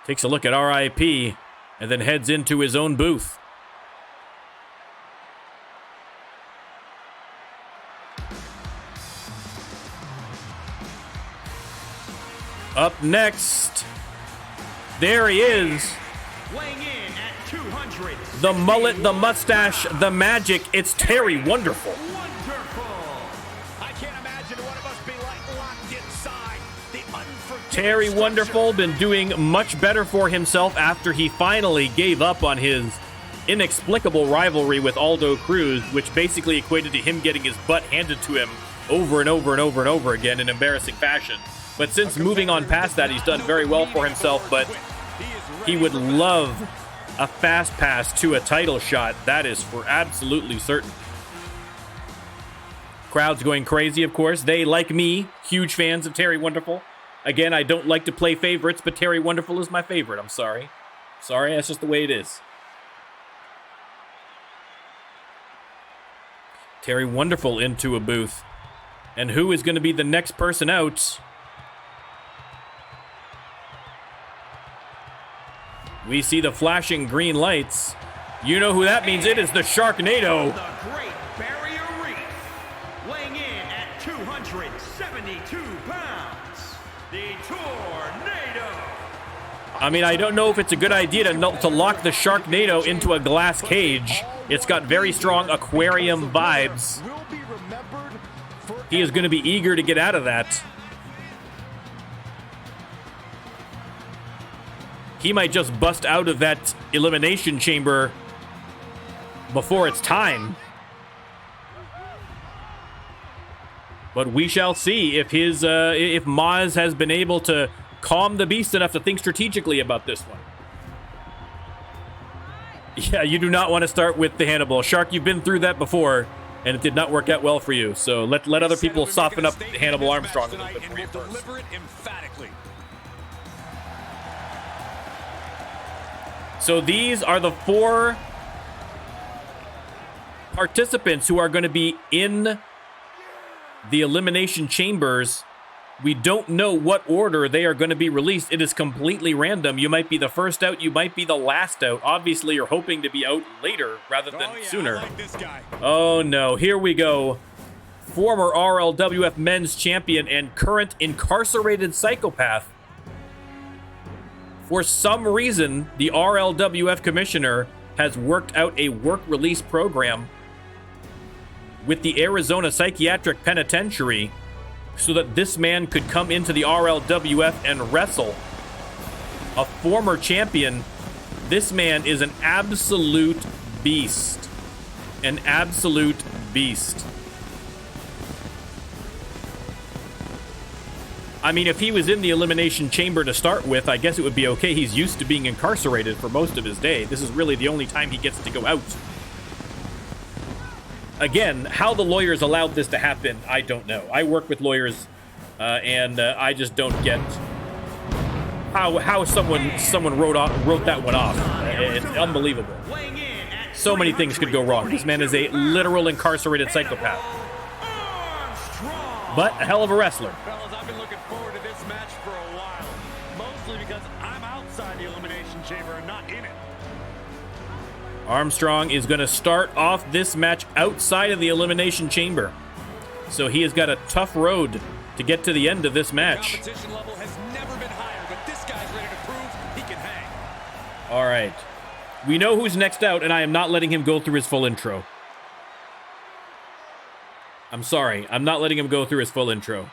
takes a look at RIP and then heads into his own booth. Up next, there he is. Weighing in at 200. The mullet, the mustache, the magic. It's Terry Wonderful. I can't imagine what it must be like locked inside the unforgiving Terry Wonderful been doing much better for himself after he finally gave up on his inexplicable rivalry with Aldo Cruz, which basically equated to him getting his butt handed to him over and over and over and over again in embarrassing fashion. But since moving on past that, he's done very well for himself, but he would love a fast pass to a title shot. That is for absolutely certain. Crowd's going crazy, of course. They, like me, huge fans of Terry Wonderful. Again, I don't like to play favorites, but Terry Wonderful is my favorite. I'm sorry. Sorry, that's just the way it is. Terry Wonderful into a booth. And who is going to be the next person out? We see the flashing green lights. You know who that means. It is the Sharknado. The Great Barrier Reef, weighing in at 272 pounds, the Tornado. I mean, I don't know if it's a good idea to lock the Sharknado into a glass cage. It's got very strong aquarium vibes. He is going to be eager to get out of that. He might just bust out of that elimination chamber before it's time. But we shall see if if Maz has been able to calm the beast enough to think strategically about this one. Yeah, you do not want to start with the Hannibal. Shark, you've been through that before, and it did not work out well for you. So let other people soften up Hannibal Armstrong a little bit for you first. Deliver it emphatically. So these are the 4 participants who are going to be in the Elimination Chambers. We don't know what order they are going to be released. It is completely random. You might be the first out. You might be the last out. Obviously, you're hoping to be out later rather than sooner. I like this guy. Oh, no. Here we go. Former RLWF men's champion and current incarcerated psychopath. For some reason, the RLWF commissioner has worked out a work release program with the Arizona Psychiatric Penitentiary so that this man could come into the RLWF and wrestle. A former champion. This man is an absolute beast. An absolute beast. I mean, if he was in the Elimination Chamber to start with, I guess it would be okay. He's used to being incarcerated for most of his day. This is really the only time he gets to go out. Again, how the lawyers allowed this to happen, I don't know. I work with lawyers, and I just don't get how someone wrote that one off. It's unbelievable. So many things could go wrong. This man is a literal incarcerated psychopath, but a hell of a wrestler. Fellas, I've been looking forward to this match for a while, mostly because I'm outside the Elimination Chamber and not in it. Armstrong is going to start off this match outside of the Elimination Chamber. So he has got a tough road to get to the end of this match. Competition level has never been higher, but this guy's ready to prove he can hang. All right. We know who's next out, and I am not letting him go through his full intro. I'm sorry. I'm not letting him go through his full intro.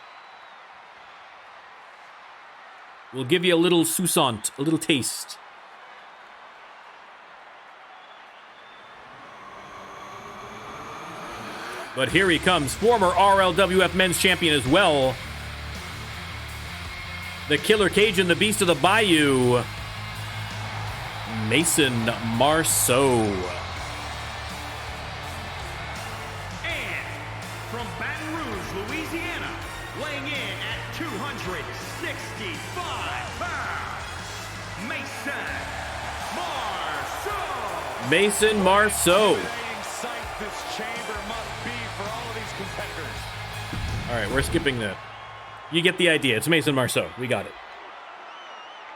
We'll give you a little sousant, a little taste. But here he comes, former RLWF men's champion as well. The Killer Cajun, the Beast of the Bayou, Mason Marceau. And from Baton Rouge, Louisiana, weighing in at 265 pounds, Mason Marceau. Mason Marceau. This chamber must be for all of these competitors. All right, we're skipping that. You get the idea. It's Mason Marceau. We got it.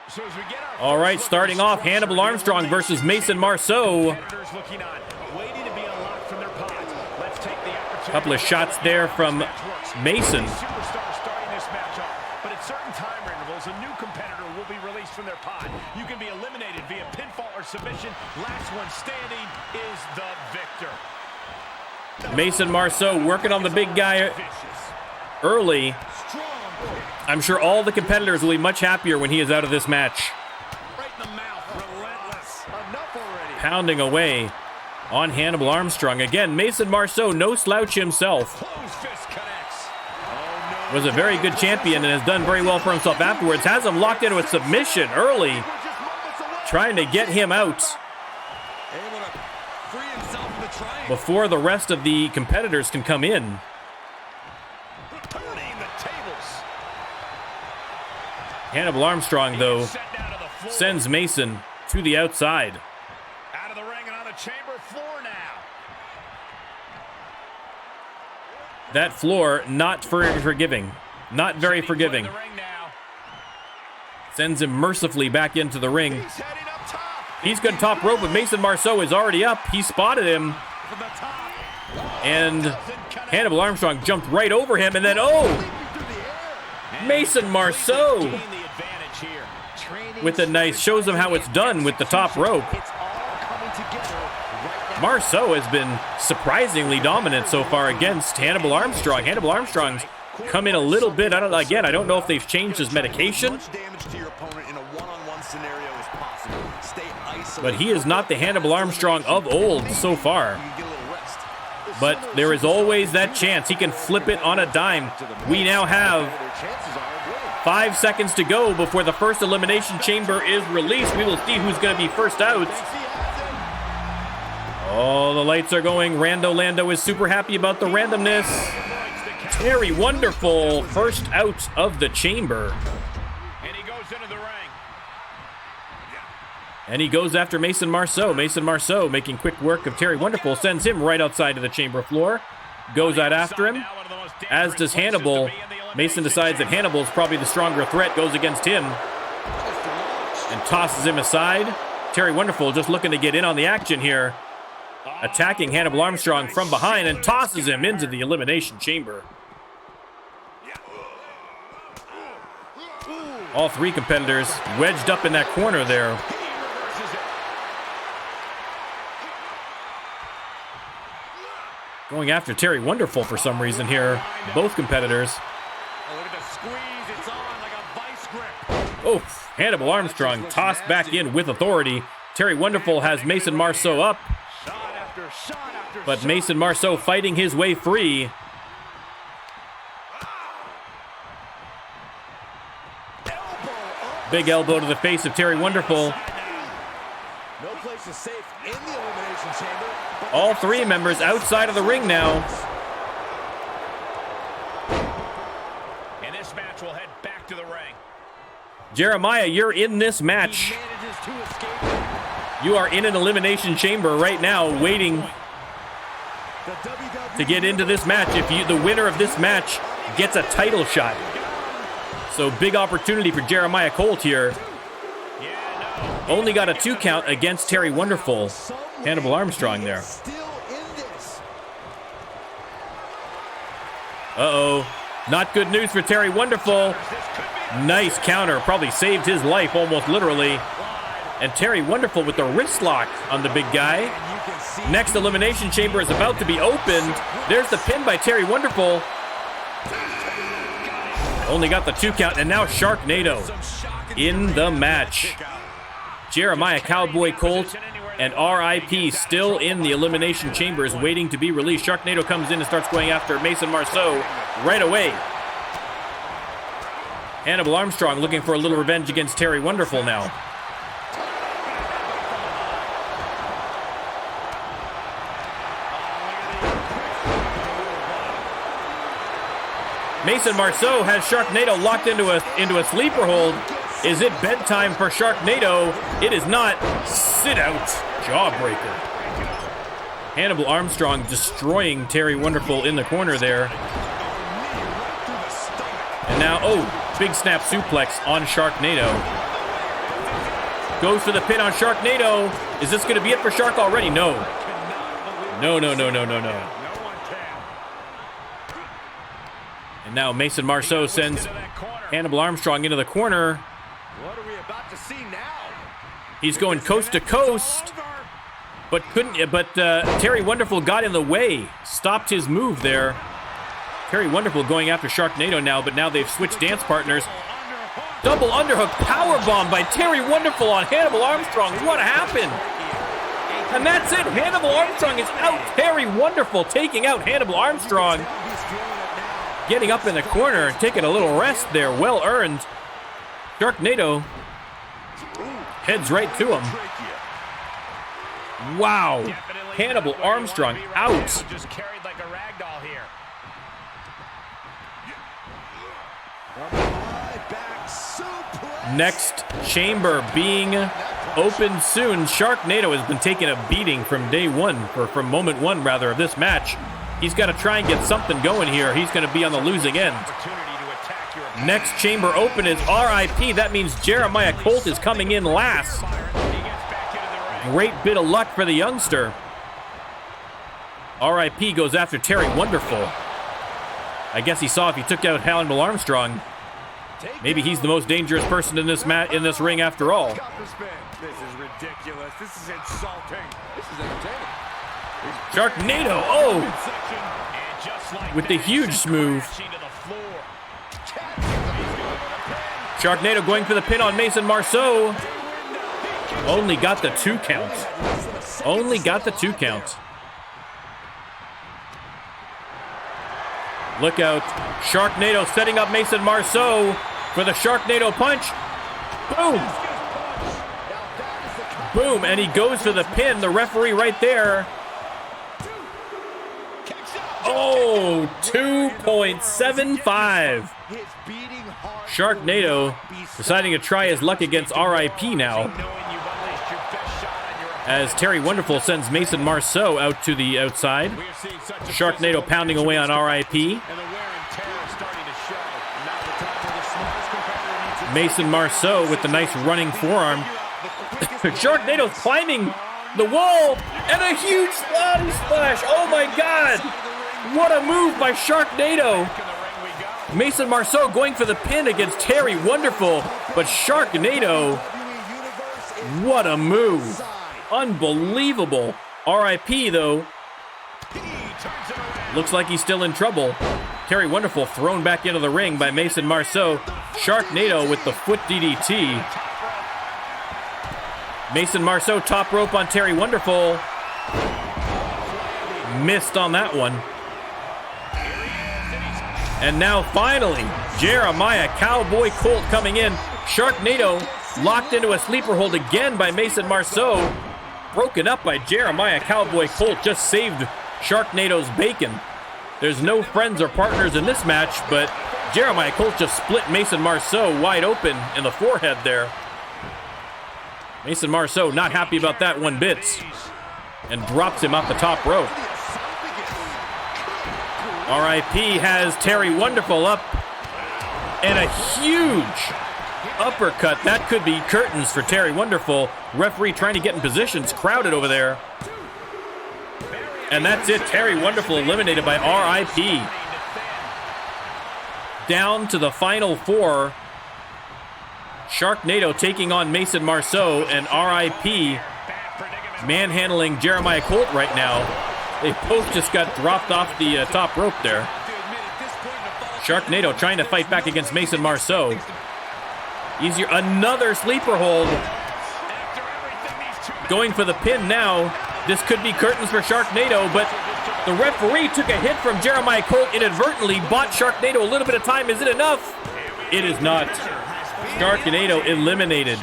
So as we get our All right, starting off, Hannibal Armstrong versus Mason Marceau. looking on, waiting to be unlocked from their pods. Let's take the opportunity. Couple of shots there from Mason. Superstar starting this match off, but at certain time intervals, a new competitor will be released from their pod. You can be eliminated via pinfall or submission. Last one standing is the victor. Mason Marceau working on the big guy early. I'm sure all the competitors will be much happier when he is out of this match. Right in the mouth, relentless. Enough already. Pounding away on Hannibal Armstrong. Again, Mason Marceau, no slouch himself. Close fist connects. Oh, no. Was a very good champion and has done very well for himself afterwards. Has him locked into a submission early. Trying to get him out Able to free himself from the triangle. before the rest of the competitors can come in. Turning the tables. Hannibal Armstrong, though, Sent down to the floor. sends Mason to the outside. Out of the ring and on the chamber floor now. That floor, not very forgiving. Not very forgiving. In the ring now. Sends him mercifully back into the ring. He's heading up top. He's going to top rope, but Mason Marceau is already up. He spotted him, From the top. and Hannibal Armstrong jumped right over him, and then, oh! Mason Marceau Gain the advantage here. Training with a nice, shows him how it's done with the top rope. It's all coming together right now. Marceau has been surprisingly dominant so far against Hannibal Armstrong. Hannibal Armstrong's come in a little bit. I don't know if they've changed his medication, Much damage to your opponent in a one-on-one scenario is possible. Stay isolated. but he is not the Hannibal Armstrong of old so far. You can get a little rest. but there is always that chance. He can flip it on a dime. We now have 5 seconds to go before the first elimination chamber is released. We will see who's going to be first out. Oh, the lights are going. Rando Lando is super happy about the randomness. Terry Wonderful, first out of the chamber. And he goes into the ring. And he goes after Mason Marceau. Mason Marceau making quick work of Terry Wonderful, sends him right outside of the chamber floor. Goes out after him, as does Hannibal. Mason decides that Hannibal's probably the stronger threat, goes against him, and tosses him aside. Terry Wonderful just looking to get in on the action here, attacking Hannibal Armstrong from behind and tosses him into the elimination chamber. All three competitors wedged up in that corner there. Going after Terry Wonderful for some reason here. Both competitors. Look at the squeeze. It's on like a vice grip. Oh, Hannibal Armstrong tossed back in with authority. Terry Wonderful has Mason Marceau up, but Mason Marceau fighting his way free. Big elbow to the face of Terry Wonderful. No place is safe in the elimination chamber. All three members outside of the ring now. And this match will head back to the ring. Jeremiah, you're in this match. You are in an elimination chamber right now, waiting to get into this match. If the winner of this match gets a title shot. So big opportunity for Jeremiah Colt here. Only got a 2 count against Terry Wonderful. Hannibal Armstrong there. Uh-oh. Not good news for Terry Wonderful. Nice counter. Probably saved his life, almost literally. And Terry Wonderful with the wrist lock on the big guy. Next elimination chamber is about to be opened. There's the pin by Terry Wonderful. Only got the 2 count, and now Sharknado in the match. Jeremiah Cowboy Colt and RIP still in the elimination chambers waiting to be released. Sharknado comes in and starts going after Mason Marceau right away. Hannibal Armstrong looking for a little revenge against Terry Wonderful now. Mason Marceau has Sharknado locked into a sleeper hold. Is it bedtime for Sharknado? It is not. Sit out. Jawbreaker. Hannibal Armstrong destroying Terry Wonderful in the corner there. And now, oh, big snap suplex on Sharknado. Goes for the pin on Sharknado. Is this going to be it for Shark already? No. No. And now Mason Marceau sends Hannibal Armstrong into the corner. What are we about to see now? He's going coast to coast, but Terry Wonderful got in the way, stopped his move there. Terry Wonderful going after Sharknado now, but now they've switched dance partners. Double underhook powerbomb by Terry Wonderful on Hannibal Armstrong. What happened? And that's it. Hannibal Armstrong is out. Terry Wonderful taking out Hannibal Armstrong. Getting up in the corner and taking a little rest there. Well earned. Sharknado heads right to him. Wow. Hannibal Armstrong out. Just carried like a ragdoll here. Next chamber being opened soon. Sharknado has been taking a beating from day one, or from moment one rather, of this match. He's got to try and get something going here. He's going to be on the losing end. Next chamber open is RIP. That means Jeremiah Colt is coming in last. Great bit of luck for the youngster. RIP goes after Terry Wonderful. I guess he saw if he took out Hannibal Armstrong, maybe he's the most dangerous person in this ring after all. This is ridiculous. This is insulting. This is entertaining. Sharknado, oh! With the huge move. Sharknado going for the pin on Mason Marceau. Only got the 2 count. Only got the 2 count. Look out. Sharknado setting up Mason Marceau for the Sharknado punch. Boom. Boom, and he goes for the pin. The referee right there. Oh, 2.75. Sharknado deciding to try his luck against RIP now. As Terry Wonderful sends Mason Marceau out to the outside. Sharknado pounding away on RIP. Mason Marceau with the nice running forearm. Sharknado's climbing the wall and a huge body splash. Oh my God. What a move by Sharknado. Mason Marceau going for the pin against Terry Wonderful, but Sharknado, what a move. Unbelievable. RIP though. Looks like he's still in trouble. Terry Wonderful thrown back into the ring by Mason Marceau. Sharknado with the foot DDT. Mason Marceau top rope on Terry Wonderful. Missed on that one. And now finally, Jeremiah Cowboy Colt coming in. Sharknado locked into a sleeper hold again by Mason Marceau. Broken up by Jeremiah Cowboy Colt. Just saved Sharknado's bacon. There's no friends or partners in this match, but Jeremiah Colt just split Mason Marceau wide open in the forehead there. Mason Marceau not happy about that one bit and drops him off the top rope. RIP has Terry Wonderful up and a huge uppercut. That could be curtains for Terry Wonderful. Referee trying to get in position. It's crowded over there. And that's it. Terry Wonderful eliminated by RIP. Down to the final four. Sharknado taking on Mason Marceau, and RIP manhandling Jeremiah Colt right now. They both just got dropped off the top rope there. Sharknado trying to fight back against Mason Marceau. Easier. Another sleeper hold. Going for the pin now. This could be curtains for Sharknado, but the referee took a hit from Jeremiah Colt inadvertently. Bought Sharknado a little bit of time. Is it enough? It is not. Sharknado eliminated.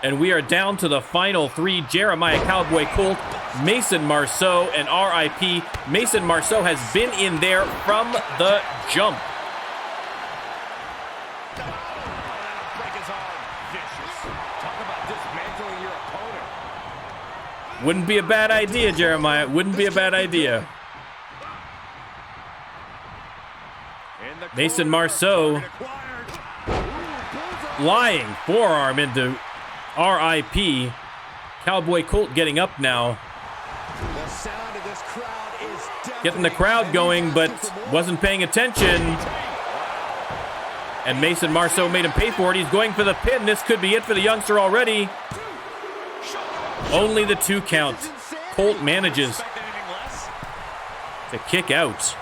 And we are down to the final three. Jeremiah Cowboy Colt, Mason Marceau, and RIP. Mason Marceau has been in there from the jump. Wouldn't be a bad idea, Jeremiah. Wouldn't be a bad idea. Mason Marceau lying forearm into RIP. Cowboy Colt getting up now. Getting the crowd going, but wasn't paying attention. And Mason Marceau made him pay for it. He's going for the pin. This could be it for the youngster already. Only the 2 count. Colt manages to kick out.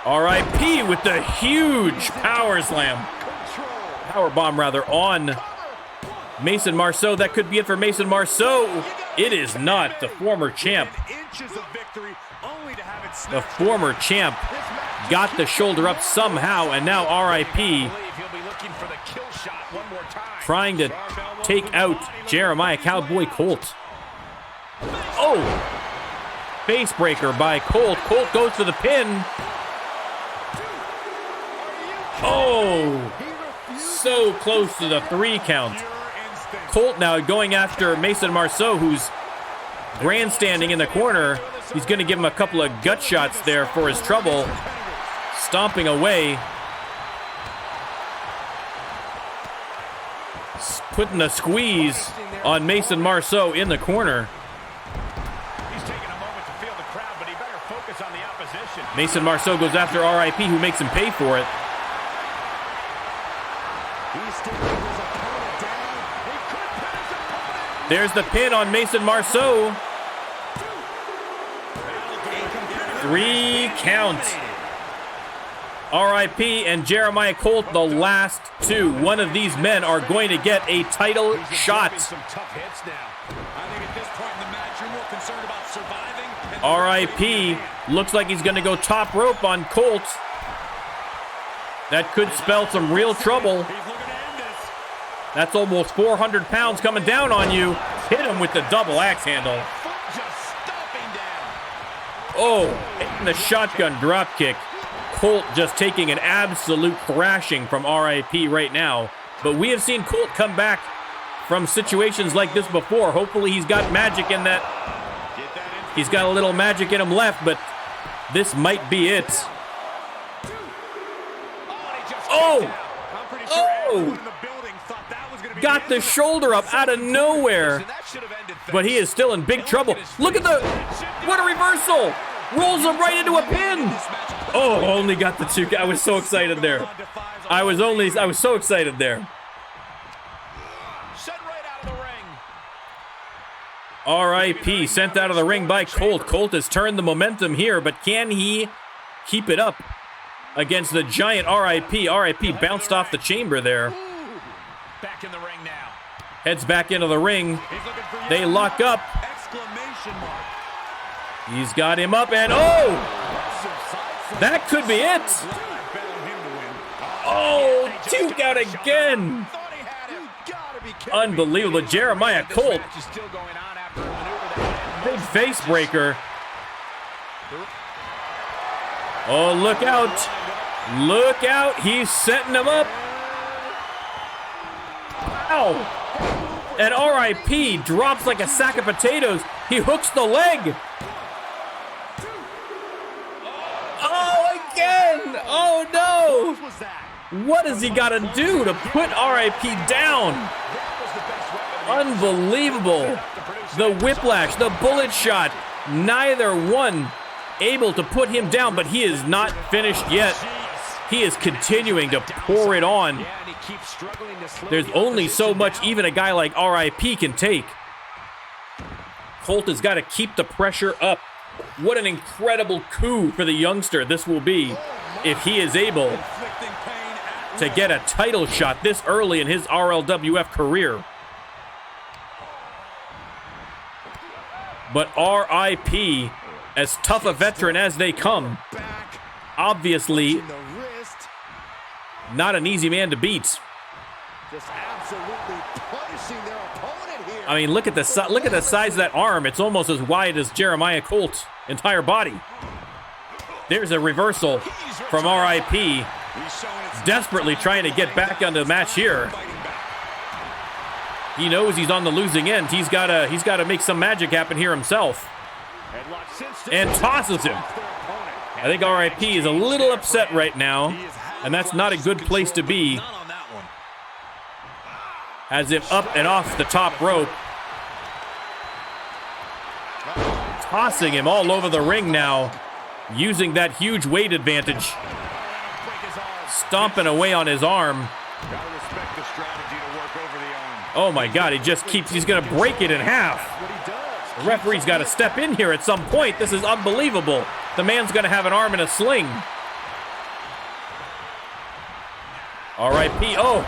RIP with the huge power slam. Power bomb, rather, on Mason Marceau. That could be it for Mason Marceau. It is not. The former champ. The former champ got the shoulder up somehow, and now RIP trying to take out Jeremiah Cowboy Colt. Oh! Face breaker by Colt. Colt goes for the pin. Oh! So close to the 3 count. Colt now going after Mason Marceau, who's grandstanding in the corner. He's going to give him a couple of gut shots there for his trouble. Stomping away. Putting a squeeze on Mason Marceau in the corner. He's taking a moment to feel the crowd, but he better focus on the opposition. Mason Marceau goes after RIP, who makes him pay for it. There's the pin on Mason Marceau. 3 count. RIP and Jeremiah Colt, the last 2. One of these men are going to get a title shot. Some tough hits now. I think at this point in the match, you're more concerned about surviving RIP looks like he's going to go top rope on Colt. That could spell some real trouble. That's almost 400 pounds coming down on you. Hit him with the double axe handle. Oh, and the shotgun drop kick. Colt just taking an absolute thrashing from RIP right now. But we have seen Colt come back from situations like this before. Hopefully he's got magic in that. He's got a little magic in him left, but this might be it. Oh! Oh! Got the shoulder up out of nowhere. But he is still in big trouble. Look at the... What a reversal! Rolls him right into a pin! Oh, only got the 2. I was so excited there. I was so excited there. RIP sent out of the ring by Colt. Colt has turned the momentum here, but can he keep it up against the giant RIP? RIP bounced off the chamber there. Back in the ring now. Heads back into the ring. They lock up. He's got him up, and oh! That could be it. Oh, 2 count again. Unbelievable. Jeremiah Colt. Big face breaker. Oh, look out. Look out. He's setting him up. Ow. And RIP drops like a sack of potatoes. He hooks the leg. Oh, again. Oh, no. What has he got to do to put RIP down? Unbelievable. The whiplash, the bullet shot, neither one able to put him down, but he is not finished yet. He is continuing to pour it on. There's only so much even a guy like RIP can take. Colt has got to keep the pressure up. What an incredible coup for the youngster this will be if he is able to get a title shot this early in his RLWF career. But RIP, as tough a veteran as they come, obviously not an easy man to beat. Just absolutely punishing their opponent here. I mean, look at the size of that arm. It's almost as wide as Jeremiah Colt's entire body. There's a reversal from RIP, desperately trying to get back on the match here. He knows he's on the losing end. He's got to make some magic happen here himself. And tosses him. I think RIP is a little upset right now, and that's not a good place to be. Has him up and off the top rope. Tossing him all over the ring now, using that huge weight advantage. Stomping away on his arm. Oh my God, he's gonna break it in half. The referee's gotta step in here at some point. This is unbelievable. The man's gonna have an arm in a sling. RIP, oh.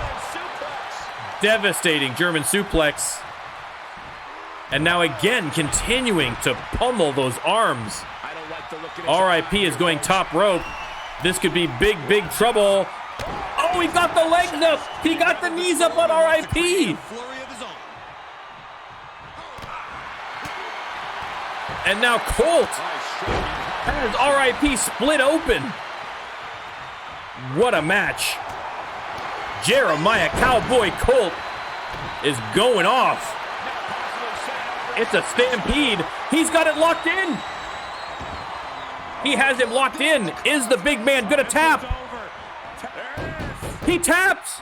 Devastating German suplex. And now again, continuing to pummel those arms. RIP is going top rope. This could be big, big trouble. Oh, he got the legs up. He got the knees up on RIP. And now Colt has RIP split open. What a match. Jeremiah Cowboy Colt is going off. It's a stampede. He's got it locked in. He has him locked in. Is the big man gonna tap? He taps.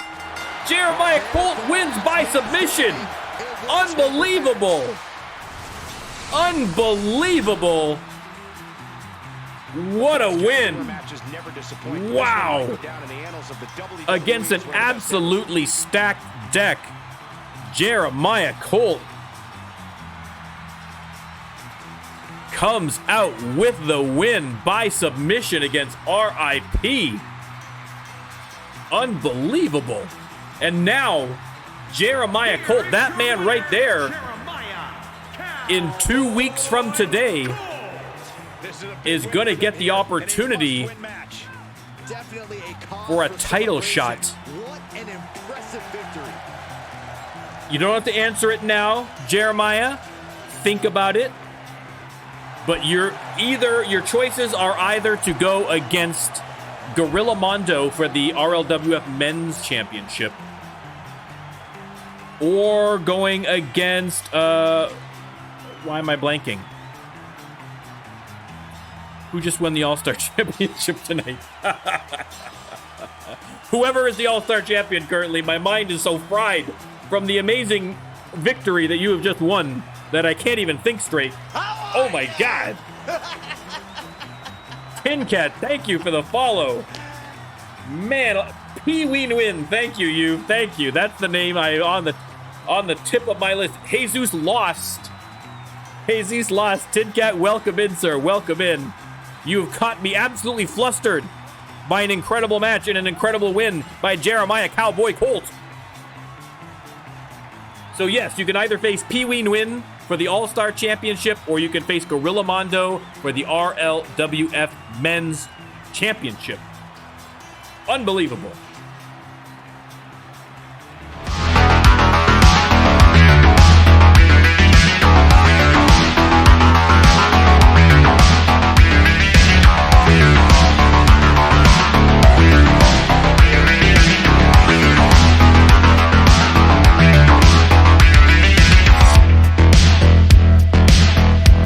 Jeremiah Colt wins by submission. Unbelievable. Unbelievable. What a win. Wow. Against an absolutely stacked deck, Jeremiah Colt comes out with the win by submission against RIP. Unbelievable. And now, Jeremiah Colt, that man right there, in 2 weeks from today, is going to get the opportunity Definitely for a title shot. What an impressive victory. You don't have to answer it now, Jeremiah. Think about it. But your choices are either to go against Gorilla Mondo for the RLWF Men's Championship, or going against why am I blanking? Who just won the All-Star Championship tonight? Whoever is the All-Star Champion currently, my mind is so fried from the amazing victory that you have just won that I can't even think straight. Oh my God. Tin Cat, thank you for the follow. Man, Pee-wee Win, thank you, thank you. That's the name on the tip of my list. Jesus lost. Tin Cat, welcome in, sir. Welcome in. You have caught me absolutely flustered by an incredible match and an incredible win by Jeremiah Cowboy Colt. So yes, you can either face Pee-wee Win for the All-Star Championship, or you can face Gorilla Mondo for the RLWF Men's Championship. Unbelievable.